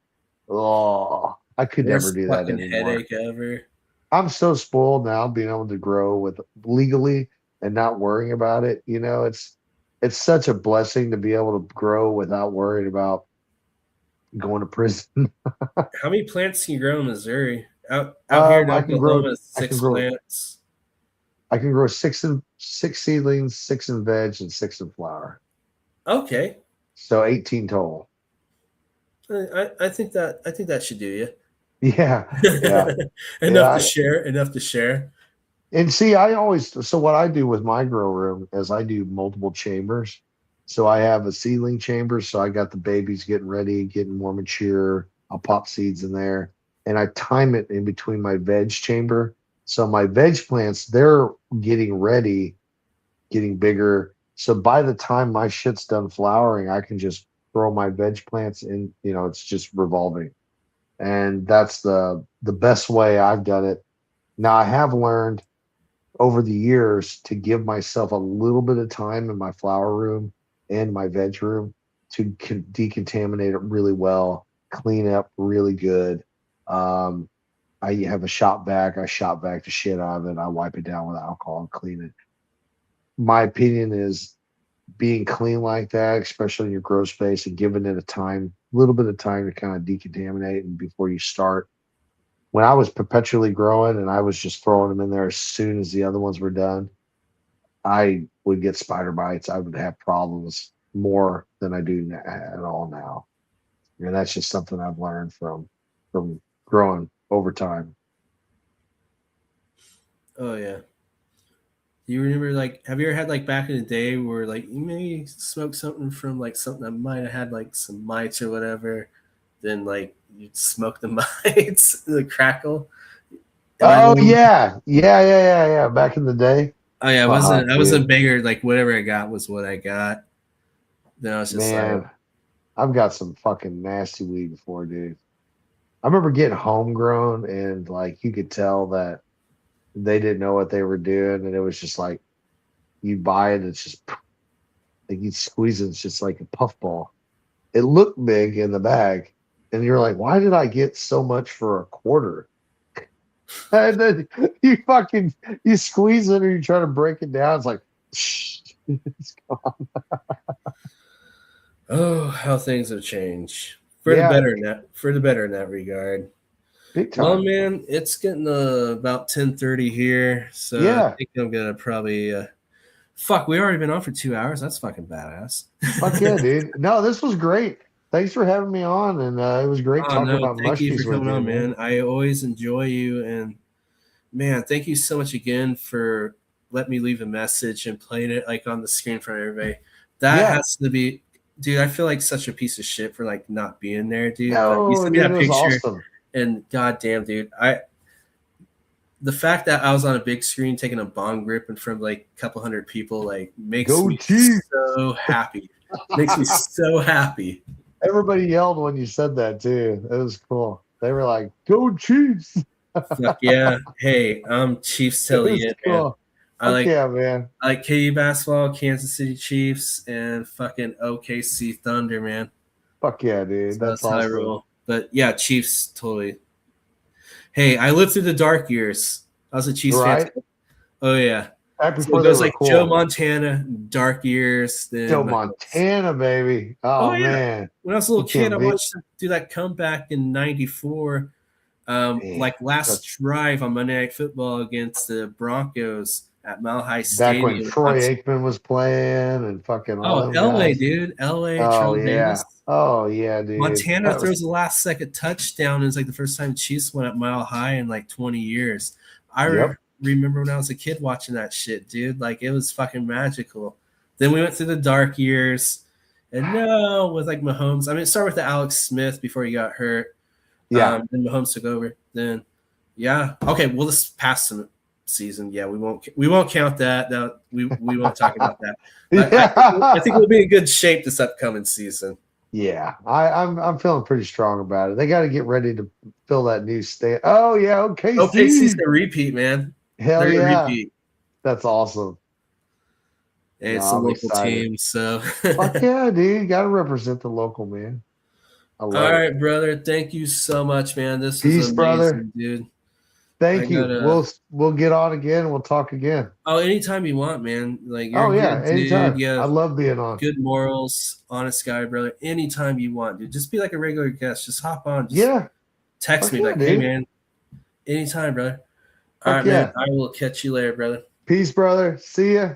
Oh, I could never Worst do that fucking anymore. headache ever. I'm so spoiled now being able to grow with legally and not worrying about it. it's such a blessing to be able to grow without worrying about going to prison. How many plants can you grow in Missouri? Out here in I can grow Oklahoma, it's I can 6 grow plants. six seedlings, six in veg, and six in flower. Okay, So 18 total. I think that should do you. Yeah, yeah, Enough to yeah. share. Enough to share. And see, I always so what I do with my grow room is I do multiple chambers. So I have a seedling chamber. So I got the babies getting ready, getting more mature. I'll pop seeds in there, and I time it in between my veg chamber. So my veg plants, they're getting ready, getting bigger. So by the time my shit's done flowering, I can just throw my veg plants in. It's just revolving, and that's the best way I've done it. Now I have learned over the years to give myself a little bit of time in my flower room and my veg room to decontaminate it really well, clean up really good. Um, I have a shop vac. I shop vac the shit out of it. I wipe it down with alcohol and clean it. My opinion is being clean like that, especially in your grow space, and giving it a little bit of time to kind of decontaminate and before you start. When I was perpetually growing and I was just throwing them in there as soon as the other ones were done, I would get spider bites. I would have problems more than I do at all now. And that's just something I've learned from growing over time. Oh yeah. Do you remember like have you ever had like back in the day where like you maybe smoked something from like something that might have had like some mites or whatever, then like you'd smoke the mites, the crackle? Am I the Oh one? yeah, yeah. Back in the day, Oh yeah, fuck, I dude, wasn't bigger, like whatever I got was what I got. Then I was just like, man, I've got some fucking nasty weed before, dude. I remember getting homegrown and like you could tell that they didn't know what they were doing, and it was just like you buy it, it's just like you squeeze it, it's just like a puffball. It looked big in the bag, and you're like, why did I get so much for a quarter? And then you squeeze it or you try to break it down. It's like, it's gone. oh, how things have changed for the Yeah, better in that regard. big Well, time. man, it's getting about 10:30 here, so I Yeah, think I'm gonna probably fuck. We already been on for 2 hours. That's fucking badass. fuck yeah, dude. No, this was great. Thanks for having me on, and it was great Oh talking no, about thank you for mushies with coming you, on, man. man. I always enjoy you, and man, thank you so much again for letting me leave a message and playing it like on the screen for everybody. That Yeah, has to be, dude. I feel like such a piece of shit for like not being there, dude. But you no, sent me dude, it that was picture, awesome. and goddamn, dude, the fact that I was on a big screen taking a bong rip in front of like a couple hundred people like makes Go me Chiefs! so happy. Makes me so happy. Everybody yelled when you said that too. It was cool. They were like, "Go Chiefs!" Fuck yeah. Hey, I'm Chiefs It till the was end, man. cool. I Fuck like yeah, man. I like KU basketball, Kansas City Chiefs, and fucking OKC Thunder, man. Fuck yeah, dude. So That's that's how I awesome. roll. But yeah, Chiefs totally. Hey, I lived through the dark years. I was a Chiefs fan. Right? Oh yeah. Back So it before they goes were like Joe cool. Montana, dark years, Joe then Mahomes. Montana, baby. Oh Oh yeah. man. When I was a You little kid, can't I beat watched him do that comeback in '94. man. Like last That's drive on Monday Night Football against the Broncos at Mile High back when Stadium. Troy Aikman was playing and fucking all Oh, them LA, guys. dude. LA, Oh Trevor yeah. Davis. Oh yeah, dude. Montana That was throws the last second touchdown. It's like the first time Chiefs went up Mile High in like 20 years. yep. Remember when I was a kid watching that shit, dude. Like it was fucking magical. Then we went through the dark years. And no, with like Mahomes. I mean, it started with the Alex Smith before he got hurt. Yeah. Then Mahomes took over. Then, yeah. Okay, well, this past some season, yeah, we won't count that. That we won't talk about that. But I think Yeah. we'll be in good shape this upcoming season. Yeah. I'm feeling pretty strong about it. They got to get ready to fill that new stand. Oh yeah, OKC's OKC. gonna repeat, man. Hell They're gonna yeah. repeat. That's awesome. Hey, No, it's a I'm local excited. team, so. Fuck yeah, dude. Got to represent the local, man. I All love it. right, brother. Thank you so much, man. This was Peace, brother. amazing, dude. I Thank you. gotta. We'll get on again. We'll talk again. Oh, anytime you want, man. Like you're Oh a yeah, good dude. anytime. You I have love being on. good morals, honest guy, brother. Anytime you want, dude. Just be like a regular guest. Just hop on. Just Yeah. text Fuck me yeah, like, hey, dude. man. Anytime, brother. All Fuck right, man. yeah. I will catch you later, brother. Peace, brother. See ya.